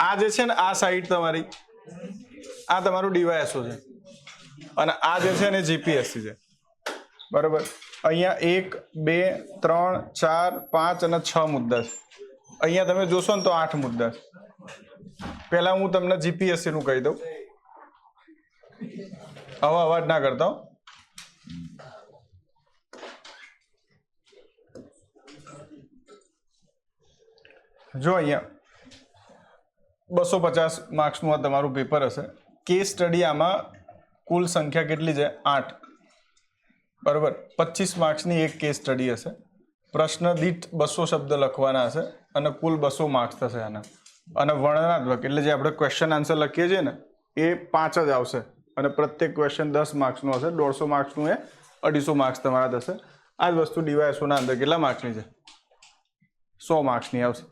આ જે છે ને આ સાઈડ તમારી આ તમારું ડીવાયએસઓ છે અને આ જે છે ને જીપીએસસી છે, બરોબર. અહીંયા 1 2 3 4 5 અને 6 મુદ્દા છે. અહીંયા તમે જોશો ને તો 8 મુદ્દા છે. પહેલા હું તમને જીપીએસસી નું કહી દઉં. હવે અવાજ ના કરતા. જો અહીંયા 250 માર્ક્સનું આ તમારું પેપર હશે. કેસ સ્ટડી આમાં કુલ સંખ્યા કેટલી છે? 8, બરોબર. 25 માર્ક્સની એક કેસ સ્ટડી હશે. પ્રશ્ન દીઠ 200 શબ્દ લખવાના હશે અને કુલ 200 માર્ક્સ થશે આના. અને વર્ણનાત્મક એટલે જે આપણે ક્વેશ્ચન આન્સર લખીએ છીએ ને એ 5 જ આવશે અને પ્રત્યેક ક્વેશ્ચન 10 માર્ક્સનું હશે. 150 માર્ક્સનું એ 250 માર્ક્સ તમારા થશે. આ જ વસ્તુ ડીવાયએસઓના અંદર કેટલા માર્ક્સની છે? 100 માર્ક્સની આવશે.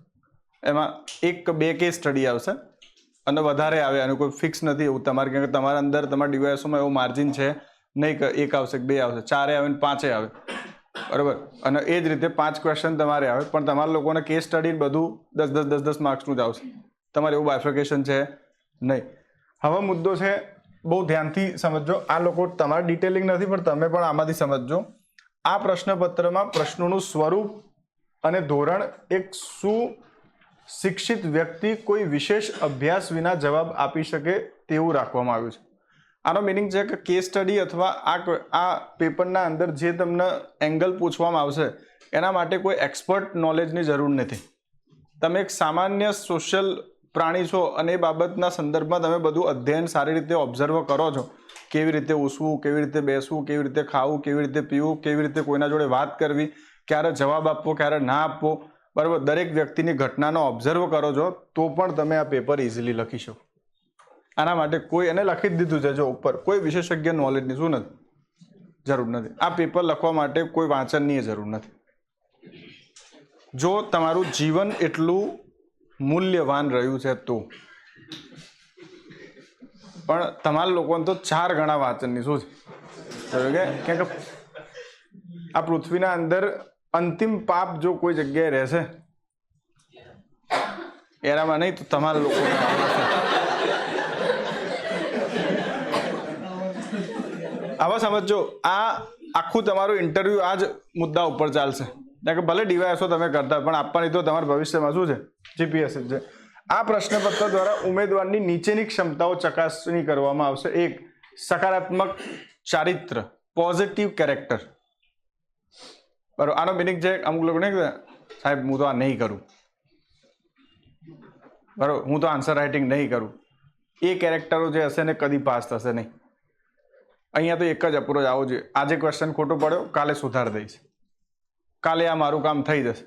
એમાં 1-2 કેસ સ્ટડી આવશે અને વધારે આવે અને કોઈ ફિક્સ નથી એવું તમારે, કેમ કે તમારા અંદર તમારા ડીવાયએસઓમાં એવું માર્જિન છે નહીં કે 1 આવશે કે 2 આવશે, 4 આવે ને 5 આવે, બરાબર. અને એ જ રીતે 5 ક્વેશ્ચન તમારે આવે, પણ તમારા લોકોને કેસ સ્ટડી બધું 10 માર્ક્સનું જ આવશે. તમારે એવું બાયફિકેશન છે નહીં. હવે મુદ્દો છે, બહુ ધ્યાનથી સમજો. આ લોકો તમારે ડિટેલિંગ નથી પણ તમે પણ આમાંથી સમજજો. આ પ્રશ્નપત્રમાં પ્રશ્નોનું સ્વરૂપ અને ધોરણ એક સુશિક્ષિત વ્યક્તિ કોઈ વિશેષ અભ્યાસ વિના જવાબ આપી શકે તેવું રાખવામાં આવ્યું છે. આનો મિનિંગ છે કે કેસ સ્ટડી અથવા આ પેપરના અંદર જે તમને એંગલ પૂછવામાં આવશે એના માટે કોઈ એક્સપર્ટ નોલેજની જરૂર નથી. તમે એક સામાન્ય સોશિયલ પ્રાણી છો અને એ બાબતના સંદર્ભમાં તમે બધું અધ્યયન સારી રીતે ઓબ્ઝર્વ કરો છો. કેવી રીતે ઉઠવું, કેવી રીતે બેસવું, કેવી રીતે ખાવું, કેવી રીતે પીવું, કેવી રીતે કોઈના જોડે વાત કરવી, ક્યારે જવાબ આપવો, ક્યારે ના આપવો, બરાબર. દરેક વ્યક્તિની ઘટનાનો ઓબ્ઝર્વ કરો છો તો પણ તમે આ પેપર ઇઝીલી લખી શકો. આના માટે કોઈ એને લખી જ દીધું છે જો ઉપર, કોઈ વિશેષજ્ઞ નોલેજની શું નથી, જરૂર નથી. આ પેપર લખવા માટે કોઈ વાંચનની જરૂર નથી. જો તમારું જીવન એટલું મૂલ્યવાન રહ્યું છે તો. પણ તમારા લોકોને તો 4 ગણા વાંચનની શું છે, કેમ કે આ પૃથ્વીના અંદર અંતિમ પાપ જો કોઈ જગ્યાએ રહેશે એનામાં નહીં તો તમારા લોકોને આવા સમજો. આ આખું તમારું ઇન્ટરવ્યુ આ જ મુદ્દા ઉપર ચાલશે. કે ભલે ડીવાયએસઓ તમે કરતા પણ આપવાની તો તમારા ભવિષ્યમાં શું છે? જીપીએસસી છે. આ પ્રશ્નપત્ર દ્વારા ઉમેદવારની નીચેની ક્ષમતાઓ ચકાસણી કરવામાં આવશે. 1, સકારાત્મક ચારિત્ર, પોઝિટિવ કેરેક્ટર, બરાબર. આનો મિનિંગ છે અમુક લોકો નહીં સાહેબ હું તો આ નહીં કરું, બરાબર, હું તો આન્સર રાઇટિંગ નહીં કરું. એ કેરેક્ટરો જે હશે ને કદી પાસ થશે નહીં. અહીંયા તો એક જ અપ્રોચ આવો જોઈએ. આજે ક્વેશ્ચન ખોટો પડ્યો, કાલે સુધાર દઈશ, કાલે આ મારું કામ થઈ જશે.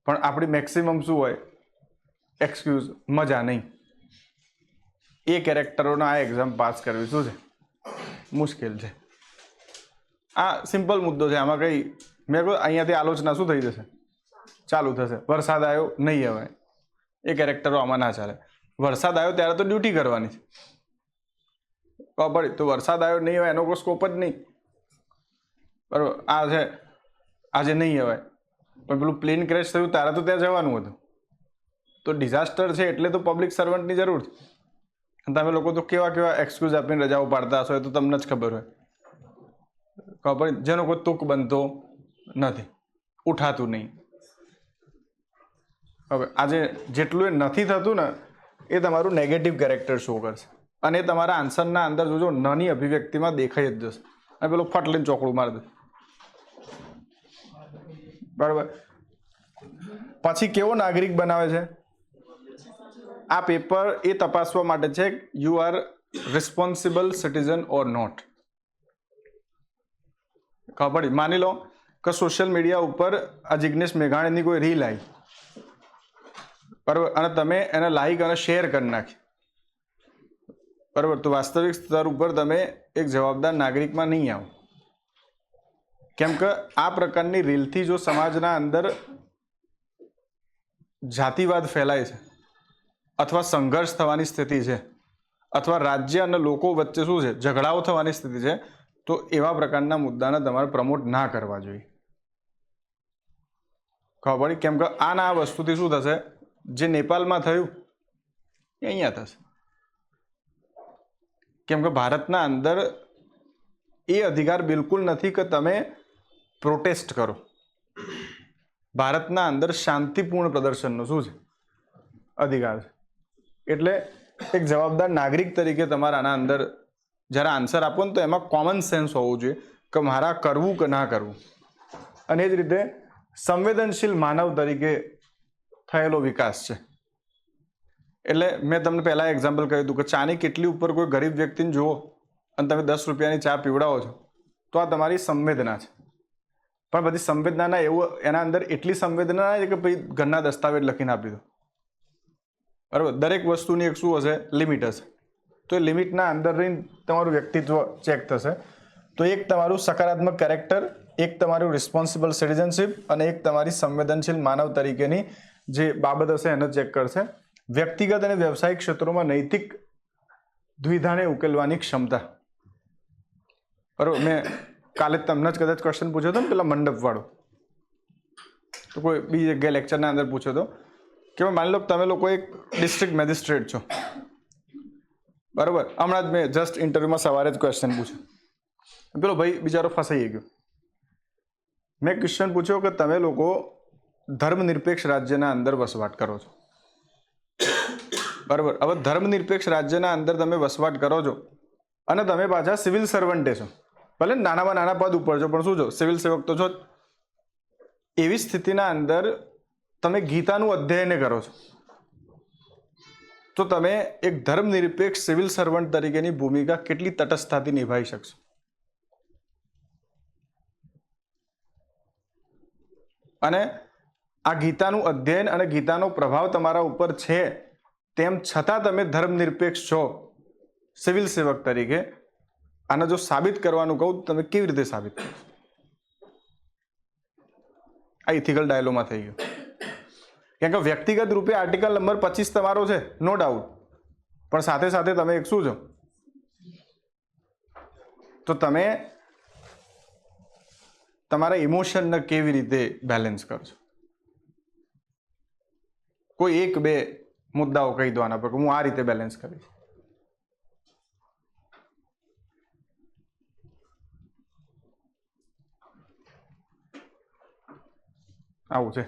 પણ આપણી મેક્સિમમ શું હોય? એક્સક્યુઝ, મજા નહીં. એ કેરેક્ટરોના આ એક્ઝામ પાસ કરવી શું છે? મુશ્કેલ છે. આ સિમ્પલ મુદ્દો છે. આમાં કંઈ મેં કહ્યું અહીંયાથી આલોચના શું થઈ જશે? ચાલુ થશે. વરસાદ આવ્યો નહીં આવે, એ કેરેક્ટરો આમાં ના ચાલે. વરસાદ આવ્યો ત્યારે તો ડ્યુટી કરવાની છે, ખબર પડી? તો વરસાદ આવ્યો નહીં આવે એનો કોઈ સ્કોપ જ નહીં, બરાબર. આ છે આજે નહીં અવાય પણ પેલું પ્લેન ક્રેશ થયું ત્યારે તો ત્યાં જવાનું હતું. તો ડિઝાસ્ટર છે એટલે તો પબ્લિક સર્વન્ટની જરૂર છે. તમે લોકો તો કેવા એક્સક્યુઝ આપીને રજાઓ પાડતા હશો એ તો તમને જ ખબર હોય, ખબર પડી? જેનો કોઈ તુક બનતો નથી, ઉઠાતું નહીં. હવે આજે જેટલું એ નથી થતું ને એ તમારું નેગેટિવ કેરેક્ટર શો કરશે અને એ તમારા આન્સરના અંદર જોજો નાની અભિવ્યક્તિમાં દેખાઈ જ જશે અને પેલો ફટ લઈને ચોકડું મારી દે, બરાબર. પછી કેવો નાગરિક બનાવે છે? આ પેપર એ તપાસવા માટે છે you are responsible citizen or not. ખબર પડી? માની લો કે સોશિયલ મીડિયા ઉપર આ જિગ્નેશ મેઘાણીની કોઈ રીલ આવી, બરાબર, અને તમે એને લાઈક અને શેર કરી નાખી, બરાબર. તો વાસ્તવિક સ્તર ઉપર તમે એક જવાબદાર નાગરિકમાં નહીં આવો. કેમ કે આ પ્રકારની રીલથી જો સમાજના અંદર જાતિવાદ ફેલાય છે અથવા સંઘર્ષ થવાની સ્થિતિ છે અથવા રાજ્ય અને લોકો વચ્ચે શું છે ઝઘડાઓ થવાની સ્થિતિ છે, તો એવા પ્રકારના મુદ્દાને તમારે પ્રમોટ ના કરવા જોઈએ. ખબર પડી? કેમ કે આ વસ્તુથી શું થશે? જે નેપાળમાં થયું એ અહીંયા થશે, કેમ કે ભારતના અંદર એ અધિકાર બિલકુલ નથી કે તમે પ્રોટેસ્ટ કરો. ભારતના અંદર શાંતિપૂર્ણ પ્રદર્શનનો શું છે અધિકાર છે. એટલે એક જવાબદાર નાગરિક તરીકે તમારે આના અંદર જ્યારે આન્સર આપો ને તો એમાં કોમન સેન્સ હોવું જોઈએ કે મારા કરવું કે ના કરવું. અને એ જ રીતે સંવેદનશીલ માનવ તરીકે થયેલો વિકાસ છે. એટલે મેં તમને પહેલાં એક્ઝામ્પલ કહ્યું હતું કે ચાની કેટલી ઉપર કોઈ ગરીબ વ્યક્તિને જુઓ અને તમે 10 રૂપિયાની ચા પીવડાવો છો તો આ તમારી સંવેદના છે. પણ બધી સંવેદનાના એવું એના અંદર એટલી સંવેદના છે કે ભાઈ ઘરના દસ્તાવેજ લખીને આપી દો. બરાબર, દરેક વસ્તુની એક શું હશે લિમિટ હશે. તો એ લિમિટના અંદર રહીને તમારું વ્યક્તિત્વ ચેક થશે. તો એક તમારું સકારાત્મક કેરેક્ટર, એક તમારું રિસ્પોન્સિબલ સિટીઝનશીપ અને એક તમારી સંવેદનશીલ માનવ તરીકેની જે બાબત હશે એને ચેક કરશે. વ્યક્તિગત અને વ્યવસાયિક ક્ષેત્રોમાં નૈતિક દ્વિધાને ઉકેલવાની ક્ષમતા. બરાબર, મેં કાલે તમને જ કદાચ ક્વેશ્ચન પૂછ્યો હતો ને પેલા મંડપવાળો, તો કોઈ બીજી જગ્યાએ લેક્ચરના અંદર પૂછ્યો હતો કે માની લો તમે લોકો એક ડિસ્ટ્રિક્ટ મેજિસ્ટ્રેટ છો. બરાબર, હમણાં જ મેં જસ્ટ ઇન્ટરવ્યુમાં સવારે જ ક્વેશ્ચન પૂછ્યો. પેલો ભાઈ બિચારો ફસાઈ ગયો. મેં ક્વેશ્ચન પૂછ્યો કે તમે લોકો ધર્મનિરપેક્ષ રાજ્યના અંદર વસવાટ કરો છો. બરાબર, હવે ધર્મનિરપેક્ષ રાજ્યના અંદર તમે વસવાટ કરો છો અને તમે પાછા સિવિલ સર્વન્ટે છો, ભલે નાનામાં નાના પદ ઉપર છો પણ શું છો સિવિલ સેવક તો છો જ. એવી સ્થિતિના અંદર તમે ગીતાનું અધ્યયન કરો છો તો તમે એક ધર્મનિરપેક્ષ સિવિલ સર્વન્ટ તરીકેની ભૂમિકા કેટલી તટસ્થતાથી નિભાવી શકશો? અને આ ગીતાનું અધ્યયન અને ગીતાનો પ્રભાવ તમારા ઉપર છે તેમ છતાં તમે ધર્મનિરપેક્ષ છો સિવિલ સેવક તરીકે, આને જો સાબિત કરવાનું કહું તમે કેવી રીતે સાબિત કરશો? આ ઇથિકલ ડાયલોમાં થઈ ગયો. કેમ કે વ્યક્તિગત રૂપે આર્ટિકલ નંબર 25 તમારો છે, નો ડાઉટ, પણ સાથે સાથે તમે એક શું છો તો તમે તમારા ઇમોશનને કેવી રીતે બેલેન્સ કરશો? કોઈ 1-2 મુદ્દાઓ કહી દો આના પર હું આ રીતે બેલેન્સ કરીશ. આવું છે.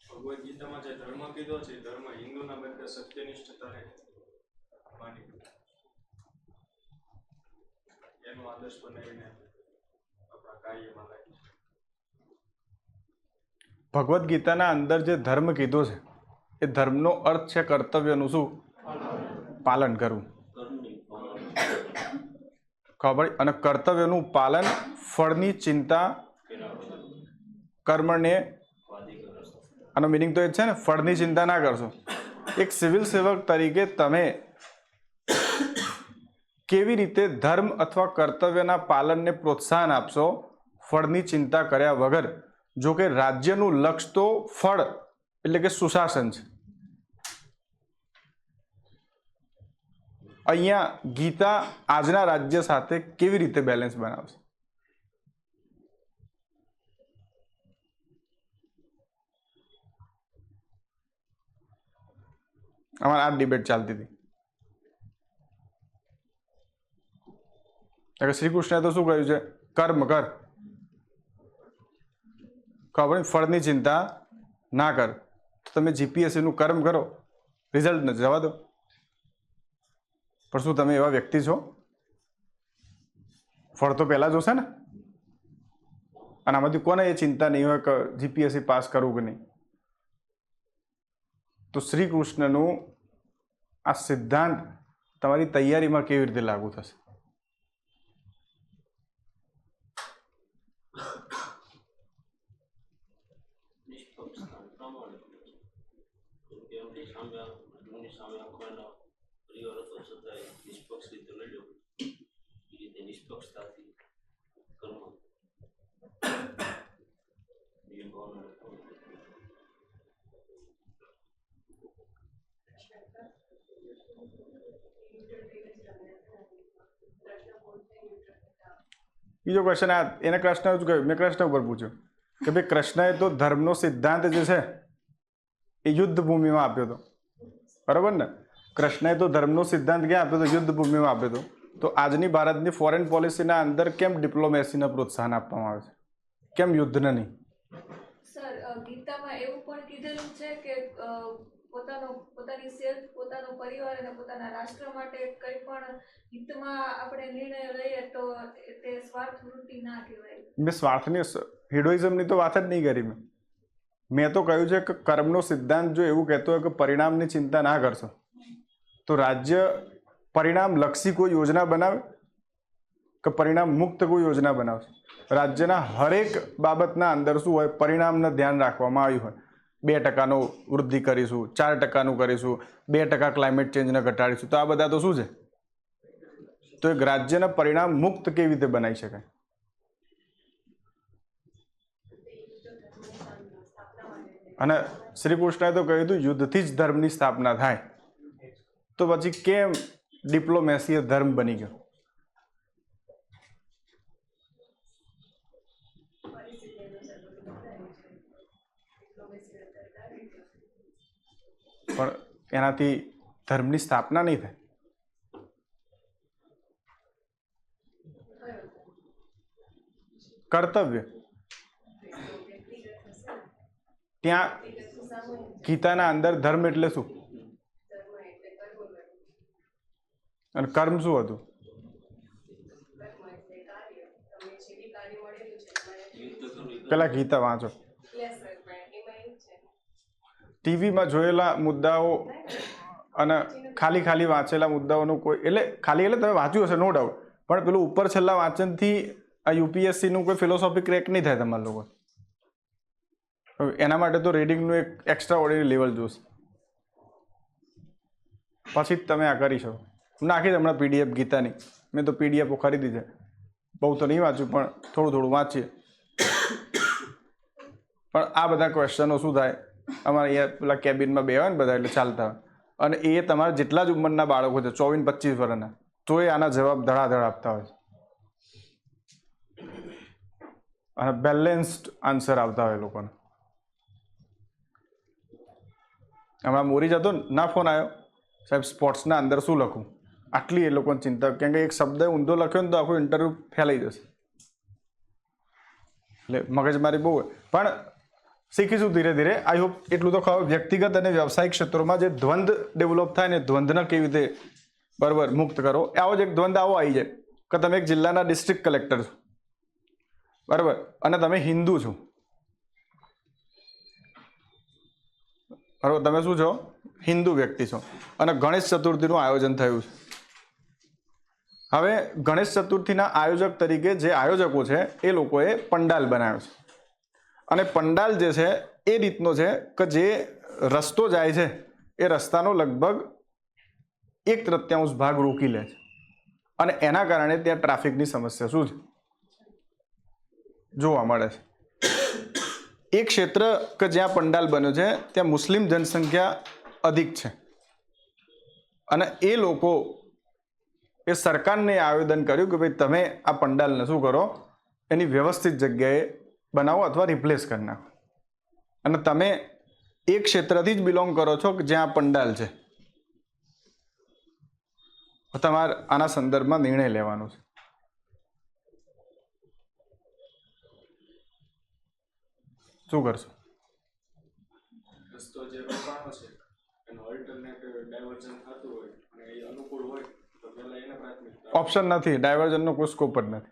ભગવદ ગીતામાં જે ધર્મ કીધો છે ધર્મ હિન્દુના બદલે સત્યનિષ્ઠતા માની એનો આદર્શ બનાવીને આપણા કાર્યમાં લાગી. ભગવદ્ ગીતાના અંદર જે ધર્મ કીધો છે એ ધર્મનો અર્થ છે કર્તવ્યનું શું પાલન કરવું. ખબર? અને કર્તવ્યનું પાલન, ફળની ચિંતા, કર્મને, આનો મિનિંગ તો એ જ છે ને, ફળની ચિંતા ના કરશો. એક સિવિલ સેવક તરીકે તમે કેવી રીતે ધર્મ અથવા કર્તવ્યના પાલનને પ્રોત્સાહન આપશો ફળની ચિંતા કર્યા વગર? જો કે રાજ્યનું લક્ષ્ય તો ફળ એટલે કે સુશાસન છે. અહીંયા ગીતા આજના રાજ્ય સાથે કેવી રીતે બેલેન્સ બનાવશે? અમારે આ ડિબેટ ચાલતી હતી. શ્રી કૃષ્ણએ તો શું કહ્યું છે? કર્મ કર, ખબર ફળની ચિંતા ના કર. તો તમે જીપીએસસી નું કર્મ કરો, રિઝલ્ટ ને જવા દો. પણ શું તમે એવા વ્યક્તિ છો? ફળ તો પહેલા જોશે ને. અને આમાંથી કોને એ ચિંતા નહીં હોય કે જીપીએસસી પાસ કરવું કે નહીં? તો શ્રી કૃષ્ણનું આ સિદ્ધાંત તમારી તૈયારીમાં કેવી રીતે લાગુ થશે? બીજો ક્વેશ્ચન એને કૃષ્ણ જ કહ્યું, મેં કૃષ્ણ ઉપર પૂછ્યું કે ભાઈ કૃષ્ણએ તો ધર્મનો સિદ્ધાંત જે છે એ યુદ્ધ ભૂમિમાં આપ્યો હતો, બરાબર ને? કૃષ્ણએ તો ધર્મનો સિદ્ધાંત ક્યાં આપ્યો હતો? યુદ્ધ ભૂમિમાં આપ્યો હતો. તો આજની ભારતની ફોરેન પોલિસીના અંદર કેમ ડિપ્લોમેસીને પ્રોત્સાહન આપવામાં આવે છે, કેમ યુદ્ધને નહીં? સર ગીતામાં એવું પણ કીધેલું છે કે પોતાની સેલ્ફ, પોતાનો પરિવાર અને પોતાના રાષ્ટ્ર માટે કંઈ પણ હિતમાં આપણે નિર્ણય લઈએ તો તે સ્વાર્થ વૃત્તિ ના કહેવાય. મેં સ્વાર્થની હિડોઇઝમની તો વાત જ નહીં કરી. મેં તો કહ્યું છે કે કર્મનો સિદ્ધાંત જો એવું કહેતો હોય કે પરિણામની ચિંતા ના કરશો, તો રાજ્ય પરિણામ લક્ષી કોઈ યોજના બનાવે કે પરિણામ મુક્ત કોઈ યોજના બનાવશે? રાજ્યના હરેક બાબતના અંદર શું હોય? પરિણામને ધ્યાન રાખવામાં આવ્યું હોય. 2% વૃદ્ધિ કરીશું, 4% કરીશું, 2% ક્લાઇમેટ ચેન્જને ઘટાડીશું. તો આ બધા તો શું છે? તો એક રાજ્યને પરિણામ મુક્ત કેવી રીતે બનાવી શકાય? અને શ્રી કૃષ્ણએ તો કહ્યું હતું યુદ્ધથી જ ધર્મની સ્થાપના થાય. તો પછી કેમ ડિપ્લોમેસી એ ધર્મ બની ગયો? પણ એનાથી ધર્મની સ્થાપના નહીં થાય. કર્તવ્ય ત્યાં ગીતાના અંદર ધર્મ એટલે શું અને કર્મ શું હતું? પેલા ગીતા વાંચો. ટીવીમાં જોયેલા મુદ્દાઓ અને ખાલી વાંચેલા મુદ્દાઓનું કોઈ એટલે તમે વાંચ્યું હશે નો ડાઉટ, પણ પેલું ઉપર છેલ્લા વાંચનથી આ યુપીએસસીનું કોઈ ફિલોસોફી ક્રેક નહીં થાય તમારા લોકો. એના માટે તો રીડિંગનું એક એક્સ્ટ્રા ઓર્ડિનરી લેવલ જોશે, પછી જ તમે આ કરી શકો. નાખી દે હમણાં પીડીએફ ગીતાની. મેં તો પીડીએફો ખરીદી છે, બહુ તો નહીં વાંચ્યું પણ થોડું વાંચીએ. પણ આ બધા ક્વેશ્ચનો શું થાય, અમારે અહીંયા પેલા કેબિનમાં બે હોય ને બધા એટલે ચાલતા હોય, અને એ તમારા જેટલા જ ઉંમરના બાળકો છે 24-25 વર્ષના, તો એ આના જવાબ ધડાધડ આપતા હોય છે અને બેલેન્સ્ડ આન્સર આવતા હોય લોકોને. હમણાં મોરી જતો ના ફોન આવ્યો, સાહેબ સ્પોર્ટ્સના અંદર શું લખું? આટલી એ લોકોને ચિંતા, કેમ કે એક શબ્દ ઊંધો લખ્યો ને તો આખું ઇન્ટરવ્યૂ ફેલાઈ જશે. એટલે મગજમારી બહુ હોય, પણ શીખીશું ધીરે ધીરે. આઈ હોપ એટલું તો ખબર વ્યક્તિગત અને વ્યવસાયિક ક્ષેત્રોમાં જે દ્વંદ ડેવલપ થાય ને, દ્વંદને કેવી રીતે બરાબર મુક્ત કરો. આવો જ એક દ્વંદ આવો આવી જાય કે તમે એક જિલ્લાના ડિસ્ટ્રિક્ટ કલેક્ટર છો, બરાબર, અને તમે હિન્દુ છો, બરાબર, તમે શું છો? હિન્દુ વ્યક્તિ છો, અને ગણેશ ચતુર્થીનું આયોજન થયું છે. હવે ગણેશ ચતુર્થીના આયોજક તરીકે જે આયોજકો છે એ લોકોએ પંડાલ બનાવ્યો છે, અને પંડાલ જે છે એ રીતનો છે કે જે રસ્તો જાય છે એ રસ્તાનો લગભગ 1/3 ભાગ રોકી લે છે, અને એના કારણે ત્યાં ટ્રાફિકની સમસ્યા શું છે જોવા મળે છે. એક ક્ષેત્ર કે જ્યાં પંડાલ બન્યો છે ત્યાં મુસ્લિમ જનસંખ્યા અધિક છે, અને એ લોકો એ સરકારને આવેદન કર્યું કે ભાઈ તમે આ પંડાલને શું કરો, એની વ્યવસ્થિત જગ્યાએ બનાવો અથવા રિપ્લેસ કરી નાખો. અને તમે એ ક્ષેત્રથી જ બિલોંગ કરો છો કે જ્યાં પંડાલ છે, તમારે આના સંદર્ભમાં નિર્ણય લેવાનો છે. શું કરશો? રસ્તો જે રોકાણો છે એનો ઓલ્ટરનેટ ડાયવર્ઝન થતું હોય અને એ અનુકૂળ હોય તો પહેલા એને પ્રાથમિકતા. ઓપ્શન નથી, ડાયવર્ઝનનો કોઈ સ્કોપ જ નથી.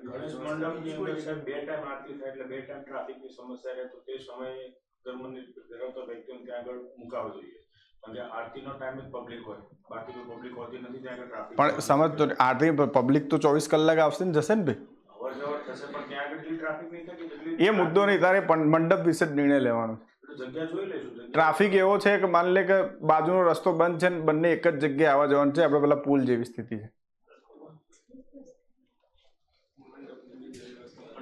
ગણેશ મંડપની અંદર સાહેબ 2 ટાઈમ આરતી થાય એટલે 2 ટાઈમ ટ્રાફિકની સમસ્યા રહે, તો તે સમયે ધર્મની ધરાવતા વ્યક્તિઓને ત્યાં આગળ મુકાવવો જોઈએ, કારણ કે આરતીનો ટાઈમ જ પબ્લિક હોય, બાકી તો પબ્લિક હોતી નથી ત્યાં આગળ ટ્રાફિક. પણ સમજ તો આરતી પબ્લિક તો 24 કલાક આવશે ને, જશે ને ભાઈ, અવર જવર થશે, પણ ત્યાં આગળ એટલી ટ્રાફિક નહીં થતી. એ મુદ્દો નહીં, તારે મંડપ વિશે જ નિર્ણય લેવાનો. જગ્યા જોઈ લેશું. ટ્રાફિક એવો છે કે માની લે કે બાજુનો રસ્તો બંધ છે ને બંને એક જ જગ્યાએ આવવા જવાનું છે, આપણે પેલા પુલ જેવી સ્થિતિ છે.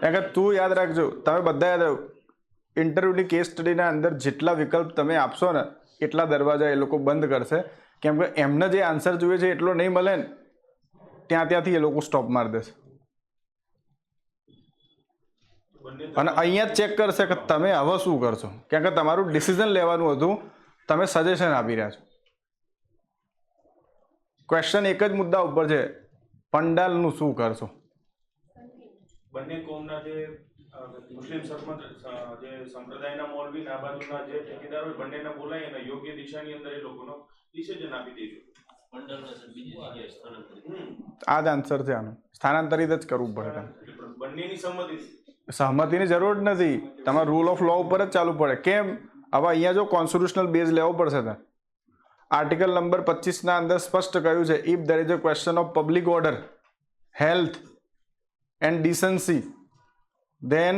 કારણ કે તું યાદ રાખજો, તમે બધા યાદ રાખો, ઇન્ટરવ્યુની કેસ સ્ટડીના અંદર જેટલા વિકલ્પ તમે આપશો ને એટલા દરવાજા એ લોકો બંધ કરશે, કેમ કે એમને જે આન્સર જોઈએ છે એટલો નહીં મળે ને ત્યાંથી એ લોકો સ્ટોપ મારી દેશે. બંને અને અહીંયા જ ચેક કરશે કે તમે હવે શું કરશો, કેમ કે તમારું ડિસિઝન લેવાનું હતું, તમે સજેશન આપી રહ્યા છો. ક્વેશ્ચન એક જ મુદ્દા ઉપર છે, પંડાલનું શું કરશો. બંને કોમના જે મુસ્લિમ જે સંપ્રદાયના મોલવી આ બાજુના જે ઠેકેદાર હોય બંનેને બોલાય અને યોગ્ય દિશાની અંદર એ લોકોનો ડિસિઝન આપી દેજો. આ જ આન્સર છે આનો, સ્થાનાંતરિત જ કરવું પડે. બંનેની સંમતિ, સહમતિની જરૂર જ નથી, તમારે રૂલ ઓફ લો ઉપર જ ચાલુ પડે. કેમ? હવે અહીંયા જો કોન્સ્ટિટ્યુશનલ બેઝ લેવો પડશે. તો આર્ટિકલ નંબર 25 અંદર સ્પષ્ટ કહ્યું છે, if there is a question of public order, health and decency, then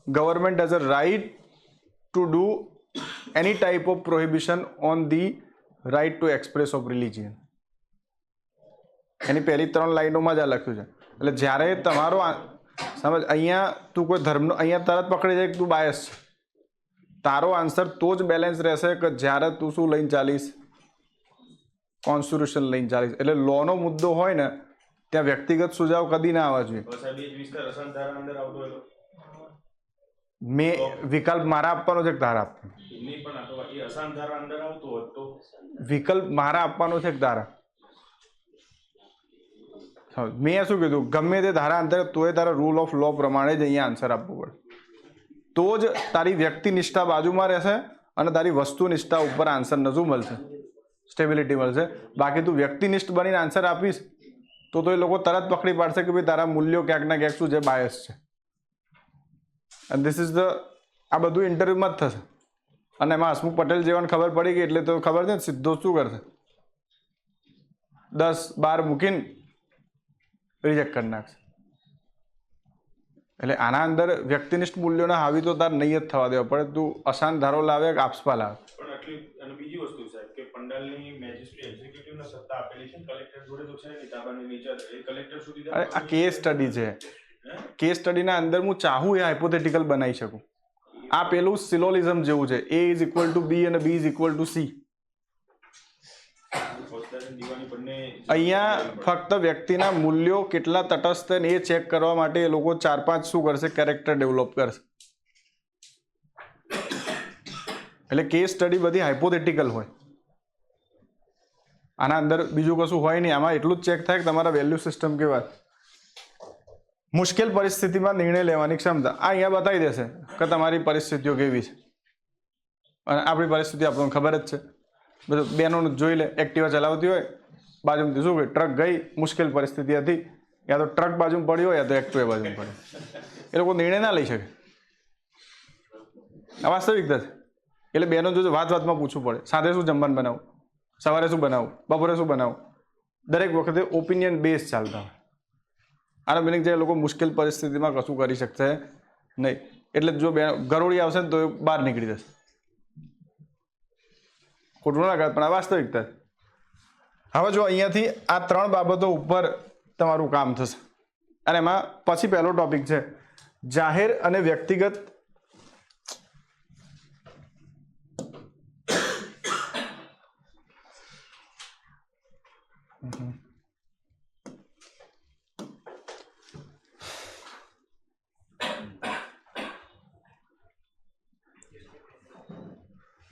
government has a right to do any type of prohibition on the right to express of religion. એની પહેલી 3 લાઈનોમાં જ આ લખ્યું છે. એટલે જ્યારે તમારો સમજ અહીંયા તું કોઈ ધર્મનો અહીંયા તરત પકડી જાય કે તું બાયસ છે, તારો આન્સર તો જ બેલેન્સ રહેશે કે જ્યારે તું શું લઈને ચાલીશ, કોન્સ્ટિટ્યુશન લઈને ચાલીશ. એટલે લોનો મુદ્દો હોય ને ત્યાં વ્યક્તિગત સુઝાવ કદી ના આવવા જોઈએ. મેં વિકલ્પ મારા આપવાનો છે કે તારા આપવાનો? વિકલ્પ મારા આપવાનો છે કે તારા? મેં શું કીધું, ગમે તે ધારા અંતરે તોય તારા રૂલ ઓફ લો પ્રમાણે જ અહીંયા આન્સર આપવું પડે, તો જ તારી વ્યક્તિનિષ્ઠા બાજુમાં રહેશે અને તારી વસ્તુનિષ્ઠા ઉપર આન્સર નજુ મળશે, સ્ટેબિલિટી મળશે. બાકી તું વ્યક્તિનિષ્ઠ બનીને આન્સર આપીશ તો એ લોકો તરત પકડી પાડશે કે ભાઈ તારા મૂલ્યો ક્યાંક ના ક્યાંક શું છે, બાયસ છે. અને ધીસ ઇઝ ધ, આ બધું ઇન્ટરવ્યુમાં જ થશે. અને એમાં હસમુખ પટેલ જેવાને ખબર પડી ગઈ એટલે તો ખબર છે ને સીધો શું કરશે, 10-12 મૂકીને રિજેક્ટ કરી નાખશે. એટલે આના અંદર વ્યક્તિનિષ્ઠ મૂલ્યોના હાવી તો તાર નહીં જ થવા દેવા પડે. તું અશાંત ધારો લાવે કે આપસપા લાવે. પણ આટલી અને બીજી વસ્તુ સાહેબ કે પંડાલની મેજિસ્ટ્રેટ એક્ઝિક્યુટિવના સત્તા આપેલી છે, કલેક્ટર જોડે તો છે નહીં, તાબાની નીચે એ કલેક્ટર સુધી. અરે આ કેસ સ્ટડી છે, કેસ સ્ટડીના અંદર હું ચાહું એ હાઇપોથેટિકલ બનાવી શકું. આ પેલું સિલોલિઝમ જેવું છે, A is equal to B અને B is equal to C. અહીંયા ફક્ત વ્યક્તિના મૂલ્યો કેટલા તટસ્થ એ ચેક કરવા માટે એ લોકો 4-5 શું કરશે, કેરેક્ટર ડેવલપ કરશે. એટલે કેસ સ્ટડી બધી હાઇપોથેટિકલ હોય, આના અંદર બીજું કશું હોય નહીં. આમાં એટલું જ ચેક થાય કે તમારા વેલ્યુ સિસ્ટમ કેવા, મુશ્કેલ પરિસ્થિતિમાં નિર્ણય લેવાની ક્ષમતા. આ અહીંયા બતાવી દેશે કે તમારી પરિસ્થિતિઓ કેવી છે, અને આપણી પરિસ્થિતિ આપણને ખબર જ છે. બધું બહેનોનું જોઈ લે, એક્ટિવા ચલાવતી હોય, બાજુમાંથી શું કહે, ટ્રક ગઈ, મુશ્કેલ પરિસ્થિતિ હતી, યા તો ટ્રક બાજુમાં પડી હોય યા તો એક્ટિવા બાજુમાં પડી, એ લોકો નિર્ણય ના લઈ શકે. આ વાસ્તવિકતા છે. એટલે બહેનો જોજો, વાતમાં પૂછવું પડે, સાંજે શું જમવાનું બનાવું, સવારે શું બનાવું, બપોરે શું બનાવું, દરેક વખતે ઓપિનિયન બેઝ ચાલતા હોય. આનો મિનિંગ છે એ લોકો મુશ્કેલ પરિસ્થિતિમાં કશું કરી શકશે નહીં. એટલે જો ગરોળી આવશે ને તો એ બહાર નીકળી જશે. ખોટું ના કહે, પણ આ વાસ્તવિકતા. હવે જો અહીંયાથી આ 3 બાબતો ઉપર તમારું કામ થશે. અને એમાં પછી પહેલો ટોપિક છે જાહેર અને વ્યક્તિગત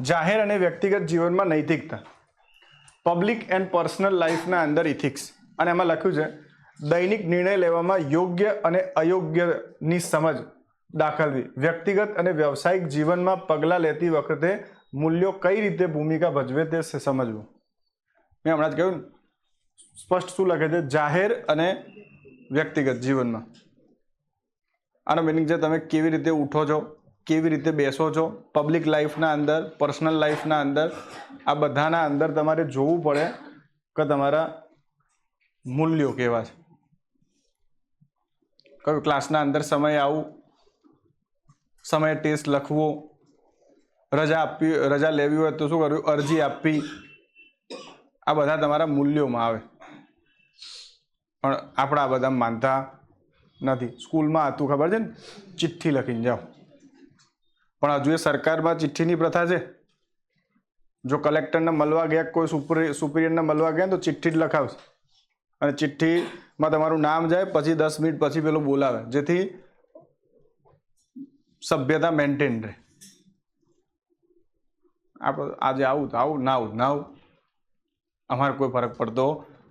જાહેર અને વ્યક્તિગત જીવનમાં નૈતિકતા, પબ્લિક એન્ડ પર્સનલ લાઈફના અંદર ઇથિક્સ. અને એમાં લખ્યું છે દૈનિક નિર્ણય લેવામાં યોગ્ય અને અયોગ્યની સમજ દાખવવી, વ્યક્તિગત અને વ્યવસાયિક જીવનમાં પગલાં લેતી વખતે મૂલ્યો કઈ રીતે ભૂમિકા ભજવે તે સમજવું. મેં હમણાં જ કહ્યું ને, સ્પષ્ટ શું લખે છે, જાહેર અને વ્યક્તિગત જીવનમાં. આનો મિનિંગ છે તમે કેવી રીતે ઉઠો છો, કેવી રીતે બેસો છો, પબ્લિક લાઈફના અંદર, પર્સનલ લાઈફના અંદર, આ બધાના અંદર તમારે જોવું પડે કે તમારા મૂલ્યો કેવા છે. કયું ક્લાસના અંદર સમય આવું, સમય ટેસ્ટ લખવો, રજા આપવી, રજા લેવી હોય તો શું કરવું, અરજી આપવી, આ બધા તમારા મૂલ્યોમાં આવે. પણ આપણે આ બધા માનતા નથી. સ્કૂલમાં હતું ખબર છે ને, ચિઠ્ઠી લખીને જાઓ, પણ હજુ એ સરકારમાં ચિઠ્ઠીની પ્રથા છે. જો કલેક્ટરને મળવા ગયા, કોઈ સુપિરિયરને મળવા ગયા તો ચિઠ્ઠી જ લખાવશે, અને ચિઠ્ઠીમાં તમારું નામ જાય, પછી 10 મિનિટ પછી પેલો બોલાવે, જેથી સભ્યતા મેન્ટેન રહે. આપણે આજે આવું તો આવું, ના આવું ના આવું, અમારે કોઈ ફરક પડતો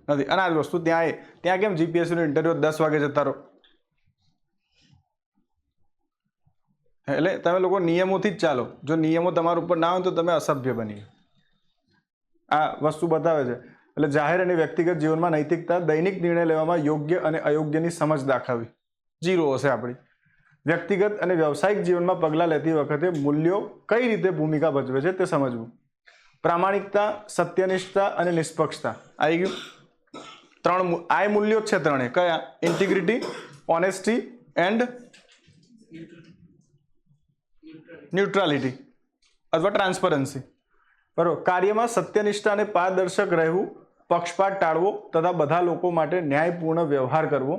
નથી. અને આ જ વસ્તુ ત્યાં કેમ જીપીએસસીનું ઇન્ટરવ્યુ 10 વાગે જતા રહો? એટલે તમે લોકો નિયમોથી જ ચાલો. જો નિયમો તમારા ઉપર ના હોય તો તમે અસભ્ય બની. આ વસ્તુ બતાવે છે. એટલે જાહેર અને વ્યક્તિગત જીવનમાં નૈતિકતા, દૈનિક નિર્ણય લેવામાં યોગ્ય અને અયોગ્યની સમજ દાખવવી 0 હશે આપણી. વ્યક્તિગત અને વ્યવસાયિક જીવનમાં પગલાં લેતી વખતે મૂલ્યો કઈ રીતે ભૂમિકા ભજવે છે તે સમજવું. પ્રામાણિકતા, સત્યનિષ્ઠતા અને નિષ્પક્ષતા આવી ગયું. 3 આ મૂલ્યો જ છે. 3 કયા? ઇન્ટિગ્રિટી, ઓનેસ્ટી એન્ડ ન્યુટ્રાલિટી અથવા ટ્રાન્સપરન્સી. બરોબર. કાર્યમાં સત્યનિષ્ઠા અને પારદર્શક રહેવું, પક્ષપાત ટાળવો તથા બધા લોકો માટે ન્યાયપૂર્ણ વ્યવહાર કરવો.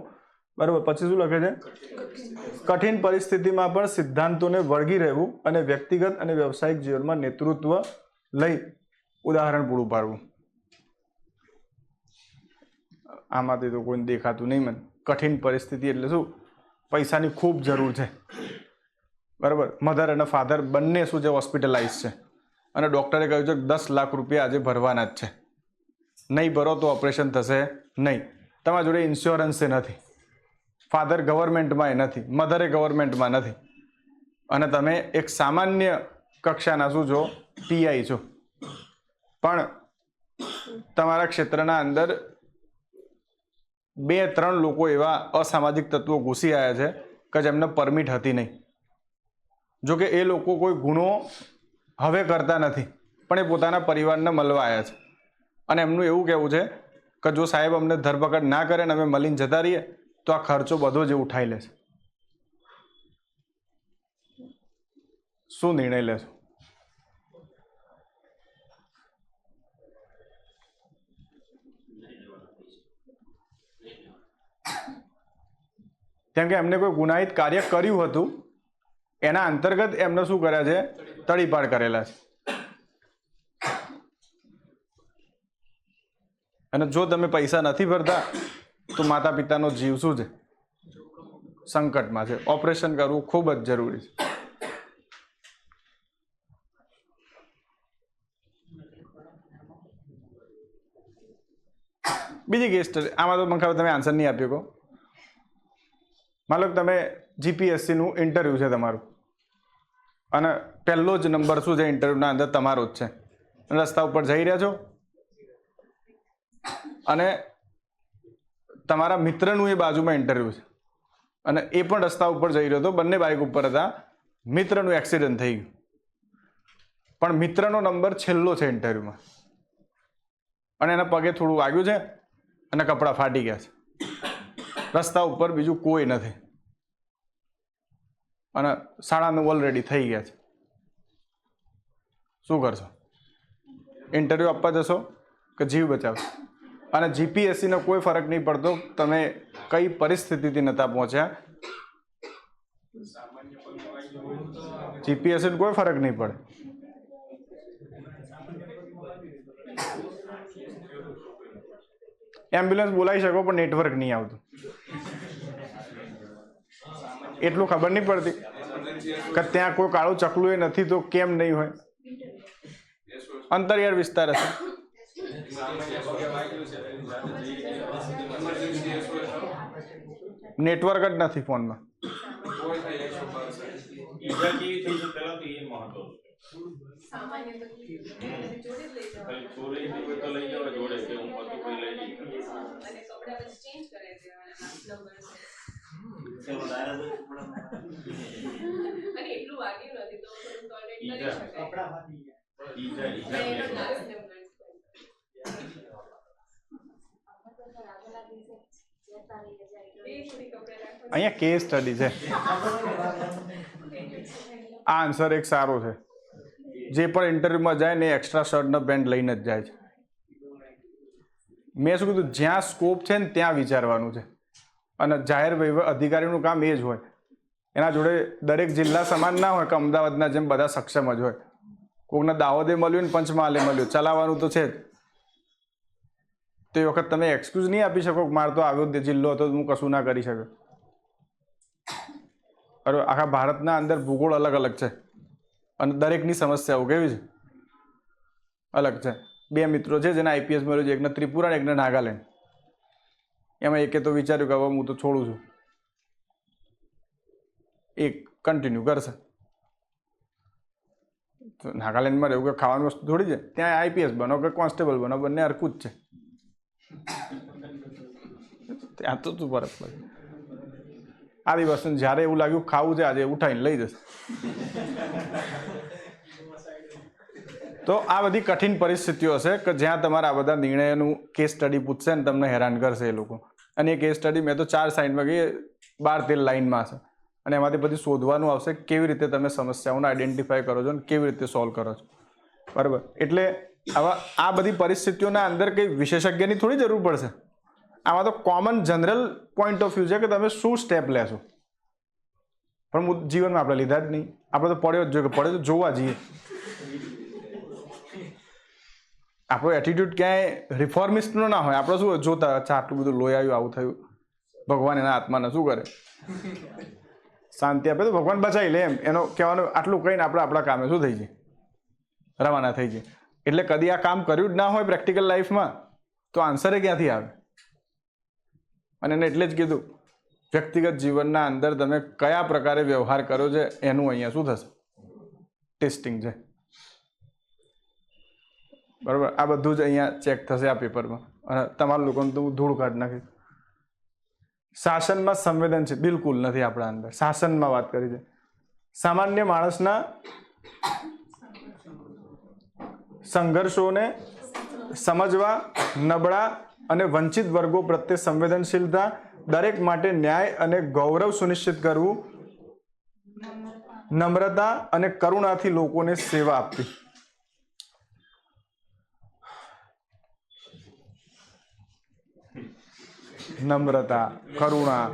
બરોબર. પછી શું લખે છે? કઠિન પરિસ્થિતિમાં પણ સિદ્ધાંતોને વળગી રહેવું અને વ્યક્તિગત અને વ્યવસાયિક જીવનમાં નેતૃત્વ લઈ ઉદાહરણ પૂરું પાડવું. આમાંથી તો કોઈને દેખાતું નહીં મને. કઠિન પરિસ્થિતિ એટલે શું? પૈસાની ખૂબ જરૂર છે. બરાબર. મધર અને ફાધર બંને શું છે? હોસ્પિટલાઇઝ છે અને ડૉક્ટરે કહ્યું છે કે 10 લાખ રૂપિયા આજે ભરવાના જ છે. નહીં ભરો તો ઓપરેશન થશે નહીં. તમારા જોડે ઇન્સ્યોરન્સે નથી. ફાધર ગવર્મેન્ટમાં નથી, મધરે ગવર્મેન્ટમાં નથી, અને તમે એક સામાન્ય કક્ષાના શું છો? પીઆઈ છો. પણ તમારા ક્ષેત્રના અંદર 2-3 લોકો એવા અસામાજિક તત્વો ઘૂસી આવ્યા છે કે જેમને પરમિટ હતી નહીં. જોકે એ લોકો કોઈ ગુનો હવે કરતા નથી, પણ એ પોતાના પરિવારને મળવા આવ્યા છે. અને એમનું એવું કહેવું છે કે જો સાહેબ અમને ધરપકડ ના કરે ને અમે મળીને જતા રહીએ તો આ ખર્ચો બધો જ ઉઠાઈ લેશે. શું નિર્ણય લેશો? કેમ કે એમને કોઈ ગુનાહિત કાર્ય કર્યું હતું, એના અંતર્ગત એમને શું કર્યા છે? તડીપાર કરેલા છે. અને જો તમે પૈસા નથી ભરતા તો માતા પિતાનો જીવ શું છે? સંકટમાં છે. ઓપરેશન કરવું ખૂબ જ જરૂરી છે. બીજી કેસ સ્ટડી. આમાં તો મને ખબર તમે આન્સર નહીં આપ્યો કહો. માનો તમે જીપીએસસીનું ઇન્ટરવ્યૂ છે તમારું, અને પહેલો જ નંબર શું છે ઇન્ટરવ્યૂના અંદર? તમારો જ છે. રસ્તા ઉપર જઈ રહ્યા છો અને તમારા મિત્રનું એ બાજુમાં ઇન્ટરવ્યૂ છે, અને એ પણ રસ્તા ઉપર જઈ રહ્યો હતો. બંને બાઇક ઉપર હતા. મિત્રનું એક્સિડન્ટ થઈ ગયું, પણ મિત્રનો નંબર છેલ્લો છે ઇન્ટરવ્યૂમાં, અને એના પગે થોડું વાગ્યું છે અને કપડાં ફાટી ગયા છે. રસ્તા ઉપર બીજું કોઈ નથી અને 9:30 ઓલરેડી થઈ ગયા છે. શું કરશો? ઇન્ટરવ્યૂ આપવા જશો કે જીવ બચાવશો? અને જીપીએસસીનો કોઈ ફરક નહીં પડતો તમે કઈ પરિસ્થિતિથી નતા પહોંચ્યા. જીપીએસસીનો કોઈ ફરક નહીં પડે. એમ્બ્યુલન્સ બોલાવી શકો પણ નેટવર્ક નહીં આવતું. એટલું ખબર નહીં પડતી કે ત્યાં કોઈ કાળું ચકલું એ નથી તો કેમ નહીં હોય? અંતરિયાળ વિસ્તાર હશે. નેટવર્ક જ નથી ફોનમાં. અહીંયા કેસ સ્ટડી છે. આ આન્સર એક સારો છે. જે પણ ઇન્ટરવ્યુમાં જાય ને એક્સ્ટ્રા શર્ટ ને પેન્ટ લઈને જ જાય છે. મેં શું કીધું? જ્યાં સ્કોપ છે ને ત્યાં વિચારવાનું છે. અને જાહેર અધિકારીનું કામ એ જ હોય. એના જોડે દરેક જિલ્લા સમાન ના હોય કે અમદાવાદના જેમ બધા સક્ષમ જ હોય. કોકને દાહોદે મળ્યું ને પંચમહાલે મળ્યું, ચલાવવાનું તો છે જ. તો એ વખત તમે એક્સક્યુઝ નહીં આપી શકો કે મારે તો આવ્યો જિલ્લો હતો હું કશું ના કરી શક્યો. બરાબર, આખા ભારતના અંદર ભૂગોળ અલગ અલગ છે અને દરેકની સમસ્યાઓ કેવી છે, અલગ છે. 2 મિત્રો છે જેને આઈપીએસ મળ્યું છે, એકને ત્રિપુરા અને એકને નાગાલેન્ડ. એમાં એકે તો વિચાર્યું કે હવે હું તો છોડું છું, એક કન્ટિન્યુ કરશે. તો નાગાલેન્ડમાં રહેવું કે ખાવાની વસ્તુ થોડી છે, ત્યાં આઈપીએસ બનો કે કોન્સ્ટેબલ બનો, બંને હરખું જ છે. ત્યાં તો શું ફરક પડે? આ દિવસને જ્યારે એવું લાગ્યું ખાવું છે આજે ઉઠાઈને લઈ જશે. તો આ બધી કઠિન પરિસ્થિતિઓ છે કે જ્યાં તમારા આ બધા નિર્ણયોનું કેસ સ્ટડી પૂછશે ને તમને હેરાન કરશે એ લોકો. અને એ કેસ સ્ટડી મેં તો 4 સાઈડમાં ગઈ, 12-13 લાઈનમાં છે અને એમાંથી બધી શોધવાનું આવશે કેવી રીતે તમે સમસ્યાઓને આઈડેન્ટિફાય કરો છો અને કેવી રીતે સોલ્વ કરો છો. બરાબર, એટલે આવા આ બધી પરિસ્થિતિઓના અંદર કંઈ વિશેષજ્ઞની થોડી જરૂર પડશે. આમાં તો common general point of view છે કે તમે શું સ્ટેપ લેશો. પણ જીવનમાં આપણે લીધા જ નહીં. આપણે તો પડ્યો જ જોઈએ કે પડ્યો તો જોવા જઈએ. આપણો એટીટ્યુડ ક્યાંય રિફોર્મિસ્ટનો ના હોય. આપણે શું જોતા અચ્છા આટલું બધું લોહી આવ્યું, આવું થયું, ભગવાન એના આત્માને શું કરે, શાંતિ આપે તો ભગવાન બચાવી લે, એમ એનો કહેવાનું. આટલું કહીને આપણે આપણા કામે શું થઈ જાય, રવાના થઈ જાય. એટલે કદી આ કામ કર્યું જ ના હોય પ્રેક્ટિકલ લાઈફમાં તો આન્સરે ક્યાંથી આવે. અને એને એટલે જ કીધું વ્યક્તિગત જીવનના અંદર તમે કયા પ્રકારે વ્યવહાર કર્યો છે એનું અહીંયા શું થશે, ટેસ્ટિંગ છે. બરાબર, આ બધું જ અહીંયા ચેક થશે આ પેપરમાં. અને તમારા લોકોને તો ધૂળ કાઢી નાખી. શાસનમાં સંવેદનશીલ બિલકુલ નથી આપણા અંદર. શાસનમાં વાત કરી છે. સામાન્ય માણસના સંઘર્ષોને સમજવા, નબળા અને વંચિત વર્ગો પ્રત્યે સંવેદનશીલતા, દરેક માટે ન્યાય અને ગૌરવ સુનિશ્ચિત કરવું, નમ્રતા અને કરુણાથી લોકોને સેવા આપવી. નમ્રતા, કરુણા,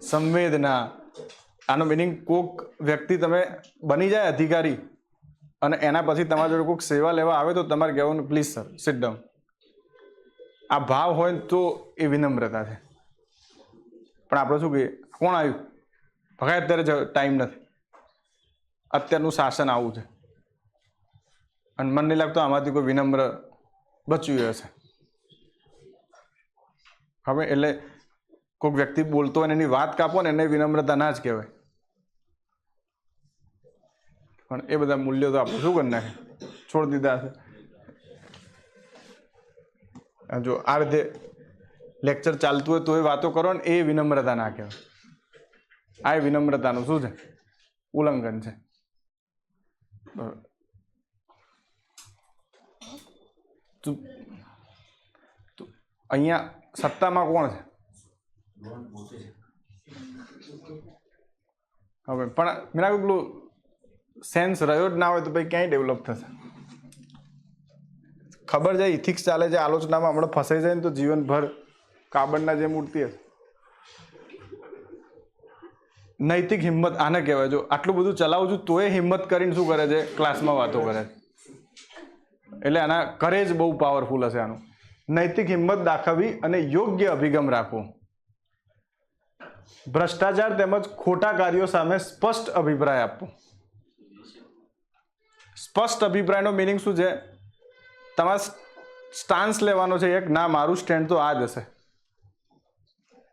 સંવેદના. આનો મિનિંગ કોક વ્યક્તિ તમે બની જાય અધિકારી અને એના પછી તમારા જોડે કોઈક સેવા લેવા આવે તો તમારે કહેવાનું પ્લીઝ સર સિટ ડાઉન. આ ભાવ હોય તો એ વિનમ્રતા છે. પણ આપણે શું કહીએ, કોણ આવ્યું, ભગાય અત્યારે ટાઈમ નથી, અત્યારનું શાસન આવું છે. અને મને નહીં લાગતું આમાંથી કોઈ વિનમ્ર બચ્યું હશે. હવે એટલે કોઈક વ્યક્તિ બોલતો હોય એની વાત કાપો ને એને વિનમ્રતા ના જ કહેવાય. પણ એ બધા મૂલ્યો તો આપણે શું કરી નાખે, છોડી દીધા છે. જો આ રીતે લેક્ચર ચાલતું હોય તો એ વાતો કરો ને, એ વિનમ્રતા ના કહેવાય. આ વિનમ્રતાનું શું છે, ઉલ્લંઘન છે. અહીંયા સત્તામાં કોણ છે, હવે પણ મેરા પેલું સેન્સ રહ્યો જ ના હોય તો ભાઈ ક્યાંય ડેવલપ થશે. ખબર છે ઇથિક્સ ચાલે છે, આલોચનામાં હમણાં ફસાઈ જાય ને તો જીવનભર કાબડના જેમ ઉડતી હશે. નૈતિક હિંમત આને કહેવાય. જો આટલું બધું ચલાવું છું તોય હિંમત કરીને શું કરે છે, ક્લાસમાં વાતો કરે છે. એટલે આના કરેજ બહુ પાવરફુલ હશે. આનું નૈતિક હિંમત દાખવવી અને યોગ્ય અભિગમ રાખવો. ભ્રષ્ટાચાર તેમજ ખોટા કાર્યો સામે સ્પષ્ટ અભિપ્રાય આપવો. સ્પષ્ટ અભિપ્રાયનો મિનિંગ શું છે, તમારે સ્ટાન્સ લેવાનો છે એક, ના મારું સ્ટેન્ડ તો આ જ હશે.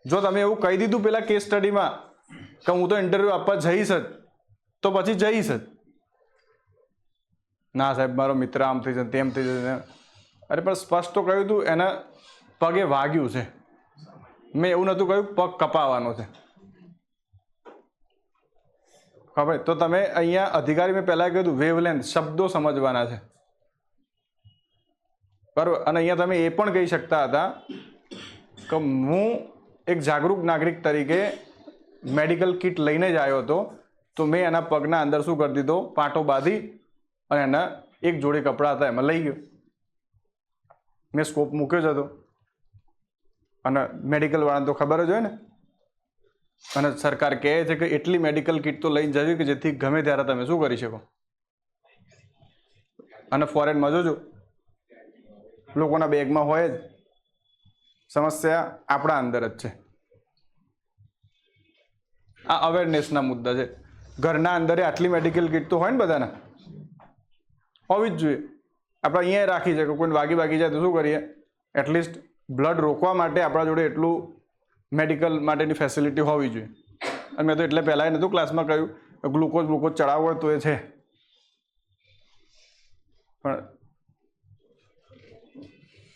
જો તમે એવું કહી દીધું પેલા કેસ સ્ટડીમાં કે હું તો ઇન્ટરવ્યુ આપવા જઈશ જ, તો પછી જઈશ જ. ના સાહેબ મારો મિત્ર આમ થઈ જશે, તેમ થઈ જશે. અરે પણ સ્પષ્ટ તો કહ્યું હતું, એના પગે વાગ્યું છે. મેં એવું નહોતું કહ્યું પગ કપાવવાનો છે. ખબર તો તમે અહીંયા અધિકારી મેં પહેલાં કીધું વેવલેન્થ, શબ્દો સમજવાના છે. બરાબર. અને અહીંયા તમે એ પણ કહી શકતા હતા કે હું એક જાગૃત નાગરિક તરીકે મેડિકલ કિટ લઈને જ આવ્યો હતો, તો મેં એના પગના અંદર શું કરી દીધો, પાટો બાંધી અને એના એક જોડે કપડાં હતા એમાં લઈ ગયો. મેં સ્કોપ મૂક્યો જ હતો. અને મેડિકલ વાળાને તો ખબર જ હોય ને. અને સરકાર કહે છે કે એટલી મેડિકલ કિટ તો લઈને જવી કે જેથી ગમે ત્યારે તમે શું કરી શકો. અને ફોરેનમાં જોજો લોકોના બેગમાં હોય જ. સમસ્યા આપણા અંદર જ છે. આ અવેરનેસના મુદ્દા છે. ઘરના અંદર આટલી મેડિકલ કિટ તો હોય ને બધાના, હોવી જ જોઈએ. આપણે અહીંયા રાખી છે કે કોઈને વાગી જાય તો શું કરીએ, એટલીસ્ટ બ્લડ રોકવા માટે આપણા જોડે એટલું મેડિકલ માટેની ફેસિલિટી હોવી જોઈએ. અને મેં તો એટલે પહેલાં નહોતું ક્લાસમાં કહ્યું ગ્લુકોઝ ચડાવવો હોય તો એ છે, પણ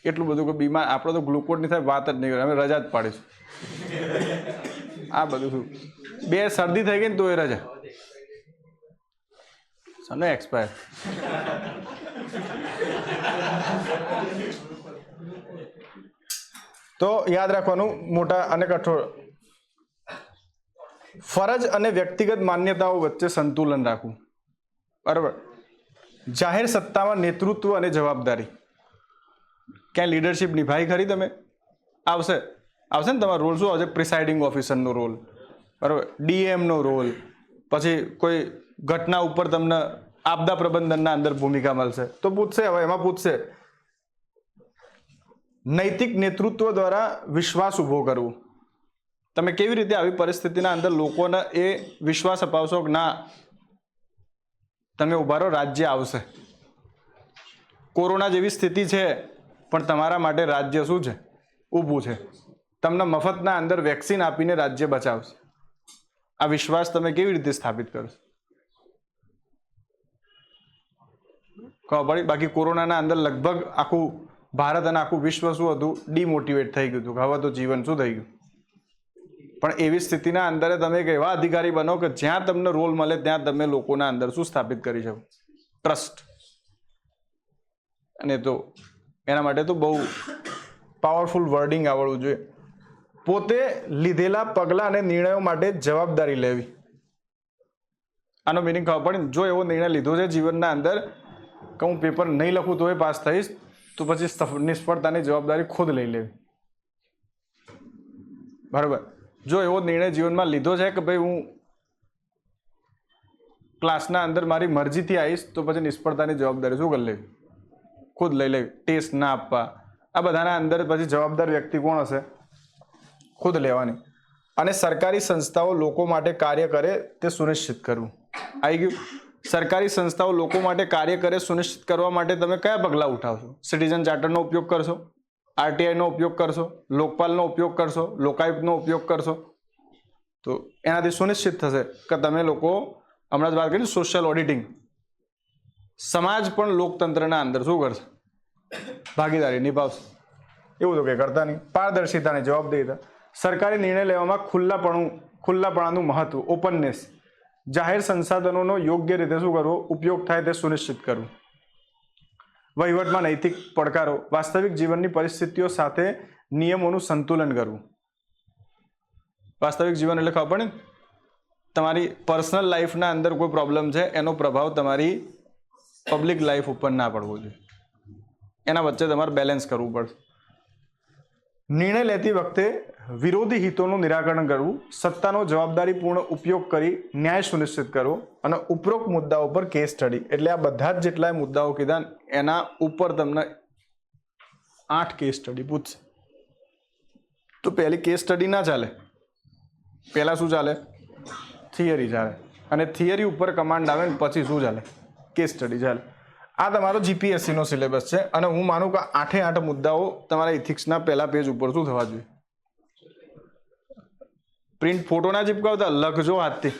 એટલું બધું કે બીમાર આપણે તો ગ્લુકોઝની થાય વાત જ નહીં કરે, અમે રજા જ પાડીશું. આ બધું શું 2 શરદી થઈ ગઈ ને તો એ રજા સને એક્સપાયર. તો યાદ રાખવાનું મોટા અને કઠોર. ફરજ અને વ્યક્તિગત માન્યતાઓ વચ્ચે સંતુલન રાખવું. બરાબર. જાહેર સત્તામાં નેતૃત્વ અને જવાબદારી. ક્યાં લીડરશિપ નિભાવી ખરી તમે? આવશે ને તમારો રોલ શું આવશે? પ્રિસાઇડિંગ ઓફિસરનો રોલ, બરાબર, ડીએમનો રોલ, પછી કોઈ ઘટના ઉપર તમને આપદા પ્રબંધનના અંદર ભૂમિકા મળશે તો પૂછશે. હવે એમાં પૂછશે નૈતિક નેતૃત્વ દ્વારા વિશ્વાસ ઊભો કરવો. તમે કેવી રીતે આવી પરિસ્થિતિના અંદર લોકોને એ વિશ્વાસ અપાવશો કે ના તમે ઉભા રહો, રાજ્ય આવશે. કોરોના જેવી સ્થિતિ છે પણ તમારા માટે રાજ્ય શું છે? ઊભું છે. તમને મફતના અંદર વેક્સિન આપીને રાજ્ય બચાવશે. આ વિશ્વાસ તમે કેવી રીતે સ્થાપિત કરશો? ખબર પડી? બાકી કોરોનાના અંદર લગભગ આખું ભારત અને આખું વિશ્વ શું હતું? ડિમોટિવેટ થઈ ગયું હતું કે હવે તો જીવન શું થઈ ગયું. પણ એવી સ્થિતિના અંદર તમે એક એવા અધિકારી બનો કે જ્યાં તમને રોલ મળે ત્યાં તમે લોકોના અંદર શું સ્થાપિત કરી શકો? ટ્રસ્ટ. અને તો એના માટે તો બહુ પાવરફુલ વર્ડિંગ આવડવું જોઈએ. પોતે લીધેલા પગલાં અને નિર્ણયો માટે જવાબદારી લેવી. આનો મિનિંગ ખબર પડે ને? જો એવો નિર્ણય લીધો છે જીવનના અંદર કે હું પેપર નહીં લખું તો એ પાસ થઈશ, તો પછી નિષ્ફળતાની જવાબદારી ખુદ લઈ લેવી. બરાબર. જો એવો નિર્ણય જીવનમાં લીધો છે કે ભાઈ હું ક્લાસના અંદર મારી મરજીથી આવીશ, તો પછી નિષ્ફળતાની જવાબદારી શું કરી લેવી? ખુદ લઈ લેવી. ટેસ્ટ ના આપવા, આ બધાના અંદર પછી જવાબદાર વ્યક્તિ કોણ હશે? ખુદ લેવાની. અને સરકારી સંસ્થાઓ લોકો માટે કાર્ય કરે તે સુનિશ્ચિત કરવું. આવી ગયું? સરકારી સંસ્થાઓ લોકો માટે કાર્ય કરે સુનિશ્ચિત કરવા માટે તમે કયા પગલાં ઉઠાવશો? સિટીઝન ચાર્ટરનો ઉપયોગ કરશો, આરટીઆઈનો ઉપયોગ કરશો, લોકપાલનો ઉપયોગ કરશો, લોકાયુક્તનો ઉપયોગ કરશો, તો એનાથી સુનિશ્ચિત થશે કે તમે લોકો, હમણાં જ વાત કરી સોશિયલ ઓડિટિંગ, સમાજ પણ લોકતંત્રના અંદર શું કરશે? ભાગીદારી નિભાવશે. એવું તો કંઈ કરતા નહીં. પારદર્શિતાની જવાબદારી. સરકારી નિર્ણય લેવામાં ખુલ્લાપણાનું મહત્વ, ઓપનનેસ. જાહેર સંસાધનોનો યોગ્ય રીતે શું કરવો? ઉપયોગ થાય તે સુનિશ્ચિત કરવું. વહીવટમાં નૈતિક પડકારો. વાસ્તવિક જીવનની પરિસ્થિતિઓ સાથે નિયમોનું સંતુલન કરવું. વાસ્તવિક જીવન એટલે ખબર પડે ને? તમારી પર્સનલ લાઈફના અંદર કોઈ પ્રોબ્લેમ છે, એનો પ્રભાવ તમારી પબ્લિક લાઈફ ઉપર ના પડવો જોઈએ. એના વચ્ચે તમારે બેલેન્સ કરવું પડશે. નિર્ણય લેતી વખતે વિરોધી હિતોનું નિરાકરણ કરવું. સત્તાનો જવાબદારીપૂર્ણ ઉપયોગ કરી ન્યાય સુનિશ્ચિત કરવો. અને ઉપરોક્ત મુદ્દાઓ પર કેસ સ્ટડી. એટલે આ બધા જ જેટલા મુદ્દાઓ કીધા એના ઉપર તમને 8 કેસ સ્ટડી પૂછશે. તો પહેલી કેસ સ્ટડી ના ચાલે. પહેલા શું ચાલે? થિયરી ચાલે. અને થિયરી ઉપર કમાન્ડ આવે ને પછી શું ચાલે? કેસ સ્ટડી ચાલે. આ તમારો જીપીએસસીનો સિલેબસ છે. અને હું માનું કે 8 મુદ્દાઓ તમારા ઇથિક્સના પહેલા પેજ ઉપર શું થવા જોઈએ? પ્રિન્ટ ફોટો ના ચીપકાવતા, લખજો હાથથી,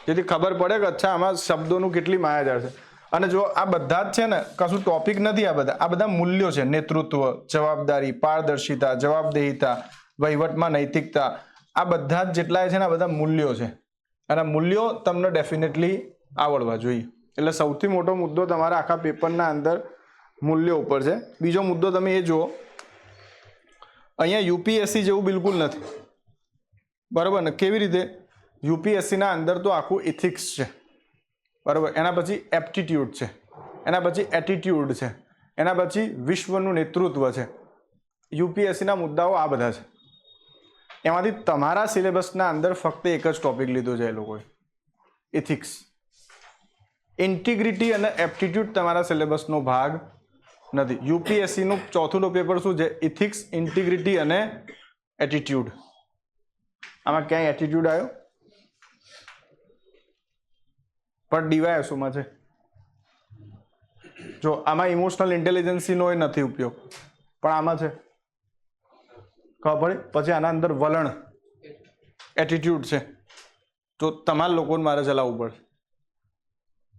જેથી ખબર પડે કે અચ્છા આમાં શબ્દોનું કેટલી માયાજાળ છે. અને જો આ બધા જ છે ને, કશું ટોપિક નથી. આ બધા મૂલ્યો છે. નેતૃત્વ, જવાબદારી, પારદર્શિતા, જવાબદેહિતા, વહીવટમાં નૈતિકતા, આ બધા જ જેટલા છે ને આ બધા મૂલ્યો છે. અને મૂલ્યો તમને ડેફિનેટલી આવડવા જોઈએ. એટલે સૌથી મોટો મુદ્દો તમારા આખા પેપરના અંદર મૂલ્યો ઉપર છે. બીજો મુદ્દો તમે એ જુઓ, અહીંયા યુપીએસસી જેવું બિલકુલ નથી. બરાબર ને? કેવી રીતે? યુપીએસસીના અંદર તો આખું ઇથિક્સ છે, બરાબર, એના પછી એપ્ટિટ્યૂડ છે, એના પછી એટીટ્યૂડ છે, એના પછી વિશ્વનું નેતૃત્વ છે. યુપીએસસીના મુદ્દાઓ આ બધા છે. એમાંથી તમારા સિલેબસના અંદર ફક્ત એક જ ટોપિક લીધો છે એ લોકોએ, ઇથિક્સ. ઇન્ટિગ્રિટી અને એપ્ટિટ્યૂડ તમારા સિલેબસનો ભાગ નથી. યુપીએસસીનું ચોથું પેપર શું છે? ઇથિક્સ, ઇન્ટિગ્રિટી અને એટીટ્યૂડ. આમાં ક્યાંય એટીટ્યૂડ આવ્યો? પણ ડીવાયએસઓમાં છે. જો આમાં ઇમોશનલ ઇન્ટેલિજન્સીનો એ નથી ઉપયોગ, પણ આમાં છે. ખબર પડી? પછી આના અંદર વલણ એટીટ્યુડ છે, તો તમારા લોકોને મારે ચલાવવું પડશે.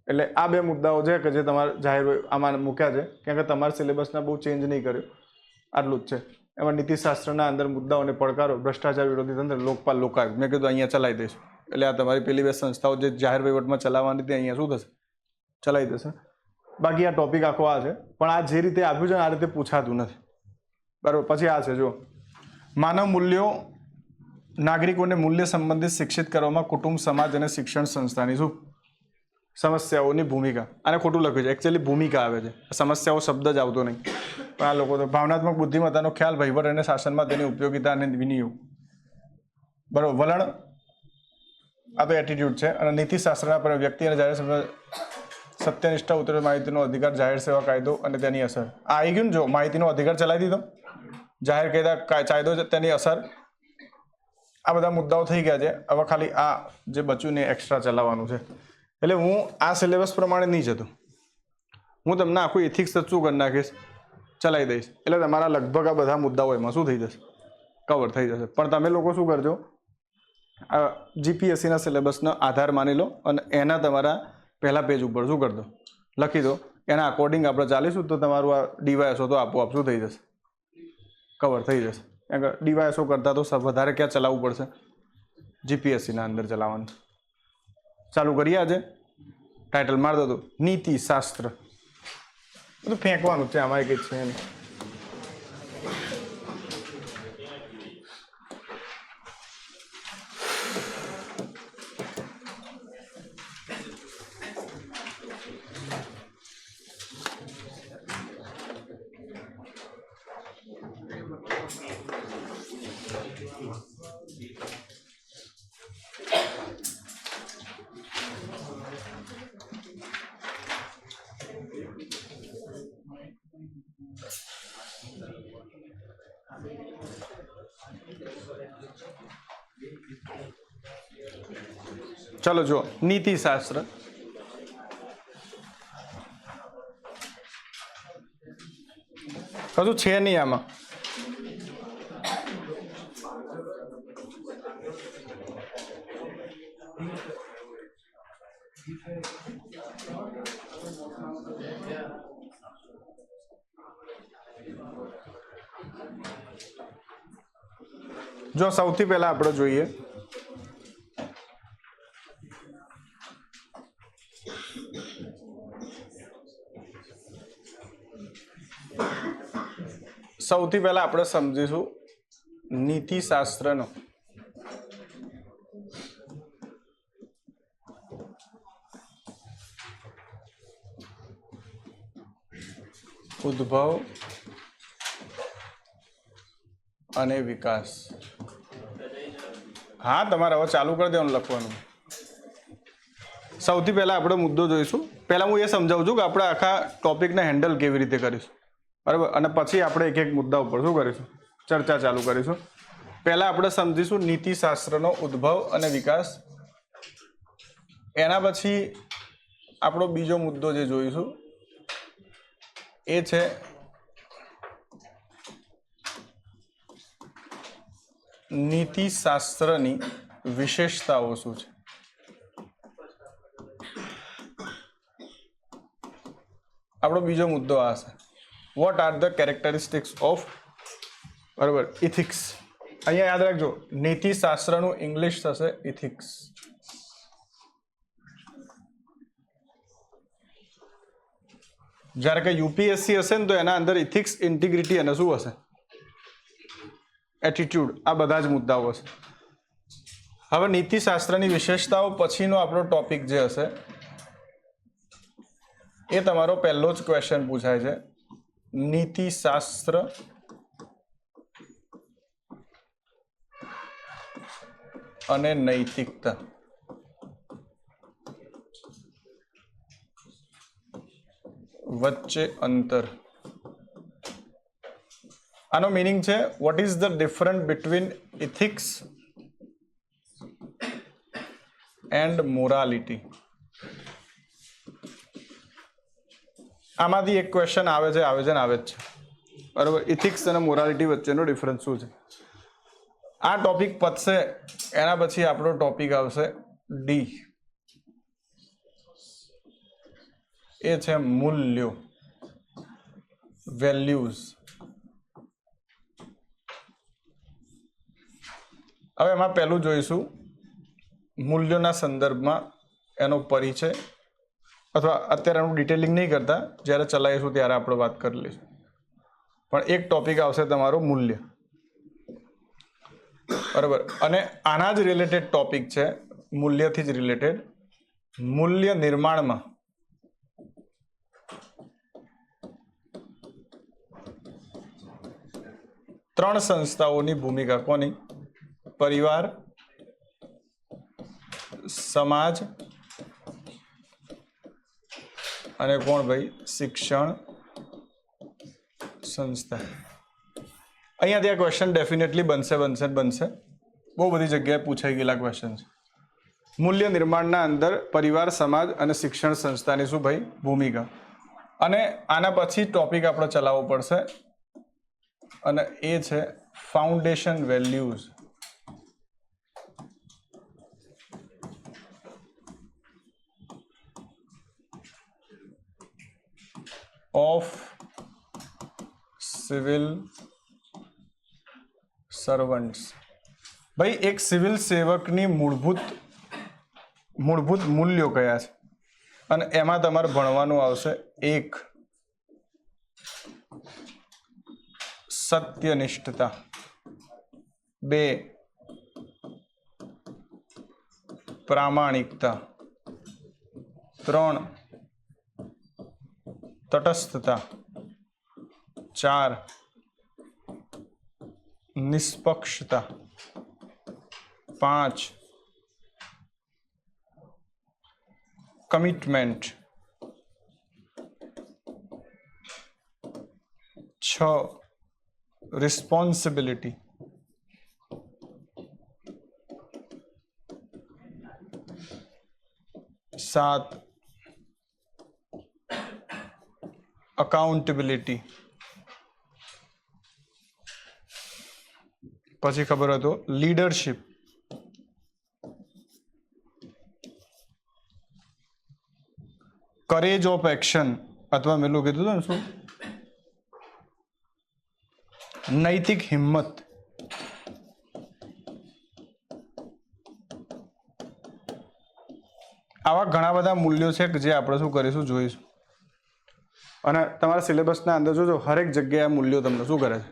એટલે આ બે મુદ્દાઓ છે કે જે તમારે જાહેર આમાં મૂક્યા છે, કેમ કે તમારા સિલેબસના બહુ ચેન્જ નહીં કર્યો, આટલું જ છે. એમાં નીતિશાસ્ત્રના અંદર મુદ્દાઓને પડકારો, ભ્રષ્ટાચાર વિરોધી તંત્ર, લોકપાલ લોકાયુક્ત, મેં કીધું અહીંયા ચલાવી દઈશું. એટલે આ તમારી પેલી બે સંસ્થાઓ જે જાહેર વહીવટમાં ચલાવવાની તે અહીંયા શું થશે, ચલાવી દેશે. બાકી આ ટોપિક આખો આ છે, પણ આ જે રીતે આપ્યું છે ને આ રીતે પૂછાતું નથી. બરાબર. પછી આ છે, જો માનવ મૂલ્યો, નાગરિકોને મૂલ્ય સંબંધિત શિક્ષિત કરવામાં કુટુંબ, સમાજ અને શિક્ષણ સંસ્થાની શું સમસ્યાઓની ભૂમિકા. આને ખોટું લખ્યું છે, એકચ્યુઅલી ભૂમિકા આવે છે, સમસ્યાઓ શબ્દ જ આવતો નહીં. પણ આ લોકો તો ભાવનાત્મક બુદ્ધિમત્તાનો ખ્યાલ, વહીવટ અને શાસનમાં તેની ઉપયોગિતા અને વિનિયોગ. બરાબર. વલણ, આ તો એટીટ્યુડ છે. અને નીતિશાસ્ત્રના પર વ્યક્તિ અને જાહેર સત્યનિષ્ઠા, ઉત્તર માહિતીનો અધિકાર, જાહેર સેવા કાયદો અને તેની અસર. આ આવી ગયું ને, જો માહિતીનો અધિકાર ચલાવી દીધો, જાહેર કાયદો તેની અસર, આ બધા મુદ્દાઓ થઈ ગયા છે. હવે ખાલી આ જે બચ્યું ને એક્સ્ટ્રા ચલાવવાનું છે. એટલે હું આ સિલેબસ પ્રમાણે નહીં જતો, હું તમને આખું એથિક્સ શું કરી નાખીશ, ચલાવી દઈશ. એટલે તમારા લગભગ આ બધા મુદ્દાઓ એમાં શું થઈ જશે, કવર થઈ જશે. પણ તમે લોકો શું કરજો, આ જીપીએસસીના સિલેબસનો આધાર માની લો અને એના તમારા પહેલા પેજ ઉપર શું કરી દો, લખી દો. એના અકોર્ડિંગ આપણે ચાલીશું તો તમારું આ ડીવાયએસઓ તો આપોઆપ શું થઈ જશે, કવર થઈ જશે. કારણ કે ડીવાયએસઓ કરતાં તો વધારે ક્યાં ચલાવવું પડશે, જીપીએસસીના અંદર ચલાવવાનું. ચાલુ કરીએ. આજે ટાઇટલ મારી દો, નીતિ શાસ્ત્ર. બધું ફેંકવાનું છે, આમાં કંઈ છે નહીં. ચલો જો નીતિ શાસ્ત્ર. કશું છે નહીં આમાં. જો સૌથી પહેલા આપણે જોઈએ આપણે સમજીશું નીતિશાસ્ત્રનો ઉદ્ભવ અને વિકાસ. હા, તમારે હવે ચાલુ કરી દેવાનું લખવાનું. સૌથી પહેલા આપણે મુદ્દો જોઈશું. પહેલા હું એ સમજાવું છું કે આપણે આખા ટોપિકને હેન્ડલ કેવી રીતે કરીશું, બરાબર. અને પછી આપણે એક એક મુદ્દા ઉપર શું કરીશું, ચર્ચા ચાલુ કરીશું. પહેલા આપણે સમજીશું નીતિશાસ્ત્રનો ઉદ્ભવ અને વિકાસ. એના પછી આપણો બીજો મુદ્દો જે જોઈશું એ છે નીતિશાસ્ત્રની વિશેષતાઓ શું છે. આપણો બીજો મુદ્દો આ છે, what are the characteristics of, બરાબર, ઇથિક્સ. અહીંયા યાદ રાખજો, નીતિશાસ્ત્રનું ઇંગ્લિશ થશે ઇથિક્સ. જ્યારે કે યુપીએસસી હશે ને તો એના અંદર ઇથિક્સ, ઇન્ટિગ્રિટી અને શું હશે, એટીટ્યુડ. આ બધા જ મુદ્દાઓ હશે. હવે નીતિશાસ્ત્રની વિશેષતાઓ પછીનો આપણો ટોપિક જે હશે એ તમારો પહેલો જ ક્વેશ્ચન પૂછાય છે, નીતિશાસ્ત્ર અને નૈતિકતા. વચ્ચે અંતર. આનો મીનિંગ છે, what is the difference between ethics and morality. આમાંથી એક ક્વેશ્ચન આવે છે ને આવે જ છે, બરાબર. ઇથિક્સ અને મોરાલિટી વચ્ચેનો ડિફરન્સ શું છે? આ ટોપિક પતશે એના પછી આપણો ટોપિક આવશે ડી, એ છે મૂલ્યો, વેલ્યુઝ. હવે એમાં પહેલું જોઈશું મૂલ્યોના સંદર્ભમાં એનો પરિચય, અથવા અત્યારે એનું ડિટેલિંગ નહીં કરતા, જ્યારે ચલાવીશું ત્યારે આપણે વાત કરી લઈશું. પણ એક ટોપિક આવશે તમારો મૂલ્ય, બરાબર. અને આના જ રિલેટેડ ટોપિક છે, મૂલ્યથી જ રિલેટેડ, મૂલ્ય નિર્માણમાં ત્રણ સંસ્થાઓની ભૂમિકા. કોની? પરિવાર, સમાજ અને કોણ ભાઈ? શિક્ષણ સંસ્થા. અહીંયાથી આ ક્વેશ્ચન ડેફિનેટલી બનશે. બહુ બધી જગ્યાએ પૂછાઈ ગયેલા ક્વેશ્ચન છે. મૂલ્ય નિર્માણના અંદર પરિવાર, સમાજ અને શિક્ષણ સંસ્થાની શું ભાઈ? ભૂમિકા. અને આના પછી ટોપિક આપણે ચલાવવો પડશે, અને એ છે foundation values of civil servants. ભાઈ એક સિવિલ સેવકની મૂળભૂત મૂલ્યો કયા છે? અને એમાં તમારે ભણવાનું આવશે એક, સત્યનિષ્ઠતા, બે, પ્રામાણિકતા, ત્રણ, તટસ્થતા, ચાર, નિષ્પક્ષતા, પાંચ, કમિટમેન્ટ, છ, રિસ્પોન્સિબિલિટી, સાત, અકાઉન્ટેબિલિટી, પછી ખબર હતો લીડરશિપ, કરેજ ઓફ એક્શન, અથવા મેલું કીધું હતું ને શું? નૈતિક હિંમત, આવા ઘણા બધા મૂલ્યો છે કે જે આપણે શું કરીશું, જોઈશું. અને તમારા સિલેબસના અંદર જોજો, હરેક જગ્યાએ આ મૂલ્યો તમને શું કરે છે?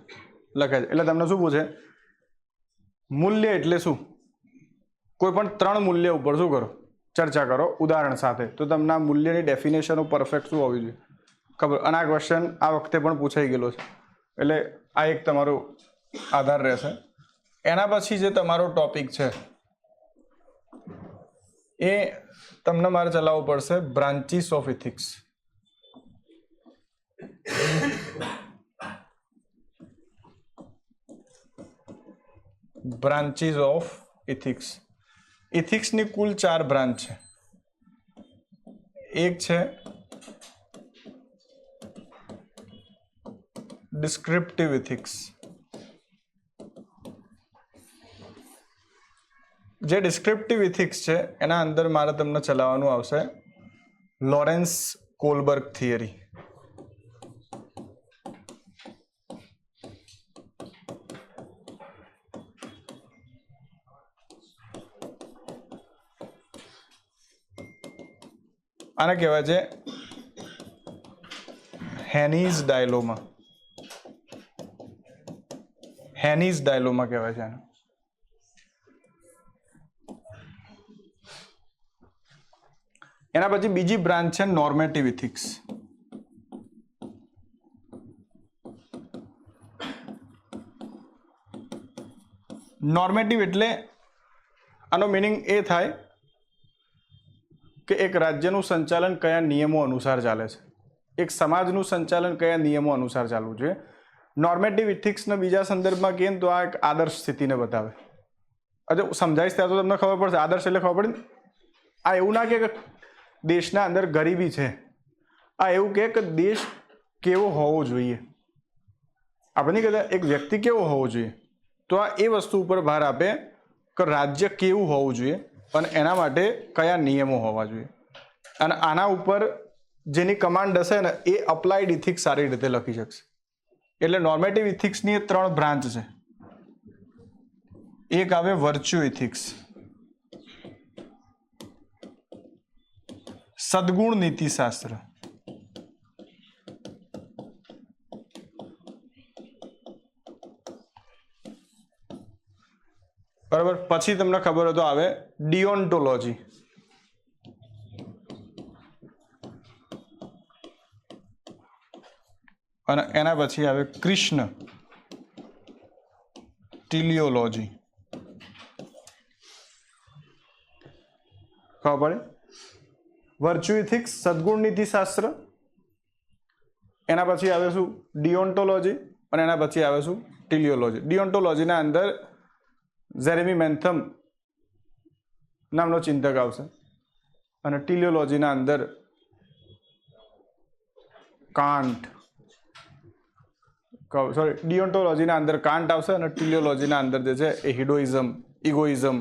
લખે છે. એટલે તમને શું પૂછે? મૂલ્ય એટલે શું? કોઈ પણ ત્રણ મૂલ્ય ઉપર શું કરો? ચર્ચા કરો ઉદાહરણ સાથે. તો તમને આ મૂલ્યની ડેફિનેશનો પરફેક્ટ શું હોવી જોઈએ? ખબર. અને આ ક્વેશ્ચન આ વખતે પણ પૂછાઈ ગયેલો છે, એટલે આ એક તમારો આધાર રહેશે. એના પછી જે તમારો ટોપિક છે એ તમને મારે ચલાવવું પડશે branches of ethics. Branches of ethics. ઇથિક્સની કુલ 4 બ્રાન્ચ છે. એક છે ડિસ્ક્રિપ્ટિવ ઇથિક્સ. જે ડિસ્ક્રિપ્ટિવ ઇથિક્સ છે એના અંદર મારે તમને ચલાવવાનું આવશે લોરેન્સ કોલબર્ગ થિયરી. આને કહેવાય છે હેનીઝ ડાયલોમા. હેનીઝ ડાયલોમા કહેવાય છે આને. એના પછી બીજી બ્રાન્ચ છે નોર્મેટિવ ઇથિક્સ. નોર્મેટિવ એટલે આનો મિનિંગ એ થાય કે એક રાજ્યનું સંચાલન કયા નિયમો અનુસાર ચાલે છે, એક સમાજનું સંચાલન કયા નિયમો અનુસાર ચાલવું જોઈએ. નોર્મેટિવ ઇથિક્સના બીજા સંદર્ભમાં કહીએ તો આ એક આદર્શ સ્થિતિને બતાવે. આજે સમજાવીશ ત્યાં તો તમને ખબર પડશે. આદર્શ એટલે ખબર પડે ને, આ એવું ના કે દેશના અંદર ગરીબી છે આ એવું કહે કે દેશ કેવો હોવો જોઈએ, આપણે નહીં કહેતા એક વ્યક્તિ કેવો હોવો જોઈએ, તો આ એ વસ્તુ ઉપર ભાર આપે કે રાજ્ય કેવું હોવું જોઈએ અને એના માટે કયા નિયમો હોવા જોઈએ. અને આના ઉપર જેની કમાન્ડ હશે ને એ અપ્લાઇડ ઇથિક્સ સારી રીતે લખી શકશે. એટલે નોર્મેટિવ ઇથિક્સની 3 બ્રાન્ચ છે. એક આવે વર્ચ્યુ ઇથિક્સ, સદગુણ નીતિશાસ્ત્ર, બરાબર. પછી તમને ખબર હોય તો આવે ડિઓન્ટોલોજી, અને એના પછી આવે કૃષ્ણ ટીલિયોલોજી. ખબર પડે? વર્ચ્યુ ઇથિક્સ, સદગુણ નીતિશાસ્ત્ર, એના પછી આવે શું ડિઓન્ટોલોજી, અને એના પછી આવે શું ટીલિયોલોજી. ડિઓન્ટોલોજીના અંદર જેરેમી બેન્થમ નામનો ચિંતક આવશે, અને ટીલિયોલોજીના અંદર કાન્ટ, સોરી ડિઓન્ટોલોજીના અંદર કાન્ટ આવશે, અને ટીલિયોલોજીના અંદર જે છે એ હિડોઇઝમ, ઇગોઇઝમ,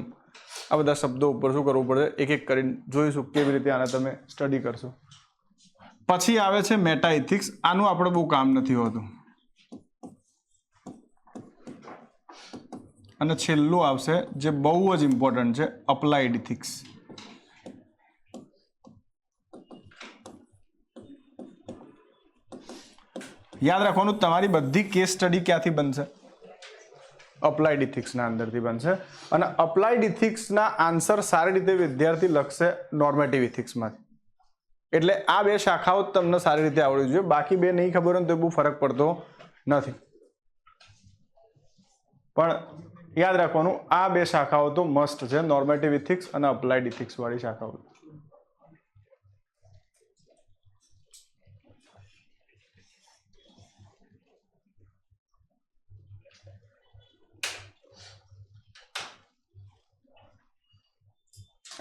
આ બધા શબ્દો ઉપર શું કરવું પડે, એક એક કરીને જોઈશું કેવી રીતે આને તમે સ્ટડી કરશો. પછી આવે છે મેટા ઇથિક્સ. આનું આપણે બહુ કામ નથી હોતું. અને છેલ્લું આવશે જે બહુ જ ઇમ્પોર્ટન્ટ છે, અપ્લાઇડ ઇથિક્સ. યાદ રાખવાનું, તમારી બધી કેસ સ્ટડી ક્યાંથી બનશે? અપ્લાઇડ ઇથિક્સના અંદરથી બનશે. અને અપ્લાઇડ ઇથિક્સના આન્સર સારી રીતે વિદ્યાર્થી લખશે નોર્મેટિવ ઇથિક્સમાંથી. એટલે આ 2 શાખાઓ તમને સારી રીતે આવડવી જોઈએ. બાકી 2 નહીં ખબર હોય તો બહુ ફરક પડતો નથી. પણ યાદ રાખવાનું, આ 2 શાખાઓ તો મસ્ટ છે, નોર્મેટિવ ઇથિક્સ અને અપ્લાઇડ ઇથિક્સ વાળી શાખાઓ.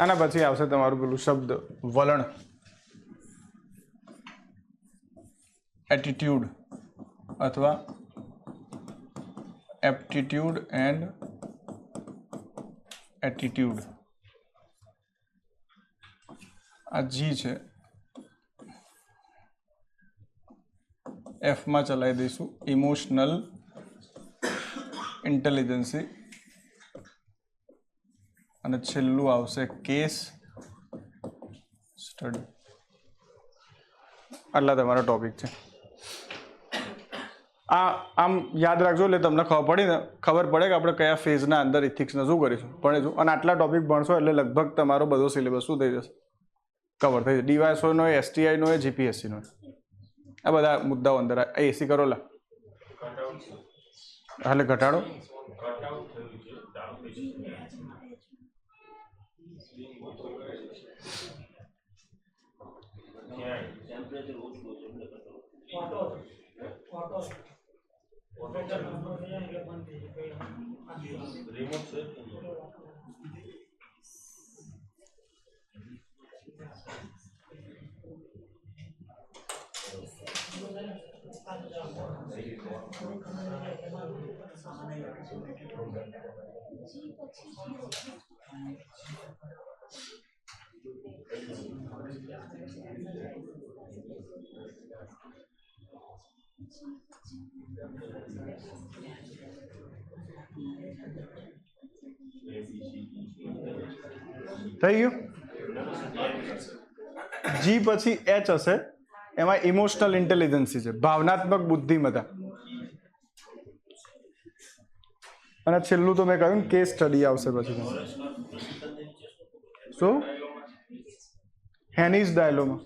આના પછી આવશે તમારું પેલું શબ્દ વલણ, એટીટ્યુડ અથવા એપ્ટિટ્યુડ એન્ડ એટીટ્યુડ. આ જી છે, એફમાં ચલાવી દઈશું ઇમોશનલ ઇન્ટેલિજન્સી, અને છેલ્લું આવશે કેસ સ્ટડી. આટલા તમારો ટોપિક છે. આ આમ યાદ રાખજો, એટલે તમને ખબર પડે કે આપણે કયા ફેઝના અંદર ઇથિક્સને શું કરીશું, ભણીશું. અને આટલા ટોપિક ભણશો એટલે લગભગ તમારો બધો સિલેબસ શું થઈ જશે, કવર થઈ જશે. ડીવાયએસઓનો, એસટીઆઈનો, જીપીએસસીનો, આ બધા મુદ્દાઓ અંદર. એસી કરો લા, હાલે ઘટાડો. થઈ ગયું. જી પછી એચ હશે, એમાં ઇમોશનલ ઇન્ટેલિજન્સી છે, ભાવનાત્મક બુદ્ધિમત્તા. અને છેલ્લું તો મેં કહ્યું કેસ સ્ટડી આવશે પછી. શું? હેનીઝ ડાયલોમા.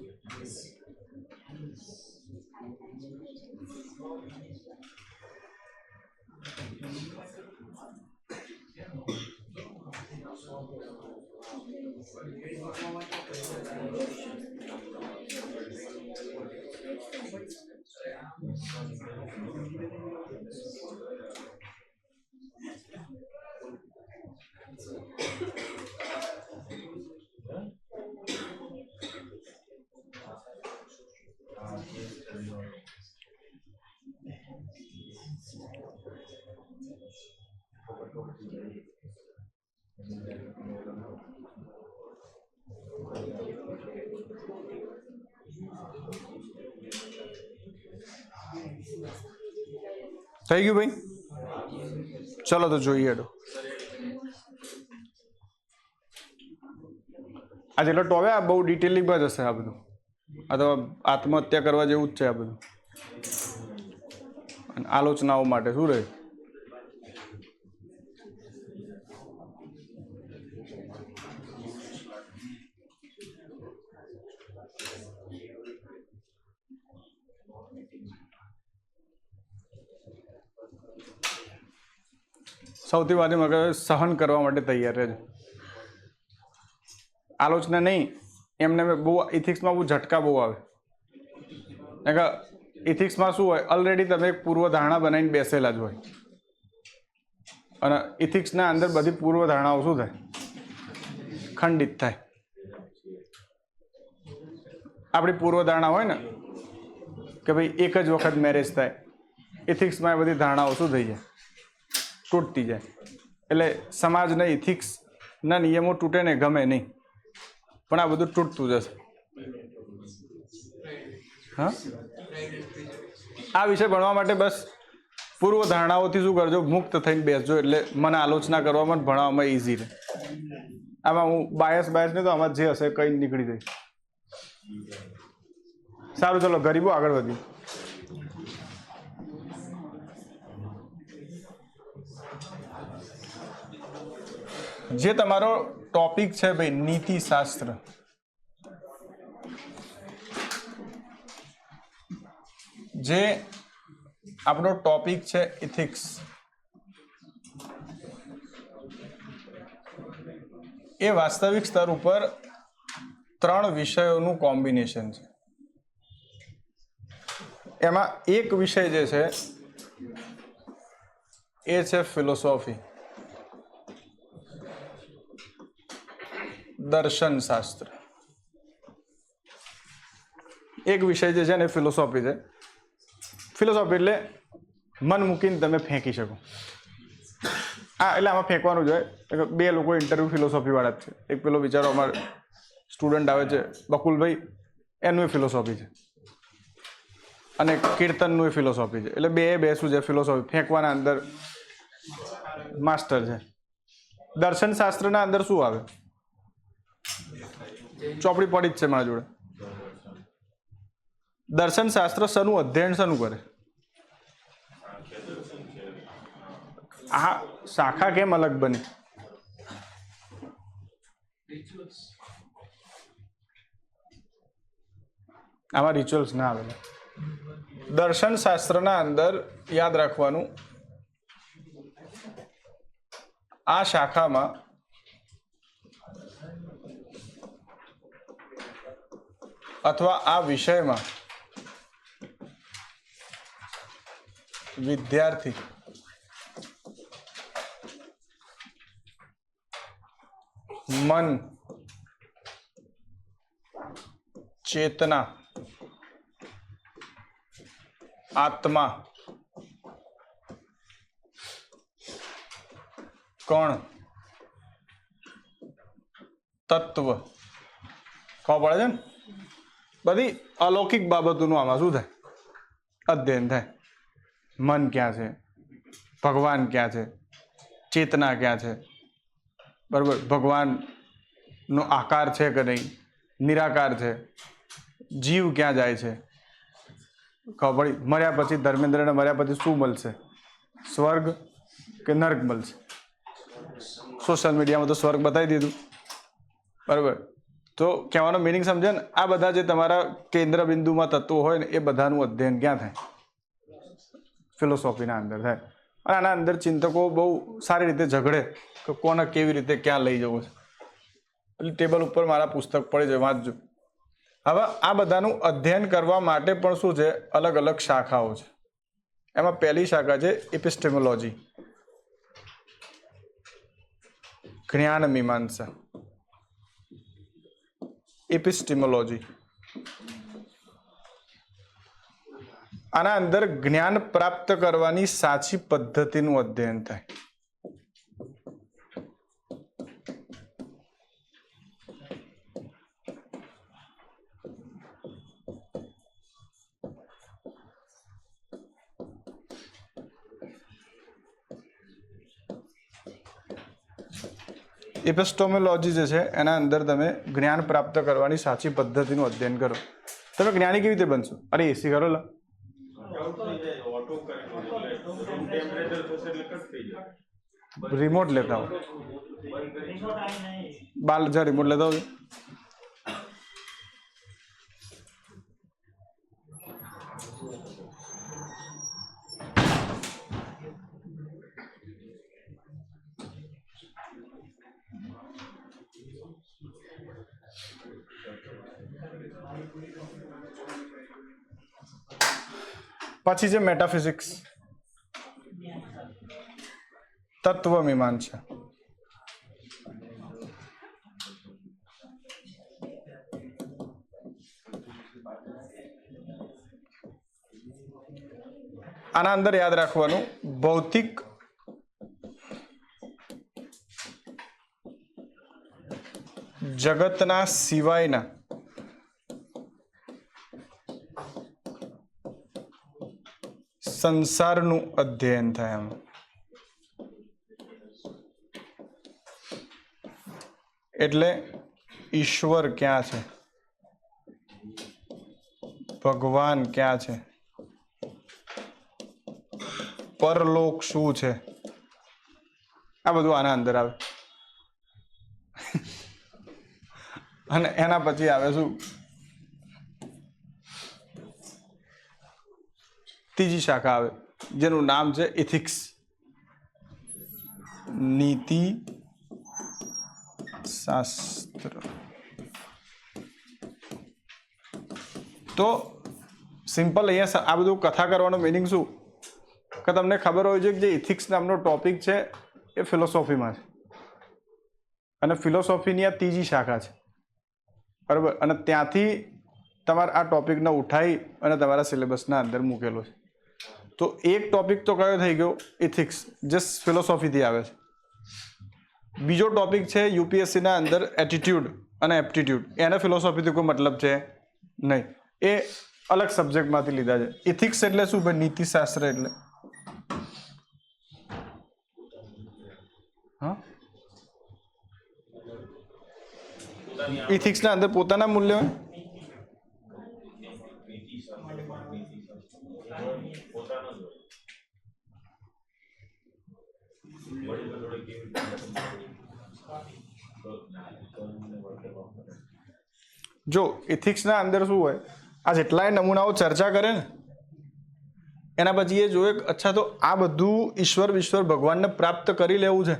થઈ ગયું ભાઈ? ચલો તો જોઈએ હેડો. આ જેટલો ટોવે આ બહુ ડિટેલિંગમાં જ હશે આ બધું. આ તો આત્મહત્યા કરવા જેવું જ છે આ બધું. અને આલોચનાઓ માટે શું રહે? સૌથી વધુ મગજ સહન કરવા માટે તૈયાર રહેજો. આલોચના નહીં, એમને બહુ ઇથિક્સમાં બહુ ઝટકા બહુ આવે. કારણ કે ઇથિક્સમાં શું હોય, ઓલરેડી તમે એક પૂર્વધારણા બનાવીને બેસેલા જ હોય. અને ઇથિક્સના અંદર બધી પૂર્વધારણાઓ શું થાય? ખંડિત થાય. આપણી પૂર્વધારણા હોય ને કે ભાઈ એક જ વખત મેરેજ થાય, ઇથિક્સમાં એ બધી ધારણાઓ શું થઈ જાય? તૂટતી જાય. એટલે સમાજના ઇથિક્સના નિયમો તૂટે ને ગમે નહીં, પણ આ બધું તૂટતું જશે. હા, આ વિષય ભણવા માટે બસ પૂર્વ ધારણાઓથી શું કરજો, મુક્ત થઈને બેસજો. એટલે મને આલોચના કરવામાં ભણવામાં ઇઝી રહે. આમાં હું બાયસ નહીં તો આમાં જે હશે કંઈ નીકળી જાય. સારું, ચલો ગરીબો આગળ વધીએ. જે તમારો ટોપિક છે ભાઈ નીતિ શાસ્ત્ર, જે આપણો ટોપિક છે ઇથિક્સ, એ વાસ્તવિક સ્તર ઉપર 3 વિષયોનું કોમ્બિનેશન છે. એમાં એક વિષય જે છે એ છે ફિલોસોફી, દર્શન શાસ્ત્ર. એક વિષય જે છે ને ફિલોસોફી છે. ફિલોસોફી એટલે મન મૂકીને તમે ફેંકી શકો. એટલે આમાં ફેંકવાનું જ હોય. 2 લોકો ઇન્ટરવ્યુ ફિલોસોફી વાળા જ છે. એક પેલો બિચારો અમારો સ્ટુડન્ટ આવે છે બકુલભાઈ, એનું એ ફિલોસોફી છે, અને કીર્તનનું એ ફિલોસોફી છે. એટલે બે શું છે? ફિલોસોફી ફેંકવાના અંદર માસ્ટર છે. દર્શન શાસ્ત્રના અંદર શું આવે? ચોપડી પડી જ છે મારા જોડે. દર્શન શાસ્ત્ર શનું અધ્યયન શનું કરે? આ શાખા કેમ અલગ બની? આમાં રિચ્યુઅલ્સ ના આવે. દર્શન શાસ્ત્રના અંદર યાદ રાખવાનું, આ શાખામાં અથવા આ વિષયમાં વિદ્યાર્થી મન, ચેતના, આત્મા, કણ, તત્વ ખબર પડે છે ને? બધી અલૌકિક બાબતોનું આમાં શું થાય? અધ્યયન થાય. મન ક્યાં છે? ભગવાન ક્યાં છે? ચેતના ક્યાં છે? બરાબર, ભગવાનનો આકાર છે કે નહીં? નિરાકાર છે? જીવ ક્યાં જાય છે? ખબર પડી? મર્યા પછી ધર્મેન્દ્રને મર્યા પછી શું મળશે? સ્વર્ગ કે નર્ક મળશે? સોશિયલ મીડિયામાં તો સ્વર્ગ બતાવી દીધું. બરાબર, તો કહેવાનો મિનિંગ સમજે ને? આ બધા જે તમારા કેન્દ્ર બિંદુમાં તત્વો હોય ને, એ બધાનું અધ્યયન ક્યાં થાય? ફિલોસોફીના અંદર થાય. અને આના અંદર ચિંતકો બહુ સારી રીતે ઝઘડે કે કોને કેવી રીતે ક્યાં લઈ જવું છે. એટલે ટેબલ ઉપર મારા પુસ્તક પડી જાય, વાંચજો. હવે આ બધાનું અધ્યયન કરવા માટે પણ શું છે? અલગ અલગ શાખાઓ છે. એમાં પહેલી શાખા છે એપિસ્ટેમોલોજી, જ્ઞાન મીમાંસા. એપિસ્ટેમોલોજી, આના અંદર જ્ઞાન પ્રાપ્ત કરવાની સાચી પદ્ધતિનું અધ્યયન થાય. એપિસ્ટોમોલોજી જે છે એના અંદર તમે જ્ઞાન પ્રાપ્ત કરવાની સાચી પદ્ધતિનું અધ્યયન કરો. તમે જ્ઞાની કેવી રીતે બનશો? અરે એસી કરો લા, ઓટો કરેલું એટલે રૂમ ટેમ્પરેચર થશે એટલે કટ થઈ જાય. રિમોટ લેતા હો, 12,000 રિમોટ લેતા હોય. પછી છે મેટાફિઝિક્સ, તત્વ મીમાંસા. આના અંદર યાદ રાખવાનું ભૌતિક જગતના સિવાયના સંસારનું અધ્યયન થાય. એમ એટલે ઈશ્વર ક્યાં છે, ભગવાન ક્યાં છે, પરલોક શું છે, આ બધું આના અંદર આવે. અને એના પછી આવે શું? ત્રીજી શાખા આવે જેનું નામ છે ઇથિક્સ, નીતિ શાસ્ત્ર. તો સિમ્પલ અહીંયા આ બધું કથા કરવાનો મિનિંગ શું કે તમને ખબર હોય છે કે જે ઇથિક્સ નામનો ટોપિક છે એ ફિલોસોફીમાં છે અને ફિલોસોફીની આ ત્રીજી શાખા છે, બરાબર. અને ત્યાંથી તમારે આ ટોપિકને ઉઠાવી અને તમારા સિલેબસના અંદર મૂકેલો છે. તો એક ટોપિક તો કયો થઈ ગયો? ઇથિક્સ, જે ફિલોસોફીથી આવે છે. બીજો ટોપિક છે યુપીએસસીના અંદર એટીટ્યુડ અને એપ્ટિટ્યુડ, એને ફિલોસોફીથી કોઈ મતલબ છે નહીં, એ અલગ સબ્જેક્ટમાંથી લીધા છે. ઇથિક્સ એટલે શું ભાઈ? નીતિશાસ્ત્ર. એટલે હા, ઇથિક્સના અંદર પોતાના મૂલ્યો જો ઇથિક્સના અંદર શું હોય, આ જેટલાય નમૂનાઓ ચર્ચા કરે ને એના પછી એ જોયે અચ્છા તો આ બધું ઈશ્વર વિશ્વર ભગવાનને પ્રાપ્ત કરી લેવું છે.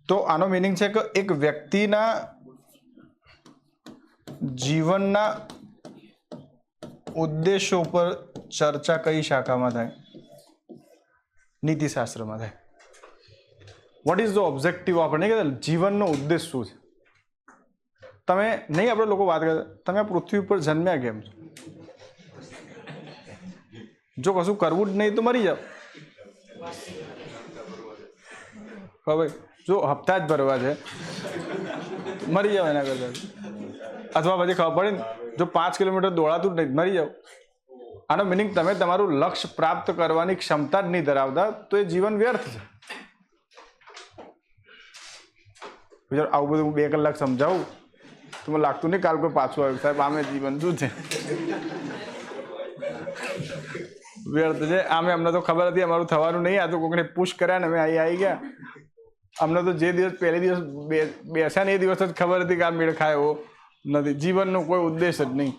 તો આનો મિનિંગ છે કે એક વ્યક્તિના જીવનના ઉદ્દેશો પર ચર્ચા કઈ શાખામાં થાય? નીતિશાસ્ત્રમાં થાય. What is the objective? આપણે કે જીવનનો ઉદ્દેશ શું છે? તમે નહીં, આપણે લોકો વાત કરતા તમે આ પૃથ્વી ઉપર જન્મ્યા કેમ છો? જો કશું કરવું જ નહીં તો મરી જાઓ. હવે જો હપ્તા જ ભરવા છે મરી જાઓ એના કરતા. અથવા પછી ખબર પડે ને જો 5 કિલોમીટર દોડાતું જ નહીં મરી જાઓ. આનો મિનિંગ તમે તમારું લક્ષ્ય પ્રાપ્ત કરવાની ક્ષમતા જ નહીં ધરાવતા તો એ જીવન વ્યર્થ છે. આવું બધું હું 2 કલાક સમજાવું તો મને લાગતું નહીં કાલ કોઈ પાછું આવ્યું સાહેબ આમે જીવન શું છે વ્યર્થ છે. આમે અમને તો ખબર હતી અમારું થવાનું નહીં, આ તો કોઈને પુશ કર્યા ને અમે આવી ગયા. અમને તો જે દિવસ પહેલે દિવસ બેસ્યા ને એ દિવસ જ ખબર હતી કે આ મેળ ખાય એવો નથી. જીવનનો કોઈ ઉદ્દેશ જ નહીં.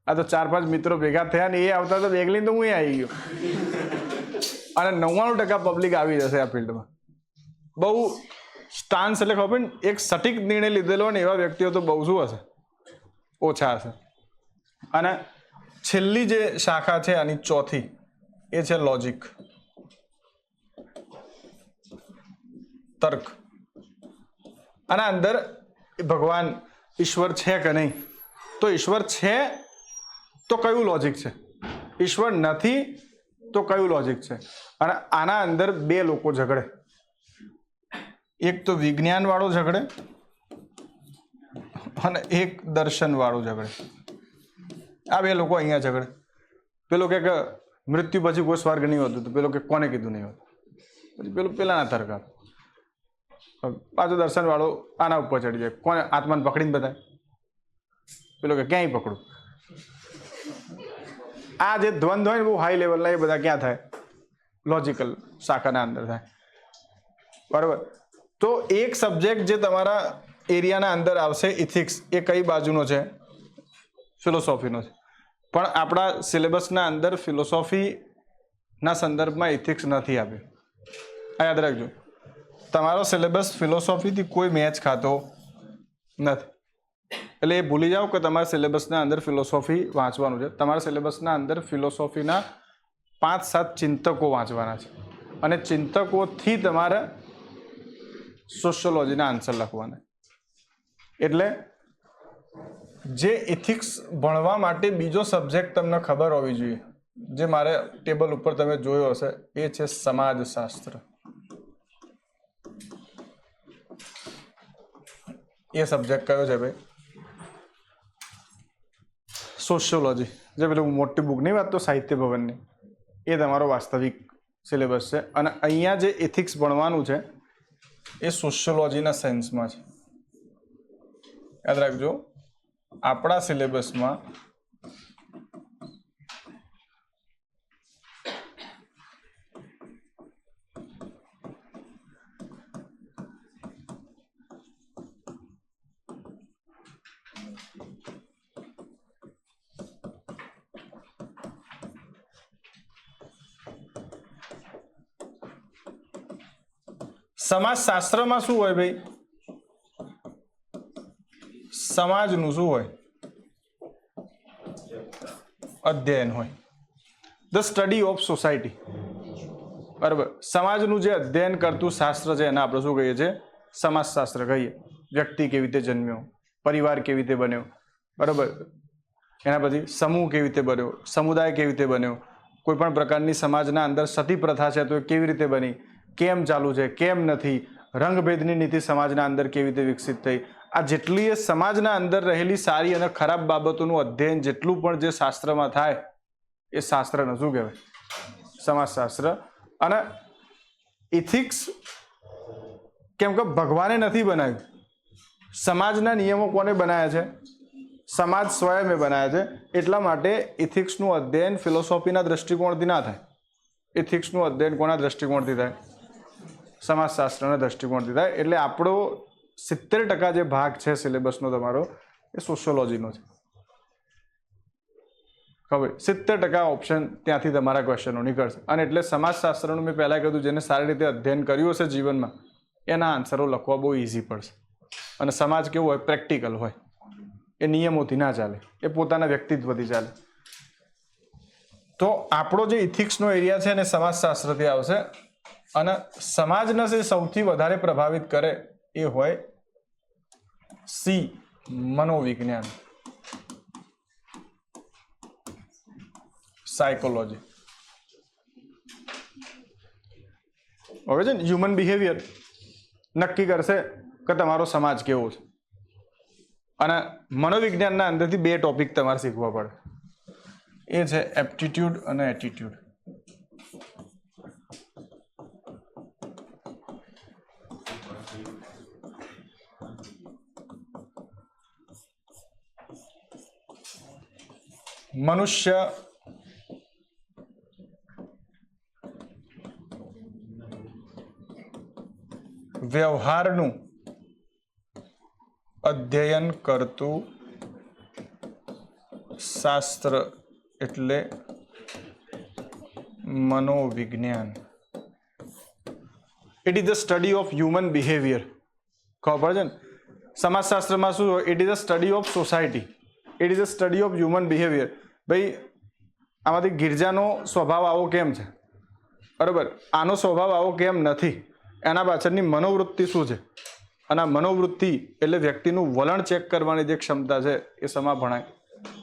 આ તો 4-5 મિત્રો ભેગા થયા ને એ આવતા તો બેગ લઈને તો હું આવી ગયો. અને 99% પબ્લિક આવી જશે આ ફિલ્ડમાં. બહુ સ્ટાન્સ એટલે ખબર ને એક સટીક નિર્ણય લીધેલો ને એવા વ્યક્તિઓ તો બહુ શું હશે? ઓછા હશે. અને છેલ્લી જે શાખા છે આની ચોથી એ છે લોજિક, તર્ક. આના અંદર ભગવાન ઈશ્વર છે કે નહીં? તો ઈશ્વર છે તો કયું લોજિક છે? ઈશ્વર નથી તો કયું લોજિક છે? અને આના અંદર 2 લોકો ઝઘડે. એક તો વિજ્ઞાન વાળો ઝઘડે અને એક દર્શન વાળો ઝઘડે. આ 2 લોકો અહીંયા ઝઘડે. પેલો કે મૃત્યુ પછી કોઈ સ્વર્ગ નહીં હોતું, તો પેલો કે કોને કીધું નહીં હોતું? પછી પેલો પેલાના તર્ક આપે. પાછો દર્શનવાળો આના ઉપર ચડી જાય, કોને આત્માને પકડીને બતાવે, પેલો કે ક્યાંય પકડું. આ જે દ્વંદ્વ હોય ને બહુ હાઈ લેવલના, એ બધા ક્યાં થાય? લોજિકલ શાખાના અંદર થાય. બરાબર. તો એક સબ્જેક્ટ જે તમારા એરિયાના અંદર આવશે ઇથિક્સ, એ કઈ બાજુનો છે? ફિલોસોફીનો છે. પણ આપણા સિલેબસના અંદર ફિલોસોફીના સંદર્ભમાં ઇથિક્સ નથી આપ્યું. આ યાદ રાખજો, તમારો સિલેબસ ફિલોસોફીથી કોઈ મેચ ખાતો નથી. એટલે એ ભૂલી જાઓ કે તમારા સિલેબસના અંદર ફિલોસોફી વાંચવાનું છે. તમારા સિલેબસના અંદર ફિલોસોફીના 5-7 ચિંતકો વાંચવાના છે, અને ચિંતકોથી તમારે સોશિયોલોજીના આન્સર લખવાના. એટલે જે ઇથિક્સ ભણવા માટે બીજો સબ્જેક્ટ તમને ખબર હોવી જોઈએ, જે મારે ટેબલ ઉપર તમે જોયો હશે, એ છે સમાજશાસ્ત્ર. એ સબ્જેક્ટ કયો છે ભાઈ? સોશિયોલોજી. જે પેલું મોટી બુકની વાત તો સાહિત્ય ભવનની, એ તમારો વાસ્તવિક સિલેબસ છે. અને અહીંયા જે ઇથિક્સ ભણવાનું છે એ સોશિયોલોજીના સેન્સમાં છે. યાદ રાખજો, આપણા સિલેબસમાં સમાજશાસ્ત્રમાં શું હોય ભાઈ? સમાજનું શું હોય? અધ્યયન હોય. The study of society. બરાબર. સમાજનું જે અધ્યયન કરતું શાસ્ત્ર છે એને આપણે શું કહીએ છીએ? સમાજશાસ્ત્ર કહીએ. વ્યક્તિ કેવી રીતે જન્મ્યો, પરિવાર કેવી રીતે બન્યો, બરાબર, એના પછી સમૂહ કેવી રીતે બન્યો, સમુદાય કેવી રીતે બન્યો, કોઈ પણ પ્રકારની સમાજના અંદર સતી પ્રથા છે તો એ કેવી રીતે બની, કેમ ચાલુ છે, કેમ નથી, રંગભેદની નીતિ સમાજના અંદર કેવી રીતે વિકસિત થઈ. આ જેટલી સમાજના અંદર રહેલી સારી અને ખરાબ બાબતોનું અધ્યયન જેટલું પણ જે શાસ્ત્રમાં થાય એ શાસ્ત્રને શું કહેવાય? સમાજશાસ્ત્ર. અને ઇથિક્સ કેમ કે ભગવાને નથી બનાવ્યું, સમાજના નિયમો કોને બનાવ્યા છે? સમાજ સ્વયંમે બનાવ્યા છે. એટલા માટે ઇથિક્સનું અધ્યયન ફિલોસોફીના દ્રષ્ટિકોણથી ના થાય. ઇથિક્સનું અધ્યયન કોના દ્રષ્ટિકોણથી થાય? સમાજશાસ્ત્રના દ્રષ્ટિકોણથી થાય. એટલે આપણો 70% જે ભાગ છે સિલેબસનો તમારો એ સોશિયોલોજીનો છે. ખબર? 70% ઓપ્શન ત્યાંથી તમારા ક્વેશ્ચનો નીકળશે. અને એટલે સમાજશાસ્ત્રનું મેં પહેલાં કીધું, જેને સારી રીતે અધ્યયન કર્યું હશે જીવનમાં, એના આન્સરો લખવા બહુ ઇઝી પડશે. અને સમાજ કેવું હોય? પ્રેક્ટિકલ હોય. એ નિયમોથી ના ચાલે, એ પોતાના વ્યક્તિત્વથી ચાલે. તો આપણો જે ઇથિક્સનો એરિયા છે એને સમાજશાસ્ત્રથી આવશે. અને સમાજને જે સૌથી વધારે પ્રભાવિત કરે એ હોય સી, મનોવિજ્ઞાન, સાયકોલોજી. હવે છે ને હ્યુમન બિહેવિયર નક્કી કરશે કે તમારો સમાજ કેવો છે. અને મનોવિજ્ઞાનના અંદરથી 2 ટોપિક તમારે શીખવા પડે. એ છે એપ્ટિટ્યૂડ અને એટીટ્યૂડ. મનુષ્ય વ્યવહારનું અધ્યયન કરતું શાસ્ત્ર એટલે મનોવિજ્ઞાન. It is the study of human behaviour. ખબર છે ને? સમાજશાસ્ત્રમાં શું હોય? It is the study of society. It is the study of human behaviour. ભાઈ આમાંથી ગિરજાનો સ્વભાવ આવો કેમ છે, બરાબર, આનો સ્વભાવ આવો કેમ નથી, એના પાછળની મનોવૃત્તિ શું છે. અને આ મનોવૃત્તિ એટલે વ્યક્તિનું વલણ ચેક કરવાની જે ક્ષમતા છે એ શેમાં ભણાય?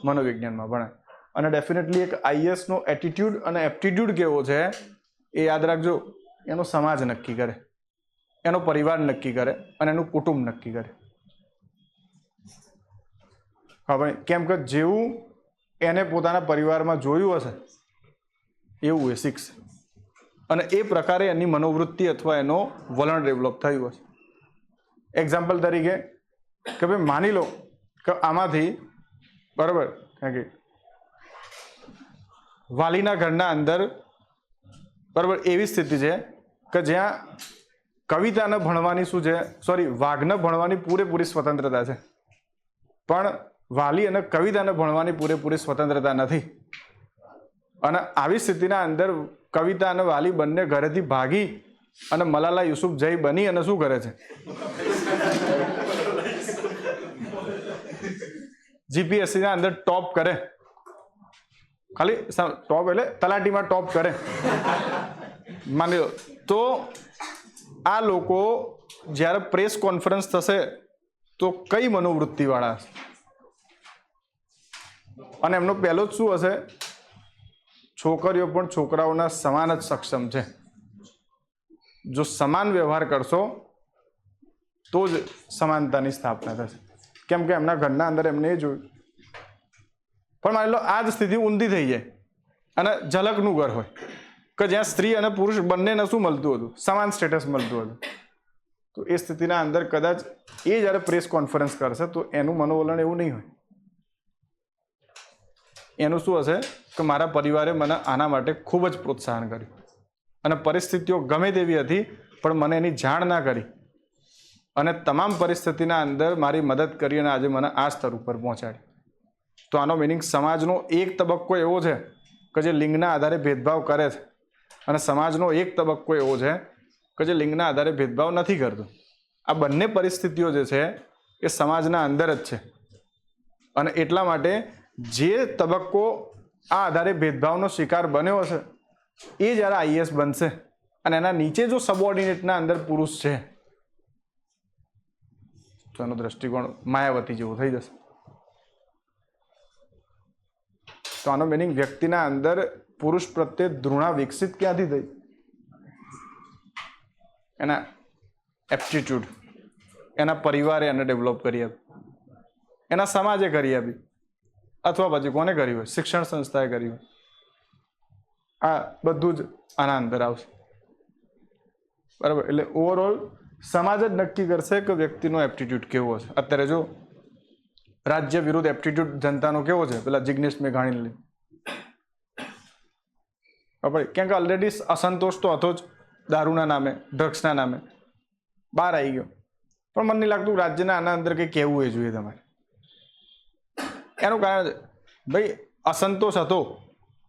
મનોવિજ્ઞાનમાં ભણાય. અને ડેફિનેટલી એક આઈએસનો એટીટ્યુડ અને એપ્ટિટ્યુડ કેવો છે એ યાદ રાખજો. એનો સમાજ નક્કી કરે, એનો પરિવાર નક્કી કરે, અને એનું કુટુંબ નક્કી કરે. હા ભાઈ, કેમ કે જેવું એને પોતાના પરિવારમાં જોયું હશે એવું એ શીખશે. અને એ પ્રકારે એની મનોવૃત્તિ અથવા એનો વલણ ડેવલપ થયું હશે. એક્ઝામ્પલ તરીકે કે ભાઈ માની લો કે આમાંથી બરાબર કારણ કે વાલીના ઘરના અંદર બરાબર એવી સ્થિતિ છે કે જ્યાં કવિતાને ભણવાની શું છે વાઘને ભણવાની પૂરેપૂરી સ્વતંત્રતા છે, પણ વાલી અને કવિતાને ભણવાની પૂરેપૂરી સ્વતંત્રતા નથી. અને આવી સ્થિતિના અંદર કવિતા અને વાલી બંને ઘરેથી ભાગી અને મલાલા યુસુફઝઈ બની અને શું કરે છે, જીપીએસસી ના અંદર ટોપ કરે. ખાલી ટોપ એટલે તલાટીમાં ટોપ કરે માની લો. તો આ લોકો જ્યારે પ્રેસ કોન્ફરન્સ થશે તો કઈ મનોવૃત્તિ વાળા હશે? અને એમનો પહેલો જ શું હશે? છોકરીઓ પણ છોકરાઓના સમાન જ સક્ષમ છે. જો સમાન વ્યવહાર કરશો તો જ સમાનતાની સ્થાપના થશે. કેમ કે એમના ઘરના અંદર એમને એ જોયું. પણ માની લો આ જ સ્થિતિ ઊંધી થઈ જાય અને ઝલકનું ઘર હોય કે જ્યાં સ્ત્રી અને પુરુષ બંનેને શું મળતું હતું? સમાન સ્ટેટસ મળતું હતું. તો એ સ્થિતિના અંદર કદાચ એ જ્યારે પ્રેસ કોન્ફરન્સ કરશે તો એનું મનોવલણ એવું નહીં હોય. એનું શું હશે કે મારા પરિવારે મને આના માટે ખૂબ જ પ્રોત્સાહન કર્યું અને પરિસ્થિતિઓ ગમે તેવી હતી પણ મને એની જાણ ના કરી અને તમામ પરિસ્થિતિના અંદર મારી મદદ કરી અને આજે મને આ સ્તર ઉપર પહોંચાડી. તો આનો મિનિંગ સમાજનો એક તબક્કો એવો છે કે જે લિંગના આધારે ભેદભાવ કરે છે અને સમાજનો એક તબક્કો એવો છે કે જે લિંગના આધારે ભેદભાવ નથી કરતો. આ બંને પરિસ્થિતિઓ જે છે એ સમાજના અંદર જ છે અને એટલા માટે જે તબક્કો આ આધારે ભેદભાવનો શિકાર બન્યો હશે એ જ્યારે આઈએએસ બનશે અને એના નીચે જો સબઓર્ડિનેટના અંદર પુરુષ છે તો એનો દ્રષ્ટિકોણ માયાવતી જેવો થઈ જશે. તો આનો મિનિંગ વ્યક્તિના અંદર પુરુષ પ્રત્યે ધૃણા વિકસિત ક્યાંથી થઈ? એના એપ્ટિટ્યૂડ, એના પરિવારે એને ડેવલપ કરી આપી, એના સમાજે કરી આપી, અથવા પછી કોને કરી હોય? શિક્ષણ સંસ્થાએ કરી હોય. આ બધું જ આના અંદર આવશે. બરાબર. એટલે ઓવરઓલ સમાજ જ નક્કી કરશે કે વ્યક્તિનો એપ્ટિટ્યૂડ કેવો છે. અત્યારે જો રાજ્ય વિરુદ્ધ એપ્ટિટ્યૂડ જનતાનો કેવો છે, પેલા જિગ્નેશ મેઘાણી લઈ કેમ કે ઓલરેડી અસંતોષ તો હતો જ દારૂના નામે, ડ્રગ્સના નામે બહાર આવી ગયો. પણ મને નહીં લાગતું રાજ્યના આના અંદર કંઈ કહેવું એ જોઈએ તમારે. એનું કારણ ભાઈ અસંતોષ હતો.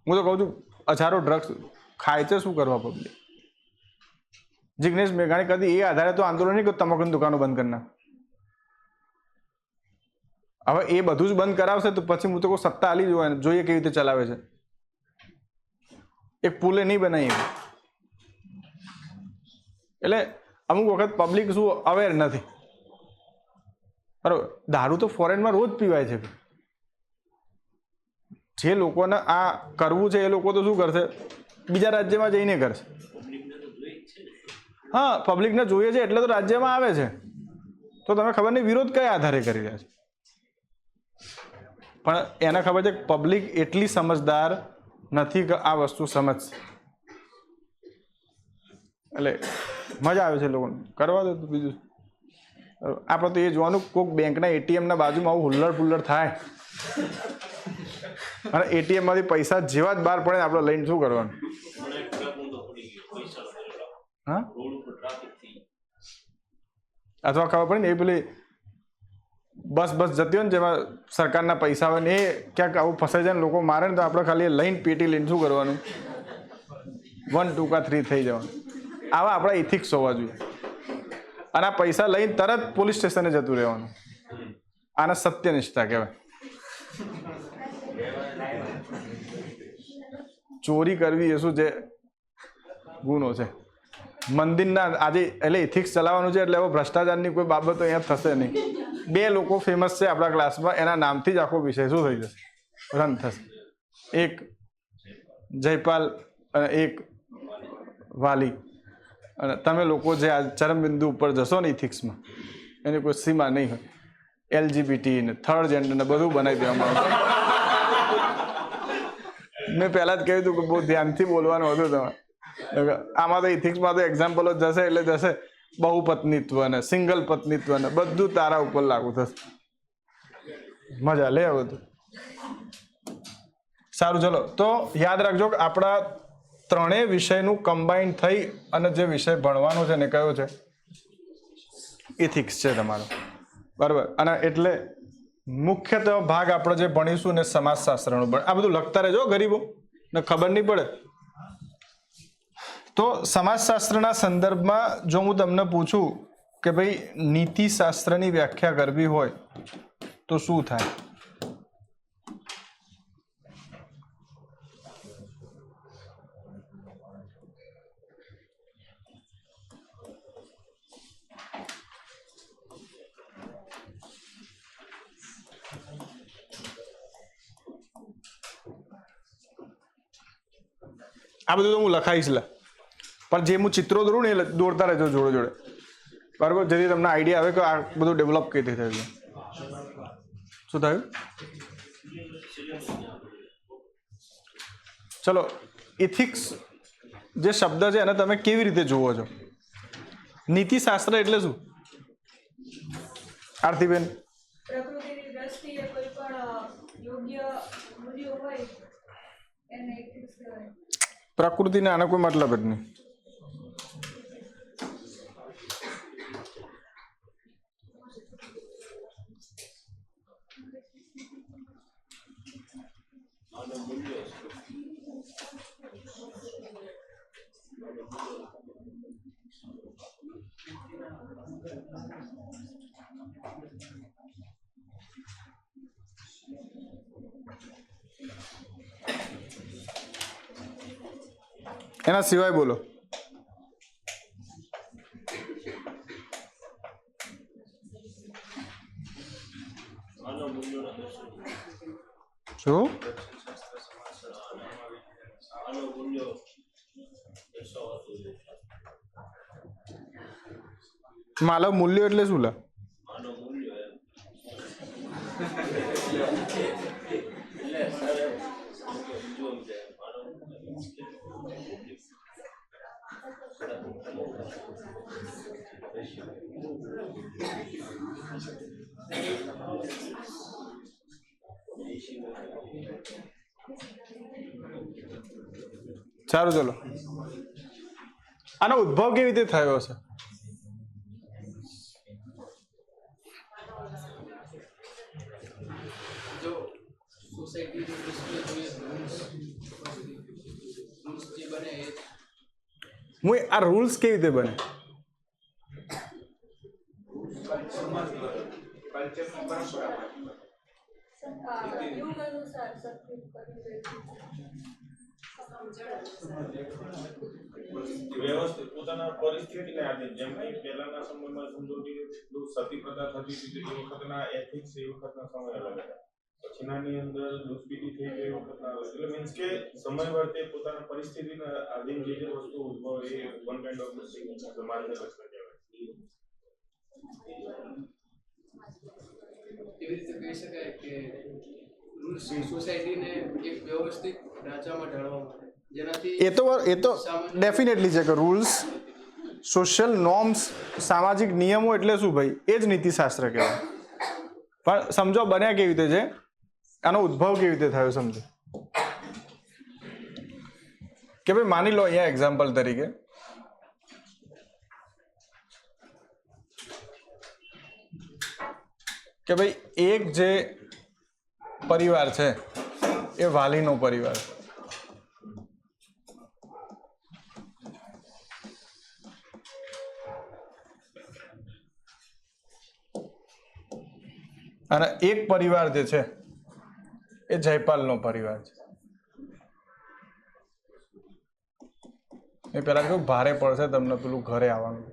હું તો કહું છું હજારો ડ્રગ્સ ખાય છે, શું કરવા પબ્લિક? જિગ્નેશ મેઘાણી કદી એ આધારે તો આંદોલન નહીં કે તમાકુની દુકાનો બંધ કરી નાખ. હવે એ બધું જ બંધ કરાવશે તો પછી હું તો કહું સત્તા હાલી જોઈએ કેવી રીતે ચલાવે છે. એક પુલે નહીં બનાવી. એટલે અમુક વખત પબ્લિક શું અવેર નથી. બરાબર. દારૂ તો ફોરેનમાં રોજ પીવાય છે. જે લોકોને આ કરવું છે એ લોકો તો શું કરશે? બીજા રાજ્યમાં જઈને કરશે. હા, પબ્લિકને જોઈએ છે એટલે તો રાજ્યમાં આવે છે. તો તમે ખબર નહીં વિરોધ કયા આધારે કરી રહ્યા છે. પણ એને ખબર છે પબ્લિક એટલી સમજદાર નથી કે આ વસ્તુ સમજશે. એટલે મજા આવે છે લોકોને કરવા દો. તો બીજું આપણે તો એ જોવાનું કોઈક બેંકના એટીએમના બાજુમાં આવું હુલ્લડ ફુલ્લડ થાય અને એટીએમમાંથી પૈસા જેવા જ બહાર પડે આપણે લઈને શું કરવાનું? હા, અથવા ખબર પડે ને એ પેલી બસ જતી હોય ને જેમાં સરકારના પૈસા હોય ને એ ક્યાંક આવું ફસાઈ જાય ને લોકો મારે ને તો આપણે ખાલી લઈને પેટી લઈને શું કરવાનું? 1 2 કા 3 થઈ જવાનું. આવા આપણા ઇથિક્સ હોવા જોઈએ. અને આ પૈસા લઈને તરત પોલીસ સ્ટેશને જતું રહેવાનું. આને સત્યનિષ્ઠા કહેવાય. ચોરી કરવી એ શું છે? ગુનો છે. મંદિરના આજે એટલે ઇથિક્સ ચલાવવાનું છે એટલે હવે ભ્રષ્ટાચારની કોઈ બાબતો અહીંયા થશે નહીં. 2 લોકો ફેમસ છે આપણા ક્લાસમાં, એના નામથી જ આખો વિષય શું થઈ જશે? રન થશે. એક જયપાલ અને એક વાલી. અને તમે લોકો જે આ ચરમબિંદુ ઉપર જશો ને ઇથિક્સમાં એની કોઈ સીમા નહીં હોય. LGBT ને થર્ડ જેન્ડર ને બધું બનાવી દેવામાં આવશે. મેં પહેલાં જ કહ્યું હતું કે બહુ ધ્યાનથી બોલવાનું હતું તમારે. આમાં તો ઇથિક્સમાં તો એક્ઝામ્પલો જશે એટલે જશે. બહુપત્નીત્વ ને સિંગલ પત્નીત્વ ને બધું તારા ઉપર લાગુ થશે. મજા લે બધું. સારું, ચલો તો યાદ રાખજો કે આપણા ત્રણેય વિષયનું કમ્બાઈન થઈ અને જે વિષય ભણવાનો છે ને કયો છે, ઇથિક્સ છે તમારો, બરાબર. અને એટલે મુખ્યત્વે ભાગ આપણે જે ભણીશું ને સમાજશાસ્ત્રનો આ બધું લખતા રહેજો ગરીબો ને ખબર નહીં પડે. તો સમાજશાસ્ત્રના સંદર્ભમાં જો હું તમને પૂછું કે ભાઈ નીતિશાસ્ત્રની વ્યાખ્યા કરવી હોય તો શું થાય? આ બધું તો હું લખાઈશ લે, પણ જે હું ચિત્રો દોરું ને એ દોરતા રહેજો જોડે જોડે, બરાબર, જેથી તમને આઈડિયા આવે કે આ બધું ડેવલપ કઈ રીતે થયું. શું થયું? ચલો, ઇથિક્સ જે શબ્દ છે એને તમે કેવી રીતે જુઓ છો? નીતિશાસ્ત્ર એટલે શું આરતીબેન? પ્રકૃતિની દ્રષ્ટિએ કોઈ પણ યોગ્ય મૂલ્યો હોય એને ethics કહેવાય. પ્રકૃતિને આનો કોઈ મતલબ જ નહીં. એના સિવાય બોલો. શું? માનવ મૂલ્યો એટલે શું? લા સારું, ચલો આનો ઉદ્ભવ કેવી રીતે થયો હશે? જો સોસાયટીની દૃષ્ટિએ જોઈએ રૂલ્સ જે બને એ હું આ રૂલ્સ કેવી રીતે બને? યુગ અનુસાર સત્ય વ્યવસ્થિત પોતાના પરિસ્થિતિને આધીન, જેમ કે પહેલાના સમયમાં સમજો કે સતી પ્રથા થતી હતી એ વખતના એથિક્સ એ વખતના સમય અલગ હતા, પછીનાની અંદર દુષ્પીટી થઈ ગઈ એ વખતના અલગ. એટલે મીન્સ કે સમય વર્તે પોતાના પરિસ્થિતિના આધીન જે જે વસ્તુ ઉદ્ભવે એ વન કાઇન્ડ ઓફ સમાજને લક્ષણ કહેવાય. એવી રીતે કહી શકાય કે રૂલ્સ સોસાયટીને એક વ્યવસ્થિત ઢાંચામાં ઢાળવા માટે, જેનાથી એ તો ડેફિનેટલી છે કે રૂલ્સ, સોશિયલ નોર્મ્સ, સામાજિક નિયમો એટલે શું ભાઈ? એ જ નીતિશાસ્ત્ર કહેવાય. પણ સમજો બન્યા કેવી રીતે છે, આનો ઉદ્ભવ કેવી રીતે થયો સમજો. કે ભાઈ માની લો અહીંયા એક્ઝામ્પલ તરીકે કે ભાઈ એક જે પરિવાર છે એ વાલીનો પરિવાર છે. અને એક પરિવાર જે છે એ જયપાલનો પરિવાર છે. એ પેલા કેવું ભારે પડશે તમને પેલું ઘરે આવવાનું.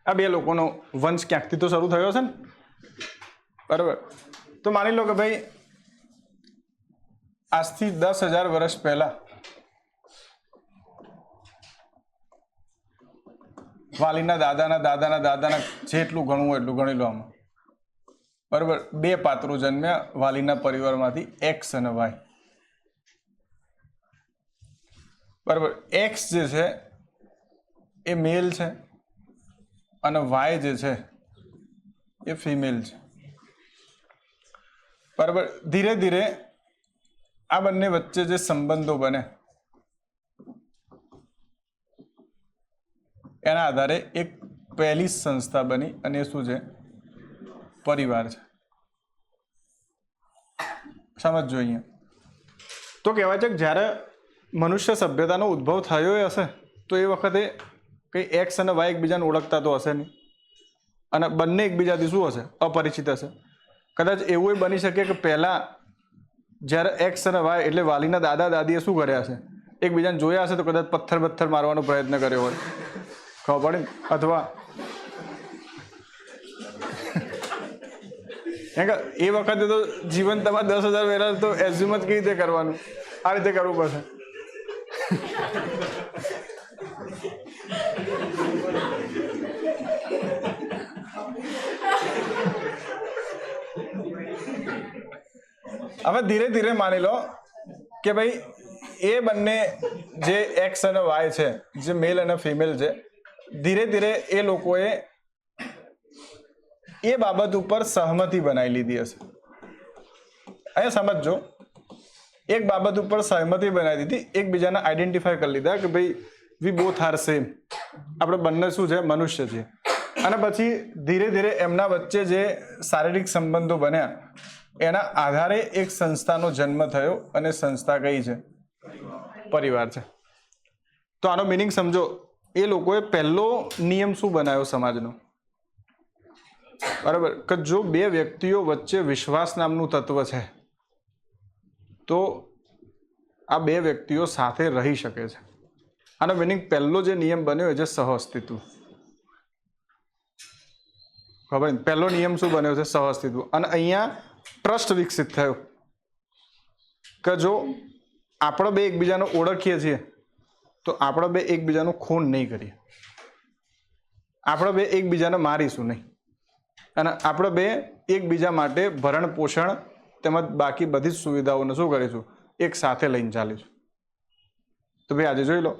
આ બે લોકોનો વંશ ક્યાંકથી તો શરૂ થયો છે ને, બરાબર? તો માની લો કે ભાઈ આજથી 10,000 વર્ષ પહેલા વાલીના દાદાના દાદાના દાદાના જેટલું ગણવું હોય એટલું ગણી લો આમાં, બરાબર, 2 પાત્રો જન્મ્યા વાલીના પરિવારમાંથી એક્સ અને વાય. બરાબર, એક્સ જે છે એ મેલ છે અને વાય જે છે એ ફિમેલ છે. બરાબર, ધીરે ધીરે આ બંને વચ્ચે જે સંબંધો બને એના આધારે એક પહેલી સંસ્થા બની અને એ શું છે? પરિવાર છે. સમજો અહીંયા. તો કહેવાય છે કે જ્યારે મનુષ્ય સભ્યતાનો ઉદ્ભવ થયો હશે તો એ વખતે કંઈ એક્સ અને વાય એકબીજાને ઓળખતા તો હશે નહીં, અને બંને એકબીજાથી શું હશે? અપરિચિત હશે. કદાચ એવું બની શકે કે પહેલાં જ્યારે એક્સ અને વાય એટલે વાલીના દાદા દાદીએ શું કર્યા હશે? એકબીજાને જોયા હશે તો કદાચ પથ્થર મારવાનો પ્રયત્ન કર્યો હોય, ખબર પડે ને? અથવા કે એ વખતે તો જીવન તમારે 10,000 વહેલા તો એઝ્યુમ જ કેવી રીતે કરવાનું? આ રીતે કરવું પડશે. હવે ધીરે ધીરે માની લો કે ભાઈ એ બંને જે એક્સ અને વાય છે, જે મેલ અને ફિમેલ છે, ધીરે ધીરે એ લોકોએ એ બાબત ઉપર સહમતિ બનાવી લીધી હશે. અહીંયા સમજો, એક બાબત ઉપર સહમતિ બનાવી દીધી, એકબીજાને આઈડેન્ટિફાય કરી લીધા કે ભાઈ વી બોથ આર સેમ, આપણે બંને શું છે? મનુષ્ય છીએ. અને પછી ધીરે ધીરે એમના વચ્ચે જે શારીરિક સંબંધો બન્યા એના આધારે એક સંસ્થાનો જન્મ થયો અને સંસ્થા કઈ છે? પરિવાર છે. તો આનો મિનિંગ સમજો, એ લોકોએ પહેલો નિયમ શું બનાવ્યો સમાજનો? બરાબર, કે જો 2 વ્યક્તિઓ વચ્ચે વિશ્વાસ નામનું તત્વ છે તો આ 2 વ્યક્તિઓ સાથે રહી શકે છે. આનો મિનિંગ પહેલો જે નિયમ બન્યો એ છે સહઅસ્તિત્વ. ખબર ને? પહેલો નિયમ શું બન્યો છે? સહઅસ્તિત્વ. અને અહીંયા ટ્રસ્ટ વિકસિત થયો કે જો આપણે 2 એકબીજાને ઓળખીએ છીએ તો આપણે 2 એકબીજાનું ખૂન નહીં કરીએ, આપણે 2 એકબીજાને મારીશું નહીં, અને આપણે 2 એકબીજા માટે ભરણ પોષણ તેમજ બાકી બધી જ સુવિધાઓને શું કરીશું? એક સાથે લઈને ચાલીશું. તો ભાઈ આજે જોઈ લો,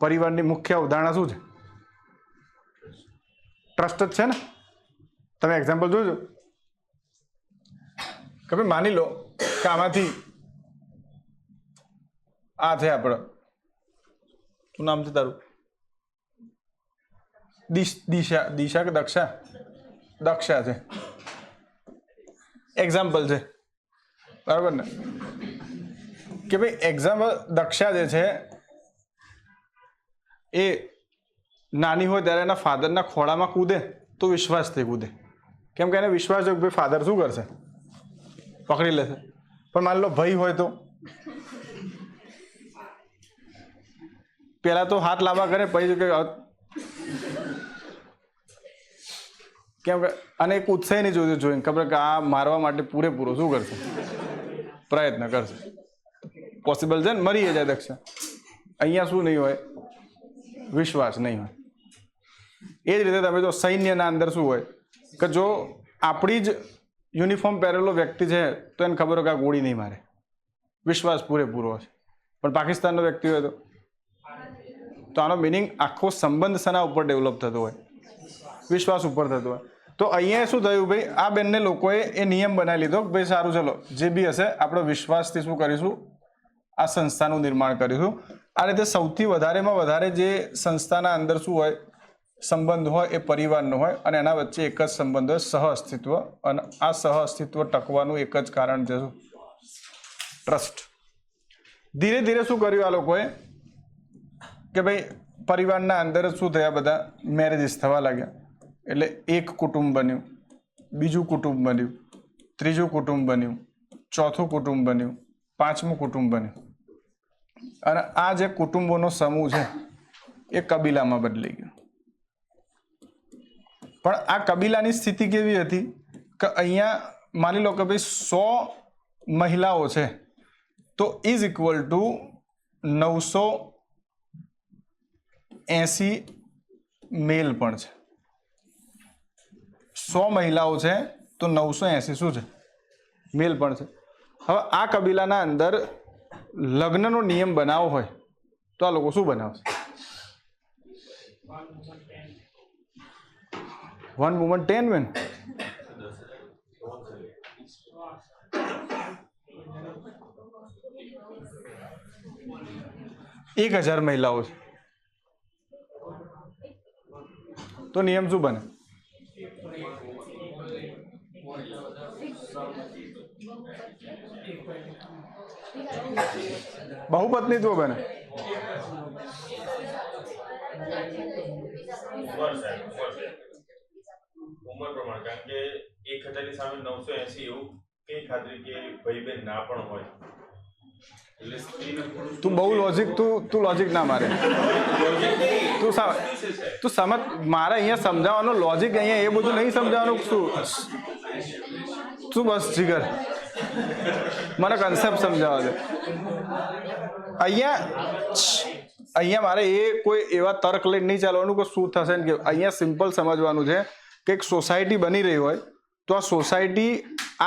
પરિવારની મુખ્ય અવધારણા શું છે? ટ્રસ્ટ જ છે ને. તમે એક્ઝામ્પલ જોજો કે ભાઈ માની લો કે આમાંથી આ છે આપણે, શું નામ છે તારું? દિશા કે દક્ષા? દક્ષા છે. એક્ઝામ્પલ છે, બરાબર ને? કે ભાઈ એક્ઝામ્પલ દક્ષા જે છે એ નાની હોય ત્યારે એના ફાધરના ખોળામાં કૂદે તો વિશ્વાસથી કૂદે. કેમ કે એને વિશ્વાસ છે કે ભાઈ ફાધર શું કરશે? પકડી લેશે. પણ માની લો ભય હોય તો પેલા તો હાથ લાંબા કરે, પછી કે કેમ કે અને એક ઉત્સાહ નહીં જોઈને ખબર કે આ મારવા માટે પૂરેપૂરો શું કરશે? પ્રયત્ન કરશે. પોસિબલ છે ને? મરી જાય દક્ષા. અહીંયા શું નહીં હોય? વિશ્વાસ નહીં હોય. એ જ રીતે તમે જો સૈન્યના અંદર શું હોય કે જો આપણી જ યુનિફોર્મ પહેરેલો વ્યક્તિ છે તો એને ખબર હોય કે આ ગોળી નહીં મારે, વિશ્વાસ પૂરેપૂરો હશે. પણ પાકિસ્તાનનો વ્યક્તિ હોય તો આનો મિનિંગ આખો સંબંધ શેના ઉપર ડેવલપ થતો હોય? વિશ્વાસ ઉપર થતો હોય. તો અહીંયા શું થયું ભાઈ? આ બંને લોકોએ એ નિયમ બનાવી લીધો કે ભાઈ સારું, ચલો જે બી હશે આપણે વિશ્વાસથી શું કરીશું? આ સંસ્થાનું નિર્માણ કરીશું. આ રીતે સૌથી વધારેમાં વધારે જે સંસ્થાના અંદર શું હોય? સંબંધ હોય એ પરિવારનો હોય, અને એના વચ્ચે એક જ સંબંધ હોય, સહઅસ્તિત્વ. અને આ સહઅસ્તિત્વ ટકવાનું એક જ કારણ છે શું? ટ્રસ્ટ. ધીરે ધીરે શું કર્યું આ લોકોએ કે ભાઈ પરિવારના અંદર શું થયા? બધા મેરેજીસ થવા લાગ્યા. એટલે એક કુટુંબ બન્યું, બીજું કુટુંબ બન્યું, ત્રીજું કુટુંબ બન્યું, ચોથું કુટુંબ બન્યું, પાંચમું કુટુંબ બન્યું. અને આ જે કુટુંબોનો સમૂહ છે એ કબીલામાં બદલાઈ ગયો. પણ આ કબીલાની સ્થિતિ કેવી હતી કે અહીંયા માની લો કે ભાઈ 100 મહિલાઓ છે તો ઇઝ ઇક્વલ ટુ 980 મેલ પણ છે. 100 મહિલાઓ છે તો 980 શું છે? મેલ પણ છે. હવે આ કબીલાના અંદર લગ્નનો નિયમ બનાવવો હોય તો આ લોકો શું બનાવશે? 1 woman 10 men. એક 1000 મહિલાઓ છે તો નિયમ શું બને? બહુપત્નીત્વ બને. ઉંમર પ્રમાણે, કારણ કે 1000 ની સામે 980 એવું કઈ ખાતરી કે ભાઈ બેન ના પણ હોય. એટલે સ્ત્રીને પુરુષ તું બહુ લોજિક તું લોજિક ના મારે. તું સમજ. મારે અહીંયા સમજાવવાનો લોજિક અહીંયા એ બધું નહીં સમજાવવાનું. શું બસ જીગર મને કન્સેપ્ટ સમજાવવા દે. અહીંયા મારે એ કોઈ એવા તર્ક લઈને નહીં ચાલવાનું કે શું થશે ને કે અહીંયા સિમ્પલ સમજવાનું છે કે એક સોસાયટી બની રહી હોય તો આ સોસાયટી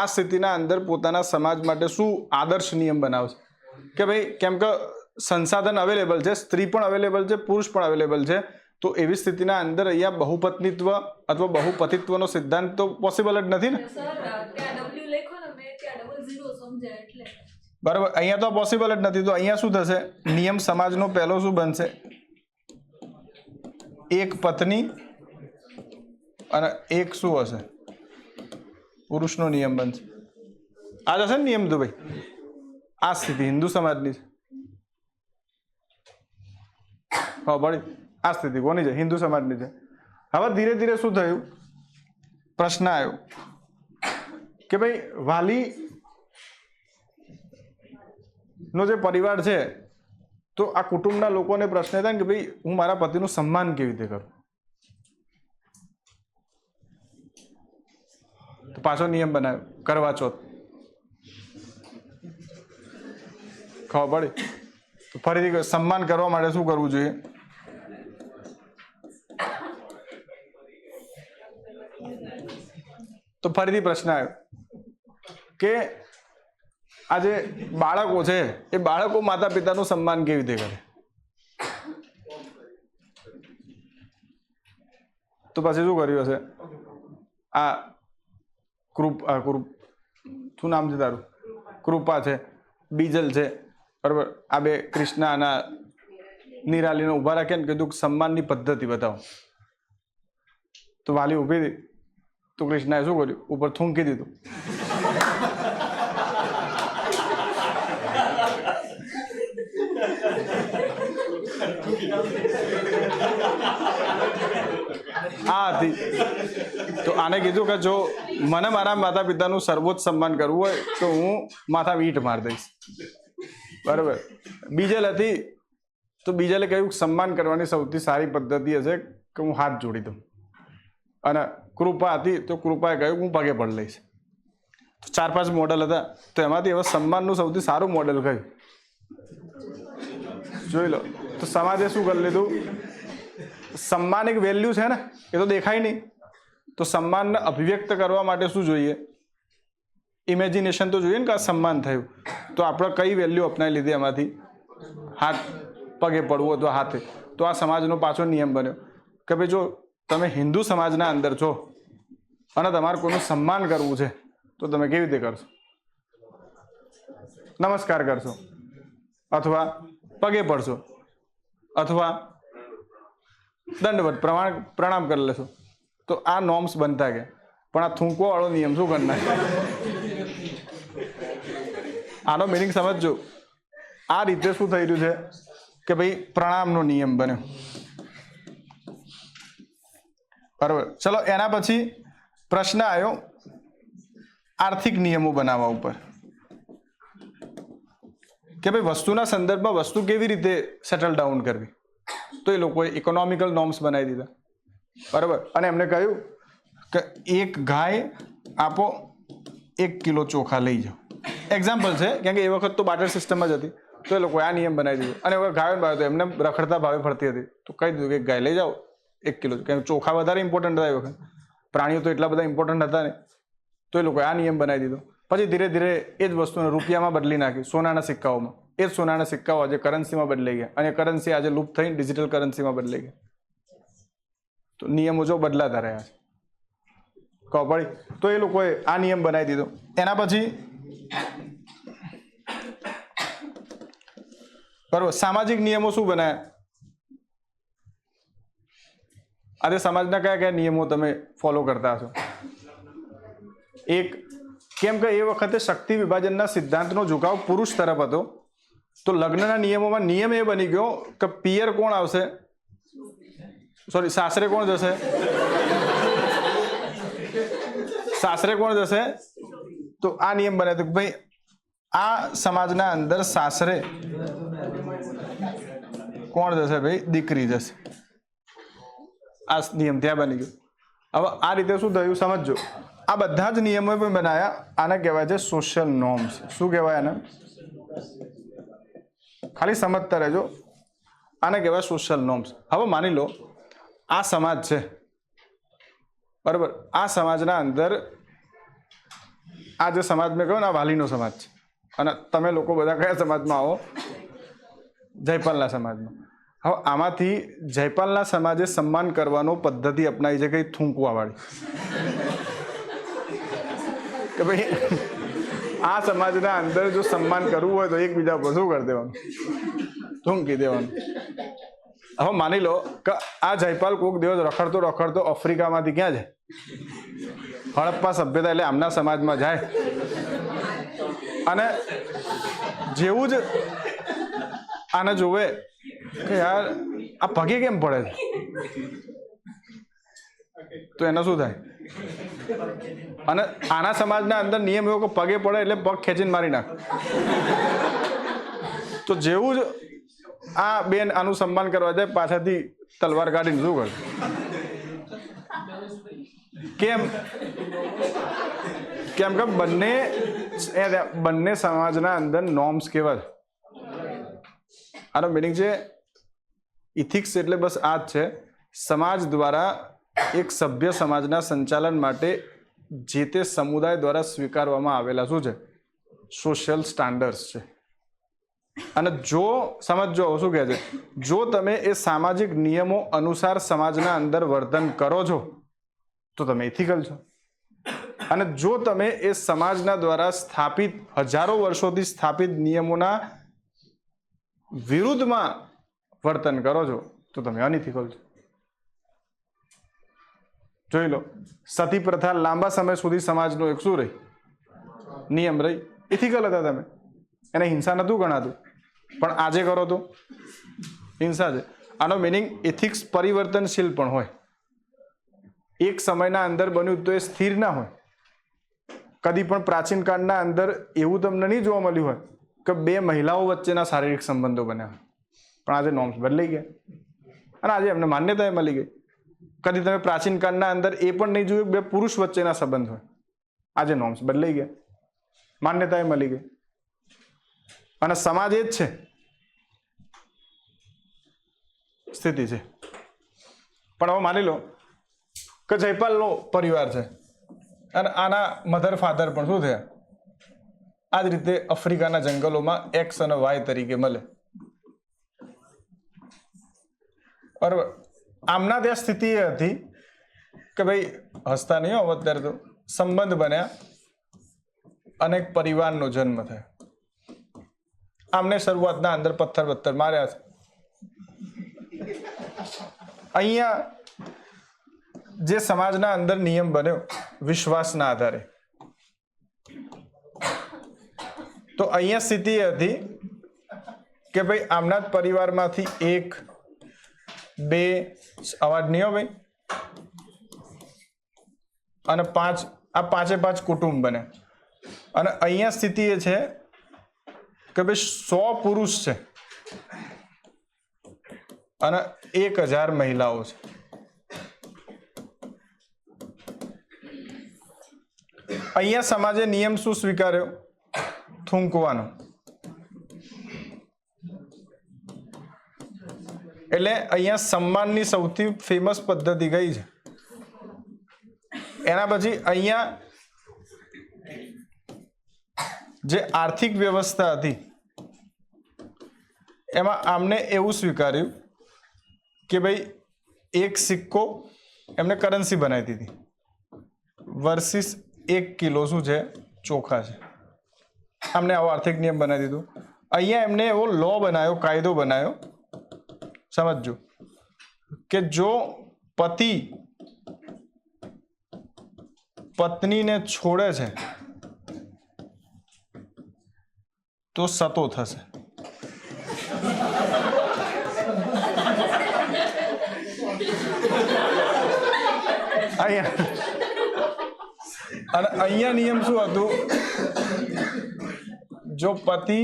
આ સ્થિતિના અંદર પોતાના સમાજ માટે શું આદર્શ નિયમ બનાવશે કે ભાઈ કેમ કે સંસાધન અવેલેબલ છે, સ્ત્રી પણ અવેલેબલ છે, પુરુષ પણ અવેલેબલ છે, તો એવી સ્થિતિના અંદર અહીંયા બહુપત્નીત્વ અથવા બહુપતિત્વનો સિદ્ધાંત તો પોસિબલ જ નથી ને. બરાબર. અહીંયા તો પોસિબલ જ નથી. તો અહીંયા શું થશે? નિયમ સમાજનો પહેલો શું બનશે? એક પત્ની અને એક શું હશે? પુરુષનો નિયમ બનશે. આ જશે ને નિયમ તો ભાઈ. આ સ્થિતિ હિન્દુ સમાજની છે. હા બળી. આ સ્થિતિ કોની છે? હિન્દુ સમાજની છે. હવે ધીરે ધીરે શું થયું? પ્રશ્ન આવ્યો કે ભાઈ વાલી નો જે પરિવાર છે તો આ કુટુંબના લોકોને પ્રશ્ન થાય કે ભાઈ હું મારા પતિનું સન્માન કેવી રીતે કરું? તો પાછો નિયમ બનાવ્યો કરવા ચોથ. ખબર પડી? તો ફરીથી સન્માન કરવા માટે શું કરવું જોઈએ? તો ફરીથી પ્રશ્ન આવ્યો કે આ જે બાળકો છે એ બાળકો માતા પિતાનું સન્માન કેવી રીતે કરે? તો પછી શું કર્યું હશે? આ શું નામ છે તારું? કૃપા છે, બીજલ છે, બરાબર. આ બે કૃષ્ણાના નિરાલીને ઉભા રાખે ને કીધું સન્માનની પદ્ધતિ બતાવો. તો વાલી ઉભી હતી તો કૃષ્ણાએ શું કર્યું? ઉપર થૂંકી દીધું. આ હતી. તો આને કીધું કે જો મને મારા માતા પિતાનું સર્વોચ્ચ સન્માન કરવું હોય તો હું માથામાં ઈંટ મારી દઈશ. બરાબર. બીજલ હતી તો બીજલે કહ્યું સન્માન કરવાની સૌથી સારી પદ્ધતિ હશે કે હું હાથ જોડી દઉં. અને કૃપા હતી તો કૃપાએ કહ્યું હું પગે પડી લઈશ. તો 4-5 મોડલ હતા. તો એમાંથી હવે સન્માનનું સૌથી સારું મોડલ કયું? જોઈ લો. તો સમાજે શું કરી લીધું? સન્માન એક વેલ્યુ છે ને, એ તો દેખાય નહીં. તો સન્માનને અભિવ્યક્ત કરવા માટે શું જોઈએ? ઇમેજિનેશન તો જોઈએ ને કે આ સન્માન થયું. તો આપણે કઈ વેલ્યુ અપનાવી લીધી એમાંથી? હાથ. પગે પડવું તો હાથે. તો આ સમાજનો પાછો નિયમ બન્યો કે ભાઈ જો તમે હિન્દુ સમાજના અંદર છો અને તમારે કોઈનું સન્માન કરવું છે તો તમે કેવી રીતે કરશો? નમસ્કાર કરશો, અથવા પગે પડશો, અથવા દંડવત પ્રણામ કરી લેશો. તો આ નોર્મ્સ બનતા ગયા. પણ આ થૂંકો વાળો નિયમ શું કરનાર? આનો મિનિંગ સમજજો. આ રીતે શું થઈ રહ્યું છે કે ભાઈ પ્રણામનો નિયમ બન્યો. બરાબર. ચલો એના પછી પ્રશ્ન આવ્યો આર્થિક નિયમો બનાવવા ઉપર કે ભાઈ વસ્તુના સંદર્ભમાં વસ્તુ કેવી રીતે સેટલ ડાઉન કરવી. તો એ લોકોએ ઇકોનોમિકલ નોર્મ્સ બનાવી દીધા. બરાબર. અને એમને કહ્યું કે એક ગાય આપો 1 કિલો ચોખા લઈ જાઓ. એક્ઝામ્પલ છે કેમ કે એ વખત તો બાર્ટર સિસ્ટમ જ હતી. તો એ લોકોએ આ નિયમ બનાવી દીધો. અને હવે ગાયો ભાવે તો એમને રખડતા ભાવે ફરતી હતી તો કહી દીધું કે ગાય લઈ જાઓ 1 કિલો. કેમ ચોખા વધારે ઇમ્પોર્ટન્ટ હતા એ વખત. પ્રાણીઓ તો એટલા બધા ઇમ્પોર્ટન્ટ હતા ને. તો એ લોકોએ આ નિયમ બનાવી દીધો. પછી ધીરે ધીરે એ જ વસ્તુને રૂપિયામાં બદલી નાખી, સોનાના સિક્કાઓમાં. એ જ સોનાના સિક્કાઓ આજે કરન્સીમાં બદલાઈ ગયા અને કરન્સી આજે લુપ્ત થઈને ડિજિટલ કરન્સીમાં બદલાઈ ગયા. તો નિયમો જો બદલાતા રહ્યા છે. ખબર પડી? તો એ લોકોએ આ નિયમ બનાવી દીધો. એના પછી બરોબર સામાજિક નિયમો શું બનાવ્યા? આજે સમાજના કયા કયા નિયમો તમે ફોલો કરતા હશો? એક, કેમ કે એ વખતે શક્તિ વિભાજનના સિદ્ધાંતનો ઝુકાવ પુરુષ તરફ હતો, તો લગ્નના નિયમોમાં નિયમ એ બની ગયો કે પિયર કોણ આવશે, સોરી સાસરે કોણ જશે, સાસરે કોણ જશે? તો આ નિયમ બને તો ભાઈ આ સમાજના અંદર સાસરે કોણ જશે? ભાઈ દીકરી જશે. આ નિયમ ત્યાં બની ગયો. હવે આ રીતે શું થયું સમજો. આ બધા જ નિયમો પણ બનાવ્યા. આને કહેવાય છે સોશિયલ નોર્મ્સ. શું કહેવાય આને? ખાલી સમજતા રહેજો. આને કહેવાય સોશિયલ નોર્મ્સ. હવે માની લો આ સમાજ છે, બરાબર? આ સમાજના અંદર આ જે સમાજ મેં કહ્યું ને આ વાલીનો સમાજ છે, અને તમે લોકો બધા કયા સમાજમાં આવો? જયપાલના સમાજમાં. હવે આમાંથી જયપાલના સમાજે સન્માન કરવાનો પદ્ધતિ અપનાવી છે કઈ થૂંકવા વાળી, કે ભાઈ આ સમાજના અંદર જો સન્માન કરવું હોય તો એકબીજા પર શું કરી દેવાનું? થૂંકી દેવાનું. હવે માની લો કે આ જયપાલ કોક દિવસ રખડતો રખડતો આફ્રિકામાંથી ક્યાં જાય? હડપ્પા સભ્યતા એટલે આમના સમાજમાં જાય, અને જેવું જ આને જોવે કે યાર આ પગે કેમ પડે છે, તો એને શું થાય? અને આના સમાજના અંદર નિયમ એવો કે પગે પડે એટલે પગ ખેંચીને મારી નાખે. તો જેવું જ આ બેન આનું સન્માન કરવા જાય, પાછળથી તલવાર કાઢીને શું કરે? કેમ? કેમ કે બંને સમાજના અંદર નોર્મ્સ કેવા છે. આનો મિનિંગ છે ઇથિક્સ એટલે બસ આ જ છે. સમાજ દ્વારા એક સભ્ય સમાજના સંચાલન માટે જે તે સમુદાય દ્વારા સ્વીકારવામાં આવેલા શું છે? સોશિયલ સ્ટાન્ડર્ડ્સ છે. અને જો સમજો શું કહે છે, જો તમે એ સામાજિક નિયમો અનુસાર સમાજના અંદર વર્તન કરો છો તો તમે ઇથિકલ છો. અને જો તમે એ સમાજના દ્વારા સ્થાપિત હજારો વર્ષોથી સ્થાપિત નિયમોના વિરુદ્ધમાં વર્તન કરો છો તો તમે અનઇથિકલ છો. જોઈ લો, સતી પ્રથા લાંબા સમય સુધી સમાજનો એક શું રહી? નિયમ રહી. ઇથિકલ હતા તમે, એને હિંસા નહોતું ગણાતું, પણ આજે કરો તો હિંસા છે. આનો મિનિંગ ઇથિક્સ પરિવર્તનશીલ પણ હોય. એક સમયના અંદર બન્યું તો એ સ્થિર ના હોય. કદી પણ પ્રાચીન કાળના અંદર એવું તમને નહીં જોવા મળ્યું હોય કે બે મહિલાઓ વચ્ચેના શારીરિક સંબંધો બન્યા, પણ આજે નોર્મ્સ બદલાઈ ગયા અને આજે એમને માન્યતા મળી ગઈ. કદી તમે પ્રાચીન કાળના અંદર એ પણ નહીં જોયું બે પુરુષ વચ્ચેના સંબંધ હોય, આજે નોર્મ્સ બદલાઈ ગયા, માન્યતા મળી ગઈ. અને સમાજ એ જ છે, સ્થિતિ છે. પણ હવે માની લો કે જયપાલનો પરિવાર છે અને આના મધર ફાધર પણ શું થયા? આ જ રીતે આફ્રિકાના જંગલોમાં એક્સ અને વાય તરીકે મળે, બરાબર? આમના ત્યાં સ્થિતિ એ હતી કે ભાઈ હસતા નહીં હો અત્યારે, તો સંબંધ બન્યા અને એક પરિવારનો જન્મ થયો. આમને શરૂઆતના અંદર પથ્થર માર્યા છે. અહીંયા જે સમાજના અંદર નિયમ બન્યો વિશ્વાસના આધારે, તો અહીંયા સ્થિતિ એ હતી કે ભાઈ આમના જ પરિવારમાંથી એક બે અવાજ નહીં હો ભાઈ, અને પાંચ, આ પાંચે પાંચ કુટુંબ બને. અને અહીંયા સ્થિતિ એ છે કે ભાઈ 100 પુરુષ છે અને 1000 મહિલાઓ છે. અહીંયા સમાજે નિયમ શું સ્વીકાર્યો? થૂંકવાનો. એટલે અહીંયા સન્માનની સૌથી ફેમસ પદ્ધતિ કઈ છે? એના પછી અહીંયા જે આર્થિક વ્યવસ્થા હતી એમાં આમને એવું સ્વીકાર્યું કે ભાઈ એક સિક્કો એમને કરન્સી બનાવી દીધી વર્સિસ 1 કિલો શું છે ચોખા છે. આમને આવો આર્થિક નિયમ બનાવી દીધો. અહીંયા એમને એવો લો બનાવ્યો, કાયદો બનાવ્યો, સમજજો, કે જો પતિ પત્નીને છોડે છે તો સતો થશે. અને અહીંયા નિયમ શું હતું? જો પતિ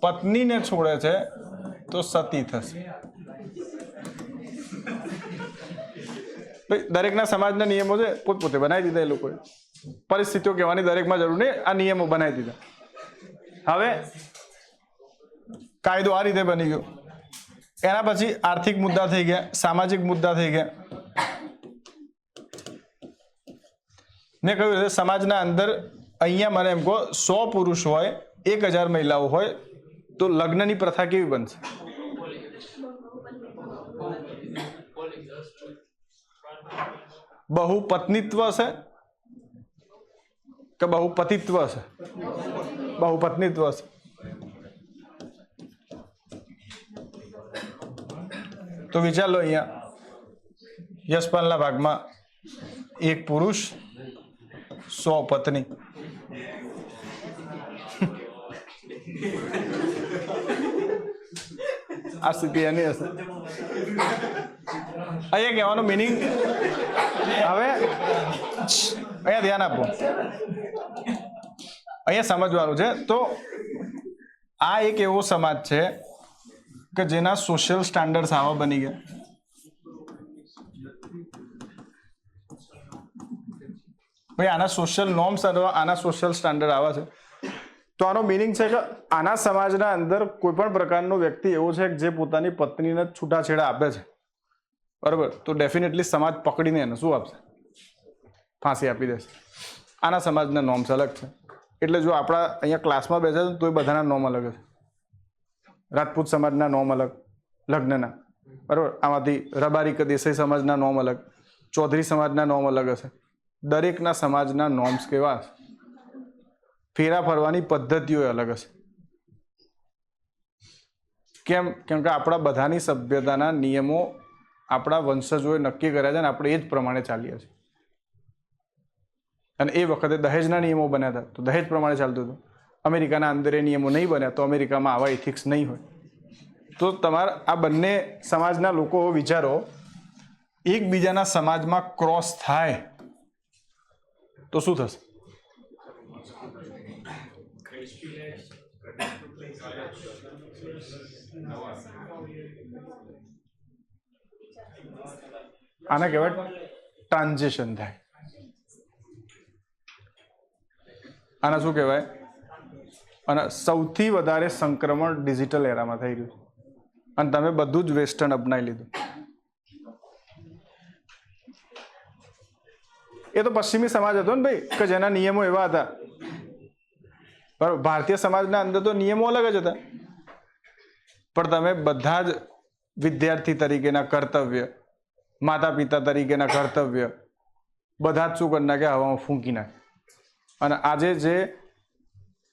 પત્નીને છોડે છે તો સતી થશે. દરેકના સમાજના નિયમો છે પોતપોતે બનાવી દીધા એ લોકોએ. પરિસ્થિતિઓ કહેવાની દરેકમાં જરૂર નહીં, આ નિયમો બનાવી દીધા. હવે કાયદો આ રીતે બની ગયો. એના પછી આર્થિક મુદ્દા થઈ ગયા, સામાજિક મુદ્દા થઈ ગયા. મેં કહ્યું સમાજના અંદર અહીંયા મને એમ કહો 100 પુરુષ હોય, 1000 મહિલાઓ હોય તો લગ્નની પ્રથા કેવી બનશે? બહુપત્નીત્વ હશે કે બહુપતિત્વ હશે? બહુપત્નીત્વ હશે. તો વિચાર લો, અહીંયા યશપાલના ભાગમાં 1 પુરુષ 100 પત્ની. આ સ્થિતિ એની હશે. અહીંયા કહેવાનો મિનિંગ, હવે અહીંયા ધ્યાન આપો, અહીંયા સમજવાનું છે. તો આ એક એવો સમાજ છે કે જેના સોશિયલ સ્ટાન્ડર્ડ્સ આવા બની ગયા. ભાઈ આના સોશિયલ નોર્મ્સ અથવા આના સોશિયલ સ્ટાન્ડર્ડ આવા છે. તો આનો મિનિંગ છે કે આના સમાજના અંદર કોઈ પણ પ્રકારનો વ્યક્તિ એવો છે કે જે પોતાની પત્નીને છૂટાછેડા આપે છે, બરાબર, તો ડેફિનેટલી સમાજ પકડીને એને શું આપશે? ફાંસી આપી દેશે. આના સમાજના નોર્મ્સ અલગ છે. એટલે જો આપણા અહીંયા ક્લાસમાં બેસે છે તો એ બધાના નોર્મ અલગ છે. રાજપૂત સમાજના નોર્મ અલગ લગ્નના, બરાબર, આમાંથી રબારી કે દેસાઈ સમાજના નોર્મ અલગ, ચૌધરી સમાજના નોર્મ અલગ હશે. દરેકના સમાજના નોર્મ્સ કેવા હશે? ફેરા ફરવાની પદ્ધતિઓ અલગ હશે. કેમ? કેમ કે આપણા બધાની સભ્યતાના નિયમો આપણા વંશજોએ નક્કી કર્યા છે અને આપણે એ જ પ્રમાણે ચાલીએ છીએ. અને એ વખતે દહેજના નિયમો બન્યા હતા તો દહેજ પ્રમાણે ચાલતું હતું. અમેરિકાના અંદર એ નિયમો નહીં બન્યા તો અમેરિકામાં આવા એથિક્સ નહીં હોય. તો તમારા આ બંને સમાજના લોકો વિચારો, એકબીજાના સમાજમાં ક્રોસ થાય તો શું થશે? આને કહેવાય ટ્રાન્ઝિશન થાય. આને શું કહેવાય? અને સૌથી વધારે સંક્રમણ ડિજિટલ એરામાં થઈ રહ્યું છે અને તમે બધું જ વેસ્ટર્ન અપનાવી લીધું. એ તો પશ્ચિમી સમાજ હતો ને ભાઈ, કે જેના નિયમો એવા હતા, બરાબર. ભારતીય સમાજના અંદર તો નિયમો અલગ જ હતા, પણ તમે બધા જ વિદ્યાર્થી તરીકેના કર્તવ્ય, માતા પિતા તરીકેના કર્તવ્ય બધા જ શું કરી નાખે? હવામાં ફૂંકી નાખે. અને આજે જે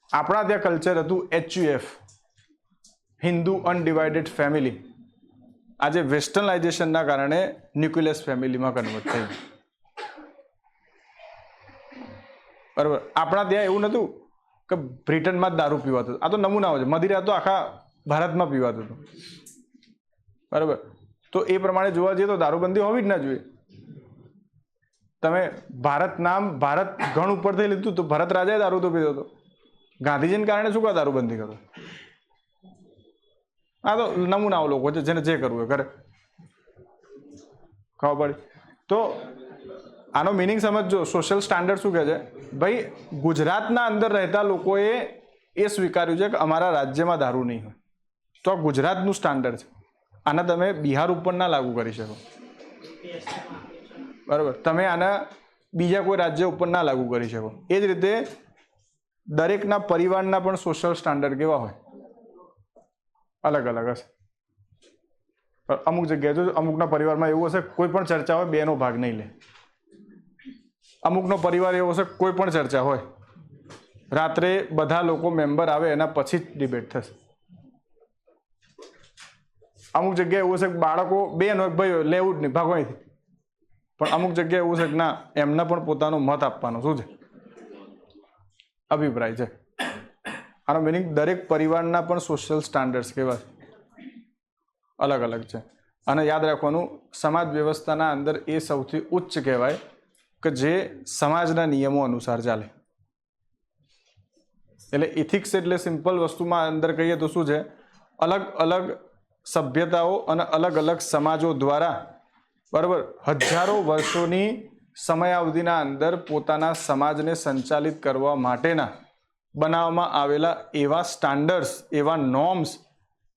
આપણા ત્યાં કલ્ચર હતું HUF, હિન્દુ અનડિવાઇડેડ ફેમિલી, આજે વેસ્ટર્નાઇઝેશનના કારણે ન્યુક્લિયસ ફેમિલીમાં કન્વર્ટ થયું, બરાબર. આપણા ત્યાં એવું નહોતું કે બ્રિટનમાં જ દારૂ પીવાતું. આ તો નમૂનાઓ છે. મદિરા તો આખા ભારતમાં પીવાતું હતું, બરાબર. તો એ પ્રમાણે જોવા જઈએ તો દારૂબંધી હોવી જ ના જોઈએ. તમે ભારત નામ ભારત ગણ ઉપરથી લીધું તો ભરત રાજાએ દારૂ તો પીધો હતો. ગાંધીજીને કારણે શું કા દારૂબંધી કરો? આ તો નમૂનાઓ લોકો છે, જેને જે કરવું એ કરે. ખબર પડી? તો આનો મિનિંગ સમજજો. સોશિયલ સ્ટાન્ડર્ડ શું કહે છે? ભાઈ ગુજરાતના અંદર રહેતા લોકોએ એ સ્વીકાર્યું છે કે અમારા રાજ્યમાં દારૂ નહીં હોય. તો આ ગુજરાતનું સ્ટાન્ડર્ડ છે. આને તમે બિહાર ઉપર ના લાગુ કરી શકો, બરાબર. તમે આના બીજા કોઈ રાજ્ય ઉપર ના લાગુ કરી શકો. એ જ રીતે દરેકના પરિવારના પણ સોશિયલ સ્ટાન્ડર્ડ કેવા હોય? અલગ અલગ હશે. અમુક જગ્યાએ જો અમુકના પરિવારમાં એવું હશે કોઈ પણ ચર્ચા હોય બેનો ભાગ નહીં લે. અમુકનો પરિવાર એવો હશે કોઈ પણ ચર્ચા હોય રાત્રે બધા લોકો મેમ્બર આવે એના પછી જ ડિબેટ થશે. અમુક જગ્યાએ એવું હશે કે બાળકો બેન હોય ભાઈ લેવું જ નહીં ભાગો અહીંથી. પણ અમુક જગ્યાએ એવું છે કે ના એમને પણ પોતાનો મત આપવાનો શું છે અભિપ્રાય છે. આનો મિનિંગ દરેક પરિવારના પણ સોશિયલ સ્ટાન્ડર્ડ્સ કેવા છે? અલગ અલગ છે. અને યાદ રાખવાનું સમાજ વ્યવસ્થાના અંદર એ સૌથી ઉચ્ચ કહેવાય કે જે સમાજના નિયમો અનુસાર ચાલે. એટલે ઇથિક્સ એટલે સિમ્પલ વસ્તુમાં અંદર કહીએ તો શું છે? અલગ અલગ સભ્યતાઓ અને અલગ અલગ સમાજો દ્વારા બરાબર હજારો વર્ષોની સમયાવધિના અંદર પોતાના સમાજને સંચાલિત કરવા માટેના બનાવવામાં આવેલા એવા સ્ટાન્ડર્ડ્સ, એવા નોર્મ્સ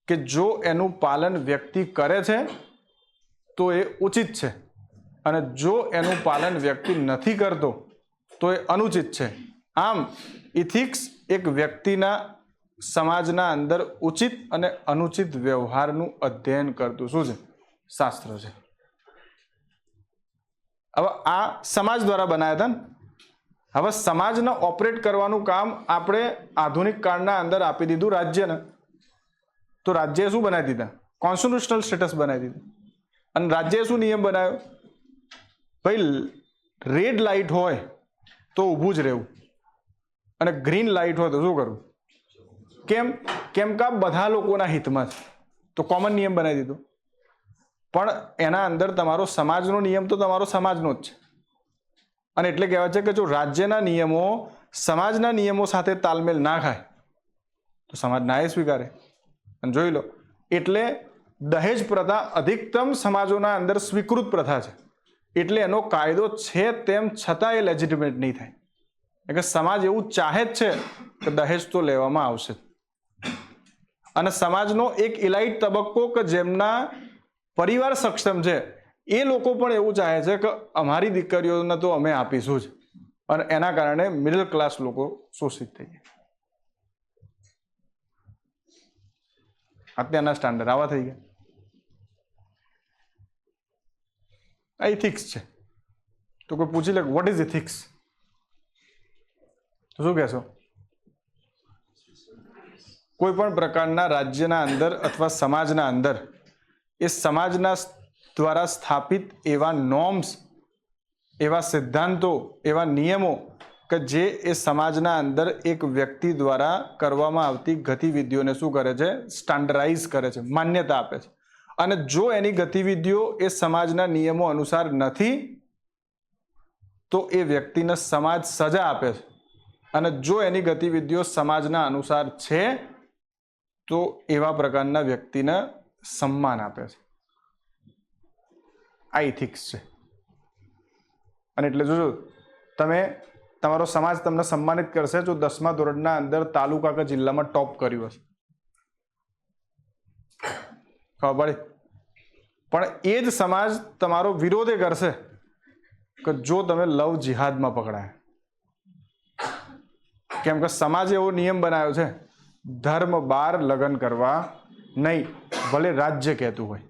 કે જો એનું પાલન વ્યક્તિ કરે છે તો એ ઉચિત છે અને જો એનું પાલન વ્યક્તિ નથી કરતો તો એ અનુચિત છે. આમ ઇથિક્સ એક વ્યક્તિના સમાજના અંદર ઉચિત અને અનુચિત વ્યવહારનું અધ્યયન કરતું શું છે? શાસ્ત્ર છે. હવે આ સમાજ દ્વારા બનાવ્યા હતા ને. હવે સમાજને ઓપરેટ કરવાનું કામ આપણે આધુનિક કાળના અંદર આપી દીધું રાજ્યને. તો રાજ્યએ શું બનાવી દીધા? કોન્સ્ટિટ્યુશનલ સ્ટેટસ બનાવી દીધું. અને રાજ્યએ શું નિયમ બનાવ્યો? ભાઈ રેડ લાઇટ હોય તો ઊભું જ રહેવું અને ગ્રીન લાઇટ હોય તો શું કરવું? કેમ કે આ બધા લોકોના હિતમાં છે તો કોમન નિયમ બનાવી દીધો. પણ એના અંદર તમારો સમાજનો નિયમ તો તમારો સમાજનો જ છે. અને એટલે કહેવાય છે કે જો રાજ્યના નિયમો સમાજના નિયમો સાથે તાલમેલ ના ખાય તો સમાજ ના એ સ્વીકારે. અને જોઈ લો એટલે દહેજ પ્રથા અધિકતમ સમાજોના અંદર સ્વીકૃત પ્રથા છે. એટલે એનો કાયદો છે તેમ છતાં એ લેજિટિમેટ નહીં થાય. એટલે સમાજ એવું ચાહે જ છે કે દહેજ તો લેવામાં આવશે. અને સમાજનો એક ઇલાઇટ તબક્કો કે જેમના પરિવાર સક્ષમ છે એ લોકો પણ એવું ચાહે છે કે અમારી દીકરીઓને તો અમે આપીશું જ. અને એના કારણે મિડલ ક્લાસ લોકો શોષિત થઈ ગયા. અત્યારના સ્ટાન્ડર્ડ આવા થઈ ગયા. આ ઇથિક્સ છે. તો કોઈ પૂછી લે વોટ ઇઝ ઇથિક્સ તો શું કહેશો? કોઈ પણ પ્રકારના રાજ્યના અંદર અથવા સમાજના અંદર એ સમાજના દ્વારા સ્થાપિત એવા નોર્મ્સ, એવા સિદ્ધાંતો, એવા નિયમો કે જે એ સમાજના અંદર એક વ્યક્તિ દ્વારા કરવામાં આવતી ગતિવિધિઓને શું કરે છે? સ્ટાન્ડર્ડાઇઝ કરે છે, માન્યતા આપે છે. અને જો એની ગતિવિધિઓ એ સમાજના નિયમો અનુસાર નથી તો એ વ્યક્તિને સમાજ સજા આપે છે. અને જો એની ગતિવિધિઓ સમાજના અનુસાર છે તો એવા પ્રકારના વ્યક્તિને સન્માન આપે છે. આ ઇથિક્સ છે. અને એટલે જોજો તમે તમારો સમાજ તમને સન્માનિત કરશે જો 10મા ધોરણના અંદર તાલુકા કે જિલ્લામાં ટોપ કર્યું હશે. ખબર પડી? પણ એ જ સમાજ તમારો વિરોધ કરશે કે જો તમે લવ જિહાદમાં પકડાય. કેમ કે સમાજે એવો નિયમ બનાવ્યો છે ધર્મ બાર લગ્ન કરવા નહીં, ભલે રાજ્ય કહેતું હોય.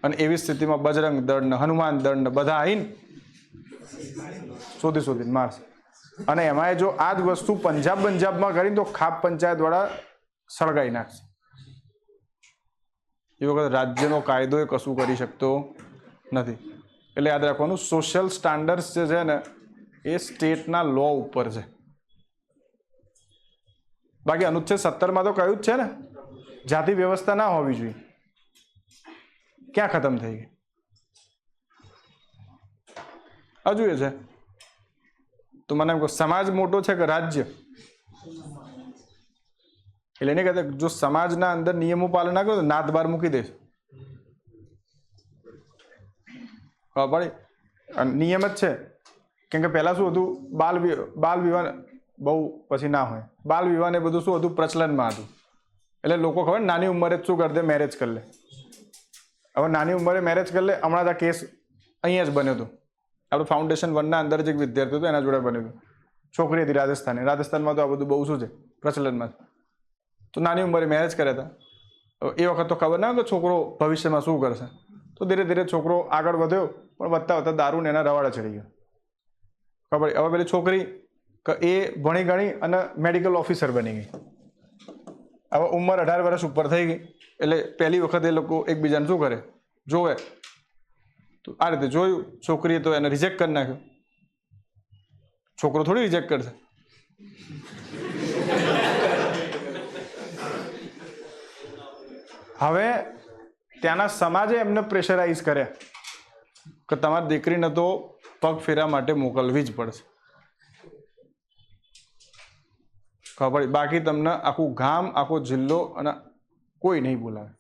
અને એવી સ્થિતિમાં બજરંગ દળ ને હનુમાન દળ ને બધા આવીને શોધીને મારશે. અને એમાં જો આ જ વસ્તુ પંજાબમાં કરીને તો ખાપ પંચાયત વાળા સળગાઈ નાખશે. એ વખત રાજ્યનો કાયદો એ કશું કરી શકતો નથી. એટલે યાદ રાખવાનું સોશિયલ સ્ટાન્ડર્ડ્સ જે છે ને એ સ્ટેટના લો ઉપર છે. બાકી અનુચ્છેદ 17માં તો કહ્યું જ છે ને જાતિ વ્યવસ્થા ના હોવી જોઈએ. ક્યાં ખતમ થઈ ગઈ? હજુ એ છે. તો મને એમ કહો સમાજ મોટો છે કે રાજ્ય? એટલે એને કહેતા જો સમાજના અંદર નિયમો પાલન ના કરો તો નાત બાર મૂકી દેશે. ખબર પડી? નિયમ જ છે. કેમ કે પહેલા શું હતું? બાલ વિવાહ બહુ પછી ના હોય. બાલ વિવાહ ને બધું શું હતું? પ્રચલનમાં હતું. એટલે લોકો ખબર નાની ઉંમરે જ શું કરી દે? મેરેજ કરી લે. હવે નાની ઉંમરે મેરેજ કરી લે. હમણાં જ આ કેસ અહીંયા જ બન્યો હતો. આપણું ફાઉન્ડેશન 1ના અંદર જ એક વિદ્યાર્થી હતો એના જોડે બન્યું હતું. છોકરી હતી રાજસ્થાની. રાજસ્થાનમાં તો આ બધું બહુ શું છે પ્રચલનમાં. તો નાની ઉંમરે મેરેજ કર્યા હતા. એ વખત તો ખબર ના કે છોકરો ભવિષ્યમાં શું કરશે. તો ધીરે ધીરે છોકરો આગળ વધ્યો, પણ વધતા વધતા દારૂ ને એના રવાડે ચડી ગયો. ખબર હવે પેલી છોકરી એ ભણી ગણી અને મેડિકલ ઓફિસર બની ગઈ. હવે ઉંમર 18 વર્ષ ઉપર થઈ ગઈ એટલે પહેલી વખત એ લોકો એકબીજાને શું કરે જોવે. તો આ રીતે જોયું, છોકરીએ તો એને રિજેક્ટ કરી નાખ્યો. છોકરો થોડી રિજેક્ટ કરશે. હવે ત્યાંના સમાજે એમને પ્રેશરાઇઝ કર્યા કે તમારી દીકરીને તો પગ ફેરા માટે મોકલવી જ પડશે. ખબર, બાકી તમને આખું ગામ, આખો જિલ્લો અને કોઈ નહીં બોલાવે.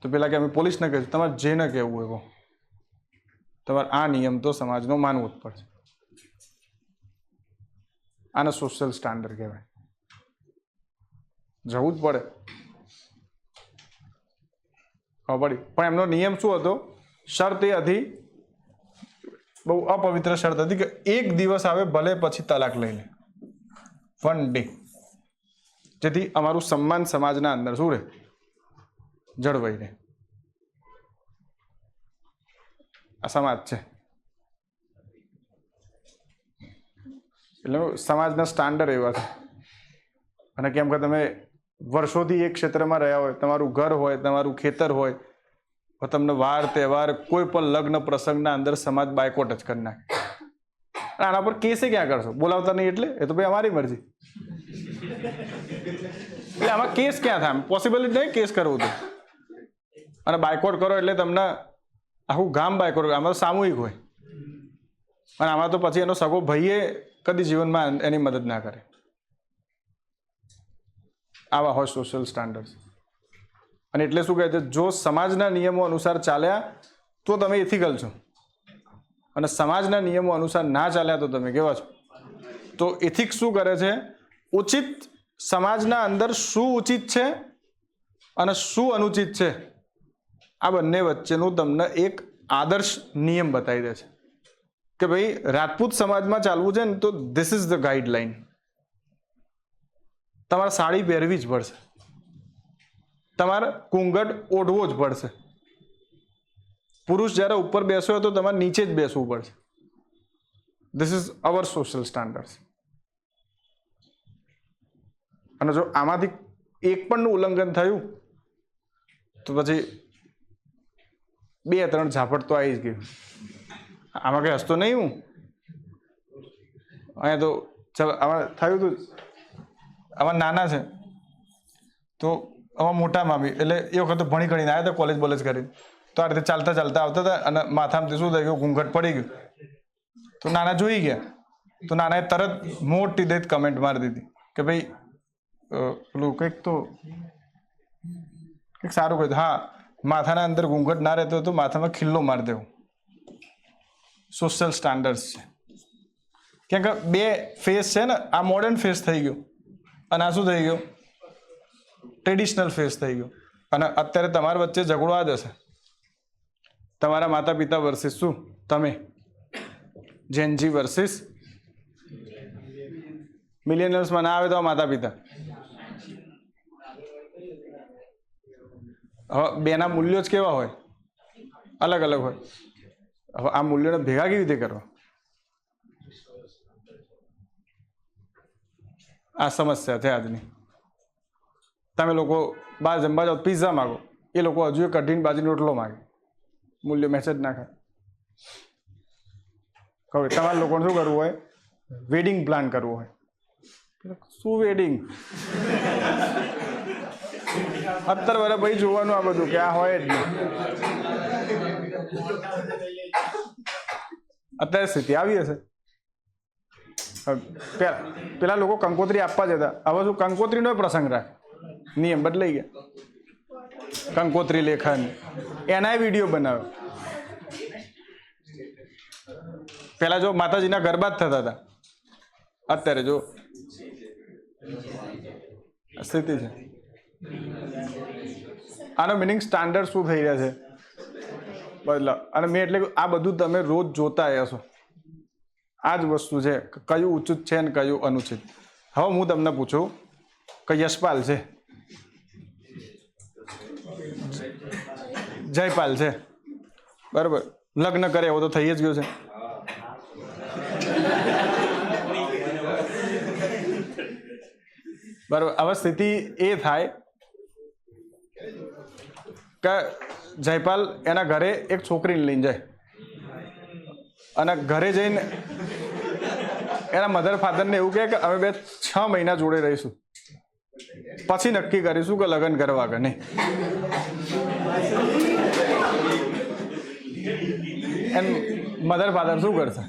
તો પેલા કે અમે પોલીસને કહીશું, તમારે જે ન કહેવું હોય તમારે આ નિયમ તો સમાજનો માનવો જ પડશે. આને સોશિયલ સ્ટાન્ડર્ડ કહેવાય. જવું જ પડે. ખબર પડી. પણ એમનો નિયમ શું હતો? શરત એ હતી, બહુ અપવિત્ર શરત હતી કે એક દિવસ આવે ભલે પછી તલાક લઈ લે. 1 ડે. જેથી અમારું સન્માન સમાજના અંદર શું રહે? જળવાઈ રહે. આ સમાજ છે એટલે સમાજના સ્ટાન્ડર્ડ એવા છે. અને કેમ કે તમે વર્ષોથી એક ક્ષેત્રમાં રહ્યા હોય, તમારું ઘર હોય, તમારું ખેતર હોય, તમને વાર તહેવાર કોઈ પણ લગ્ન પ્રસંગના અંદર સમાજ બાયકોટ જ કરી નાખે. આના પર કેસે ક્યાં કરશો? બોલાવતા નહીં એટલે એ તો ભાઈ અમારી મરજી. એટલે આમાં કેસ ક્યાં થાય? પોસિબલ જ નહીં કેસ કરવું તો. અને બાયકોટ કરો એટલે તમને આખું ગામ બાયકોટ. આમાં તો સામૂહિક હોય. અને આમાં તો પછી એનો સગો ભાઈએ કદી જીવનમાં એની મદદ ના કરે. આવા હોય સોશિયલ સ્ટાન્ડર્ડ. અને એટલે શું કહે છે? જો સમાજના નિયમો અનુસાર ચાલ્યા તો તમે એથિકલ છો, અને સમાજના નિયમો અનુસાર ના ચાલ્યા તો તમે કેવા છો? તો એથિક્સ શું કરે છે? ઉચિત, સમાજના અંદર શું ઉચિત છે અને શું અનુચિત છે, આ બંને વચ્ચેનું તમને એક આદર્શ નિયમ બતાવી દે છે કે ભાઈ રાજપૂત સમાજમાં ચાલવું છે ને તો ધીસ ઇઝ ધ ગાઈડલાઈન. તમારે સાડી પહેરવી જ પડશે, તમારે ઘૂંઘટ ઓઢવો જ પડશે. પુરુષ જ્યારે ઉપર બેસ્યો તો તમારે નીચે જ બેસવું પડશે. This is our social standard. અને જો આમાંથી એક પણનું ઉલ્લંઘન થયું તો પછી 2-3 ઝાપટ તો આવી જ ગયું. આમાં કઈ હસતો નહીં હું. અહીંયા તો ચાલો આમાં થયું હતું. આમાં નાના છે તો આમાં મોટા મામી એટલે એ વખતે ભણી કરીને આવ્યા હતા, કોલેજ બોલેજ કરીને. તો આ રીતે ચાલતા ચાલતા આવતા હતા અને માથામાંથી શું થઈ ગયું? ઘૂંઘટ પડી ગયું. તો નાના જોઈ ગયા. તો નાનાએ તરત મોટી દેત કમેન્ટ મારી દીધી કે ભાઈ પેલું કંઈક સારું કહ્યું. હા, માથાના અંદર ઘૂંઘટ ના રહેતો તો માથામાં ખિલ્લો મારી દેવો. સોશિયલ સ્ટાન્ડર્ડ્સ છે. કેમ કે 2 ફેસ છે ને, આ મોડર્ન ફેસ થઈ ગયો અને આ શું થઈ ગયો? ટ્રેડિશનલ ફેસ થઈ ગયો. અને અત્યારે તમારી વચ્ચે ઝઘડો આ જ હશે. તમારા માતા પિતા વર્સિસ શું? તમે. જેનજી વર્સિસ મિલિયનર્સમાં ના આવે તો માતા પિતા. હવે બેના મૂલ્યો જ કેવા હોય? અલગ અલગ હોય. હવે આ મૂલ્યોને ભેગા કેવી રીતે કરવા? આ સમસ્યા છે આજની. તમે લોકો બહાર જમવા જાઓ, પિઝા માગો, એ લોકો હજુ કઢીને બાજરીનો રોટલો માગે. મૂલ્ય મેચ જ ના ખાય. કહું તમારા લોકોને શું કરવું હોય? વેડિંગ પ્લાન કરવું હોય. શું વેડિંગ? 17 વર્ષ ભાઈ જોવાનું આ બધું કે આ હોય જ નહીં. અત્યારે સ્થિતિ આવી હશે. પેલા લોકો કંકોત્રી આપવા જતા, હવે શું કંકોત્રીનો પ્રસંગ રાખે. નિયમ બદલાઈ ગયા. કંકોત્રી લેખન એના વિડીયો બનાવ્યો. પેલા જો માતાજીના ગરબા જ થતા હતા, અત્યારે જો સ્થિતિ છે. આનો મિનિંગ સ્ટાન્ડર્ડ શું થઈ રહ્યા છે? બદલાવ. અને મેં એટલે આ બધું તમે રોજ જોતા આવ્યા છો. આ જ વસ્તુ છે કે કયું ઉચિત છે અને કયું અનુચિત. હવે હું તમને પૂછું કે યશપાલ છે, જયપાલ છે, બરાબર, લગ્ન કરે એવો તો થઈ જ ગયો છે. બરાબર. હવે સ્થિતિ એ થાય કે જયપાલ એના ઘરે એક છોકરીને લઈને જાય અને ઘરે જઈને એના મધર ફાધરને એવું કહે કે અમે બે 6 મહિના જોડે રહીશું, પછી નક્કી કરીશું કે લગ્ન કરવા કે નહીં. એમ મધર ફાધર શું કરશે?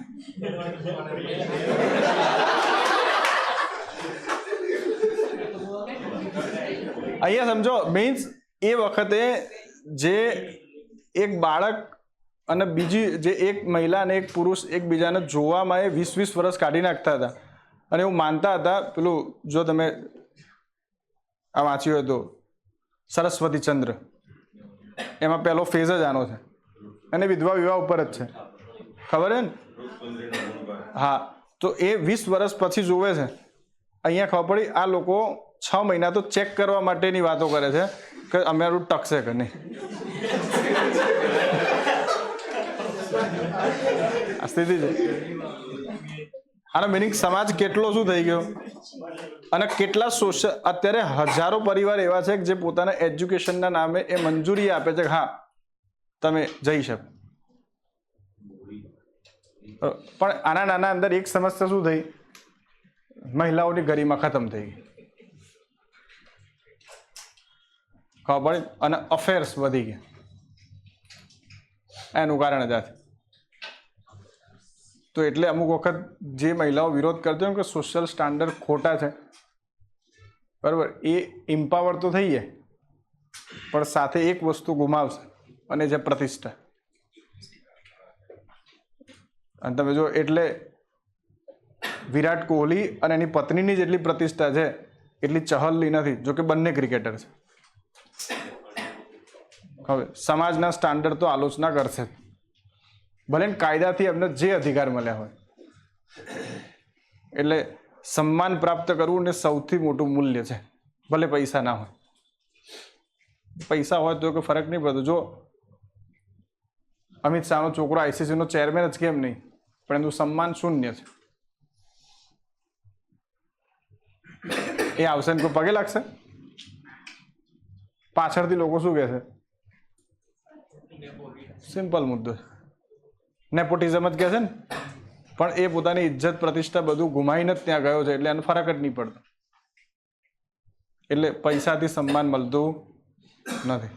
અહીંયા સમજો, મીન્સ એ વખતે જે એક બાળક અને બીજી જે એક મહિલા અને એક પુરુષ એકબીજાને જોવામાં એ 20-20 વર્ષ કાઢી નાખતા હતા અને એવું માનતા હતા. પેલું જો તમે આ વાંચ્યું હોય તો સરસ્વતી ચંદ્ર, એમાં પહેલો ફેઝ જ આનો છે અને વિધવા વિવાહ ઉપર જ છે, ખબર છે ને? હા, તો એ 20 વર્ષ પછી જોવે છે. અહીંયા ખબર પડી આ લોકો 6 મહિના તો ચેક કરવા માટેની વાતો કરે છે કે અમારું ટકશે કે નહીં. આ સ્થિતિ છે. આનો મિનિંગ સમાજ કેટલો શું થઈ ગયો અને કેટલા અત્યારે હજારો પરિવાર એવા છે કે જે પોતાના એજ્યુકેશનના નામે એ મંજૂરી આપે છે કે હા તમે જઈ શકો. પણ આના નાના અંદર એક સમસ્યા શું થઈ? મહિલાઓની ગરિમા ખતમ થઈ ગઈ, ખબર પડી, અને અફેર્સ વધી ગયા. એનું કારણ જ આ. તો એટલે અમુક વખત જે મહિલાઓ વિરોધ કરતી હોય કે સોશિયલ સ્ટાન્ડર્ડ ખોટા છે, બરાબર, એ એમ્પાવર તો થઈ જાય પણ સાથે એક વસ્તુ ગુમાવશે અને જે પ્રતિષ્ઠા. અને તમે જો એટલે વિરાટ કોહલી અને એની પત્નીની જેટલી પ્રતિષ્ઠા છે એટલી ચહલની નથી, જો કે બંને ક્રિકેટર છે. હવે સમાજના સ્ટાન્ડર્ડ તો આલોચના કરશે જ, ભલે કાયદાથી એમને જે અધિકાર મળ્યા હોય. એટલે સન્માન પ્રાપ્ત કરવું ને સૌથી મોટું મૂલ્ય છે, ભલે પૈસા ના હોય. પૈસા હોય તો કોઈ ફરક નહીં પડતો. જો અમિત શાહનો છોકરો આઈસીસીનો ચેરમેન જ કેમ નહીં, પણ એનું સન્માન શૂન્ય છે. એ આવશે ને કોઈ પગે લાગશે? પાછળથી લોકો શું કહે છે? સિમ્પલ મુદ્દો છે, નેપોટિઝમ જ કહે છે ને. પણ એ પોતાની ઇજ્જત પ્રતિષ્ઠા બધું ગુમાવીને જ ત્યાં ગયો છે, એટલે એનો ફરક જ નહીં પડતો. એટલે પૈસાથી સન્માન મળતું નથી,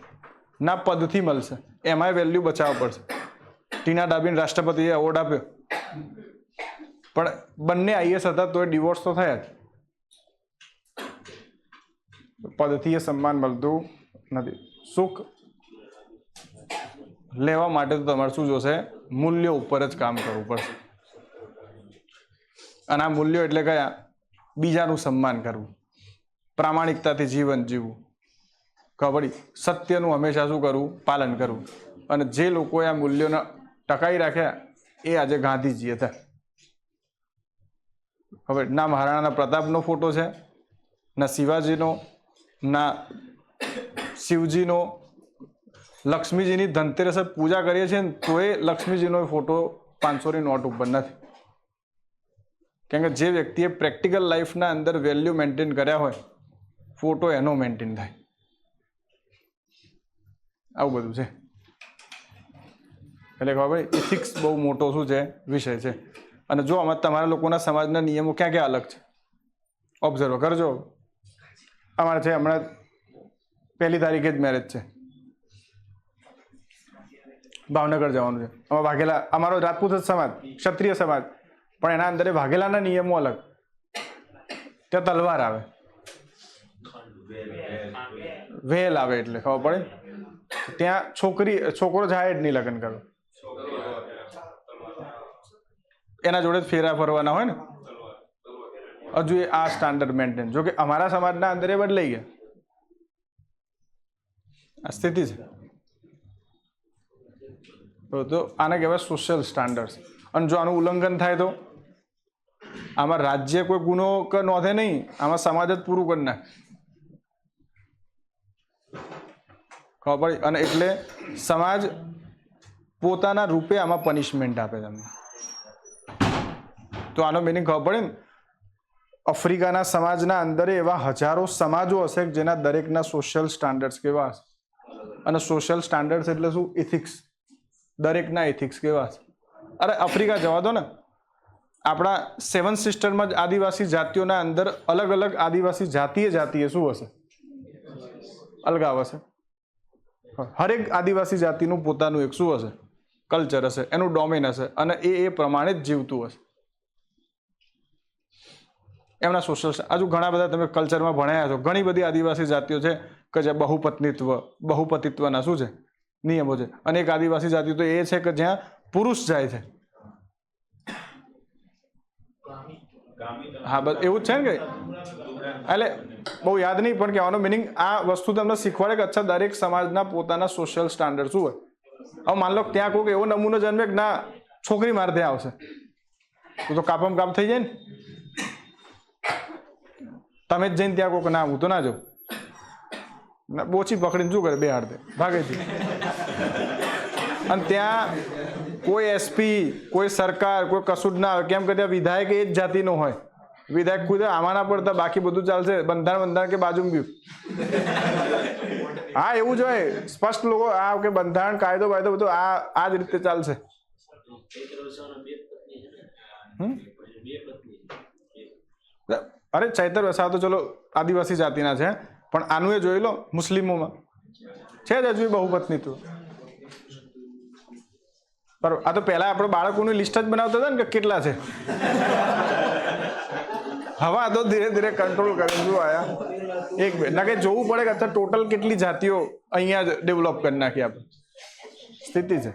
ના પદથી મળશે, એમાંય વેલ્યુ બચાવવા પડશે. ટીના ડાબીને રાષ્ટ્રપતિએ એવોર્ડ આપ્યો, પણ બંને આઈએસ હતા તો એ ડિવોર્સ તો થયા જ. પદથી એ સન્માન મળતું નથી. સુખ લેવા માટે તો તમારે શું જોશે? મૂલ્યો ઉપર જ કામ કરવું પડશે. અને આ મૂલ્યો એટલે કયા? બીજાનું સન્માન કરવું, પ્રામાણિકતાથી જીવન જીવવું, ખબર પડી, સત્યનું હંમેશા શું કરવું? પાલન કરવું. અને જે લોકોએ આ મૂલ્યોને ટકાવી રાખ્યા એ આજે ગાંધીજી હતા. ખબર, ના મહારાણા પ્રતાપનો ફોટો છે, ના શિવાજીનો, ના શિવજીનો. લક્ષ્મીજીની ધનતેરસે પૂજા કરીએ છીએ ને તો એ લક્ષ્મીજીનો ફોટો 500ની નોટ ઉપર નથી. કેમ કે જે વ્યક્તિએ પ્રેક્ટિકલ લાઈફના અંદર વેલ્યુ મેન્ટેન કર્યા હોય, ફોટો એનો મેન્ટેન થાય. આવું બધું છે. એટલે ખબર, ઇથિક્સ બહુ મોટો શું છે? વિષય છે. અને જો આમાં તમારા લોકોના સમાજના નિયમો ક્યાં ક્યાં અલગ છે, ઓબ્ઝર્વ કરજો. અમારે છે હમણાં 1 તારીખે જ મેરેજ છે, ભાવનગર જવાનું છે. આમાં વાઘેલા, અમારો રાજપૂત સમાજ, ક્ષત્રિય સમાજ, પણ એના અંદર વાઘેલાના નિયમો અલગ. ત્યાં તલવાર આવે, વેલ આવે, એટલે ખબર પડે. ત્યાં છોકરો જાય જ નહીં લગ્ન કરો, એના જોડે જ ફેરા ફરવાના હોય ને. હજુ એ આ સ્ટાન્ડર્ડ મેન્ટેન. જો કે અમારા સમાજના અંદર એ બદલાઈ ગયા. આ સ્થિતિ છે. તો આને કહેવાય સોશિયલ સ્ટાન્ડર્ડ. અને જો આનું ઉલ્લંઘન થાય તો આમાં રાજ્ય કોઈ ગુનો નોંધે નહીં, આમાં સમાજ જ પૂરું કરી નાખે. ખબર પડી? અને એટલે સમાજ પોતાના રૂપે આમાં પનિશમેન્ટ આપે તમને. તો આનો મિનિંગ ખબર પડે ને. આફ્રિકાના સમાજના અંદર એવા હજારો સમાજો હશે જેના દરેકના સોશિયલ સ્ટાન્ડર્ડ્સ કેવા હશે. અને સોશિયલ સ્ટાન્ડર્ડ્સ એટલે શું? ઇથિક્સ. દરેકના ઇથિક્સ કેવા હશે. અરે આફ્રિકા જવા દો ને, આપણા 7 સિસ્ટરમાં જ આદિવાસી જાતિઓના અંદર અલગ અલગ આદિવાસી જાતિએ શું હશે? અલગાવ હશે. હરેક આદિવાસી જાતિનું પોતાનું એક શું હશે? કલ્ચર હશે, એનું ડોમેન હશે, અને એ પ્રમાણે જ જીવતું હશે. એમના સોશિયલ હજુ ઘણા બધા તમે કલ્ચરમાં ભણ્યા છો. ઘણી બધી આદિવાસી જાતિઓ છે કે જે બહુપતિત્વના શું છે? નિયમો છે. અને એક આદિવાસી જાતિ તો એ છે કે જ્યાં પુરુષ જાય છે. હા, બસ એવું જ છે ને કે એટલે બહુ યાદ નહીં, પણ કહેવાનો મિનિંગ આ વસ્તુ તમને શીખવાડે કે અચ્છા દરેક સમાજના પોતાના સોશિયલ સ્ટાન્ડર્ડ શું હોય. હવે માન લો ત્યાં કોઈક એવો નમૂનો જન્મે કે ના છોકરી મારે ત્યાં આવશે, તો કાપમ કાપ થઈ જાય ને. તમે જ જઈને ત્યાં કોઈક ના, હું તો ના જાઉં, બોચી પકડીને શું કરે? બે હાડ દે, ભાગે છે. અને ત્યાં કોઈ એસપી, કોઈ સરકાર, કોઈ કશું જ ના આવે. કેમ કે ત્યાં વિધાયક એ જ જાતિનો હોય. વિધાયક ખુદ આમાં ના પડતા, બાકી બધું ચાલશે. બંધારણ કે બાજુ ગયું. હા, એવું જ હોય. સ્પષ્ટ લોકો આ કે બંધારણ, કાયદો બધું આ જ રીતે ચાલશે. અરે ચૈતર વસાવા તો ચલો આદિવાસી જાતિના છે, પણ આનું એ જોઈ લો, મુસ્લિમોમાં છે જ હજુ બહુપત્નીત્વ. બરાબર. આ તો પહેલા આપણે બાળકોની લિસ્ટ જ બનાવતા હતા ને કે કેટલા છે. હવે આ તો ધીરે ધીરે કંટ્રોલ કરે. શું આયા? એક બે ના કે જોવું પડે કે અત્યારે ટોટલ કેટલી જાતિઓ અહીંયા જ ડેવલપ કરી નાખી આપણે. સ્થિતિ છે.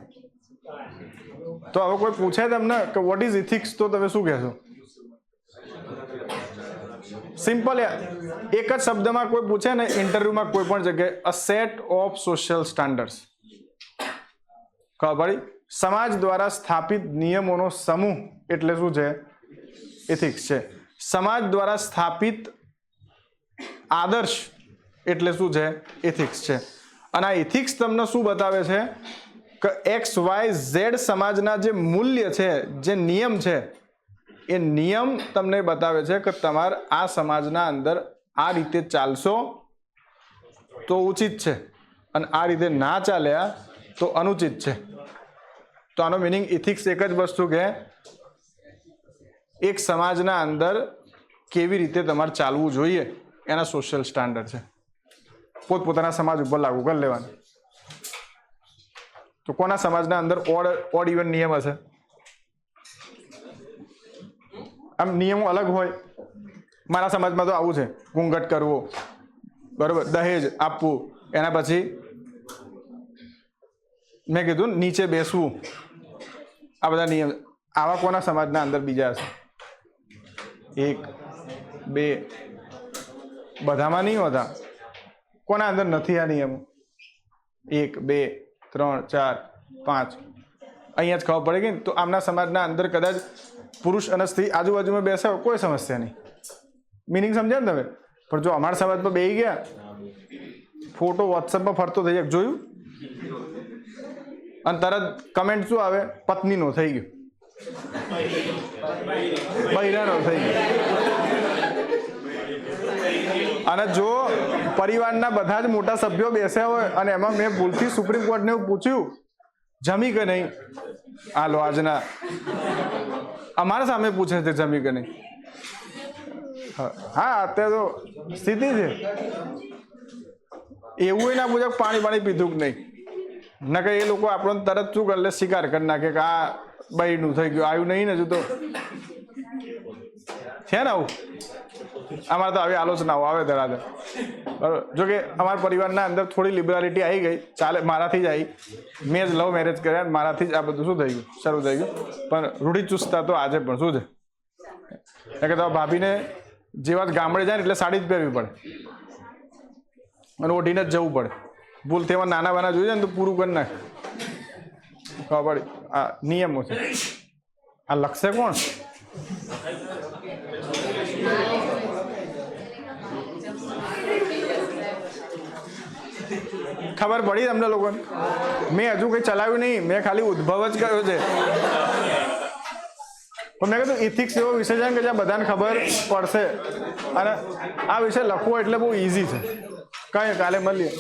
તો હવે કોઈ પૂછે તમને કે વોટ ઇઝ ઇથિક્સ, તો તમે શું કહેશો? સિમ્પલ. એક જ શબ્દમાં કોઈ પૂછે ને ઇન્ટરવ્યુમાં કોઈ પણ જગ્યાએ, અ સેટ ઓફ સોશિયલ સ્ટાન્ડર્ડ્સ. ખબર પડી? સમાજ દ્વારા સ્થાપિત નિયમોનો સમૂહ એટલે શું છે? ઇથિક્સ છે. સમાજ દ્વારા સ્થાપિત આદર્શ એટલે શું છે? ઇથિક્સ છે. અને આ ઇથિક્સ તમને શું બતાવે છે કે XYZ સમાજના જે મૂલ્ય છે, જે નિયમ છે, એ નિયમ તમને બતાવે છે કે તમારે આ સમાજના અંદર આ રીતે ચાલશો તો ઉચિત છે, અને આ રીતે ના ચાલ્યા તો અનુચિત છે. તો આનો મિનિંગ ઇથિક્સ એક જ વસ્તુ કે એક સમાજના અંદર કેવી રીતે તમારે ચાલવું જોઈએ એના સોશિયલ સ્ટાન્ડર્ડ છે. પોતપોતાના સમાજ ઉપર લાગુ કરી લેવાનું. તો કોના સમાજના અંદર ઓડ ઇવન નિયમ હશે? આમ નિયમો અલગ હોય. મારા સમાજમાં તો આવું છે, ઘૂંઘટ કરવો, બરોબર, દહેજ આપવું, એના પછી મેં કીધું નીચે બેસવું, આ બધા નિયમ. આવા કોના સમાજના અંદર બીજા હશે? 1 2 બધામાં નહીં હોતા. કોના અંદર નથી આ નિયમો? 1 2 3 4 5 અહીંયા જ ખબર પડે કે. તો આમના સમાજના અંદર કદાચ પુરુષ અને સ્ત્રી આજુબાજુમાં બેસે, કોઈ સમસ્યા નહીં. મિનિંગ સમજ્યા ને તમે? પણ જો અમારા સમાજમાં બેસી ગયા, ફોટો વોટ્સએપમાં ફરતો થઈ જાય, જોયું, અને તરત કમેન્ટ શું આવે? પત્નીનો થઈ ગયો, બૈરાનો થઈ ગયો. અને જો પરિવારના બધા જ મોટા સભ્યો બેસ્યા હોય અને એમાં મેં ભૂલથી સુપ્રીમ કોર્ટને એવું પૂછ્યું, જમી કે નહીં? હાલો આજના અમારા સામે પૂછે છે જમી કે નહીં. હા, અત્યારે તો સ્થિતિ છે. એવું ના પૂછે પાણી પીધું કે નહીં. ના કે એ લોકો આપણને તરત શું કરે? શિકાર કરી નાખે કે આ બૈરનું થઈ ગયું, આવ્યું નહીં ને હજુ તો છે ને. આવું અમારે તો આવી આલોચનાઓ આવે ધરાધર. બરાબર. જોકે અમારા પરિવારના અંદર થોડી લિબરાલિટી આવી ગઈ, ચાલે, મારાથી જ આવી. મેં જ લવ મેરેજ કર્યા, મારાથી જ આ બધું શું થઈ ગયું? શરૂ થઈ ગયું. પણ રૂઢિચુસ્તતા તો આજે પણ શું છે કે તમારા ભાભીને જેવા જ ગામડે જાય ને એટલે સાડી જ પહેરવી પડે અને ઓઢીને જ જવું પડે. ભૂલથી એમાં નાના વાના જોઈ જાય ને તો પૂરું કરી નાખે. ખબર પડી? આ નિયમો છે. આ લખશે કોણ? ખબર પડી તમને લોકોને? મેં હજુ કંઈ ચલાવ્યું નહીં, મેં ખાલી ઉદ્ભવ જ કર્યો છે. પણ મેં કીધું ઇથિક્સ એવો વિષય છે કે જ્યાં બધાને ખબર પડશે, અને આ વિષય લખવો એટલે બહુ ઇઝી છે. કાંઈ કાલે મળીએ.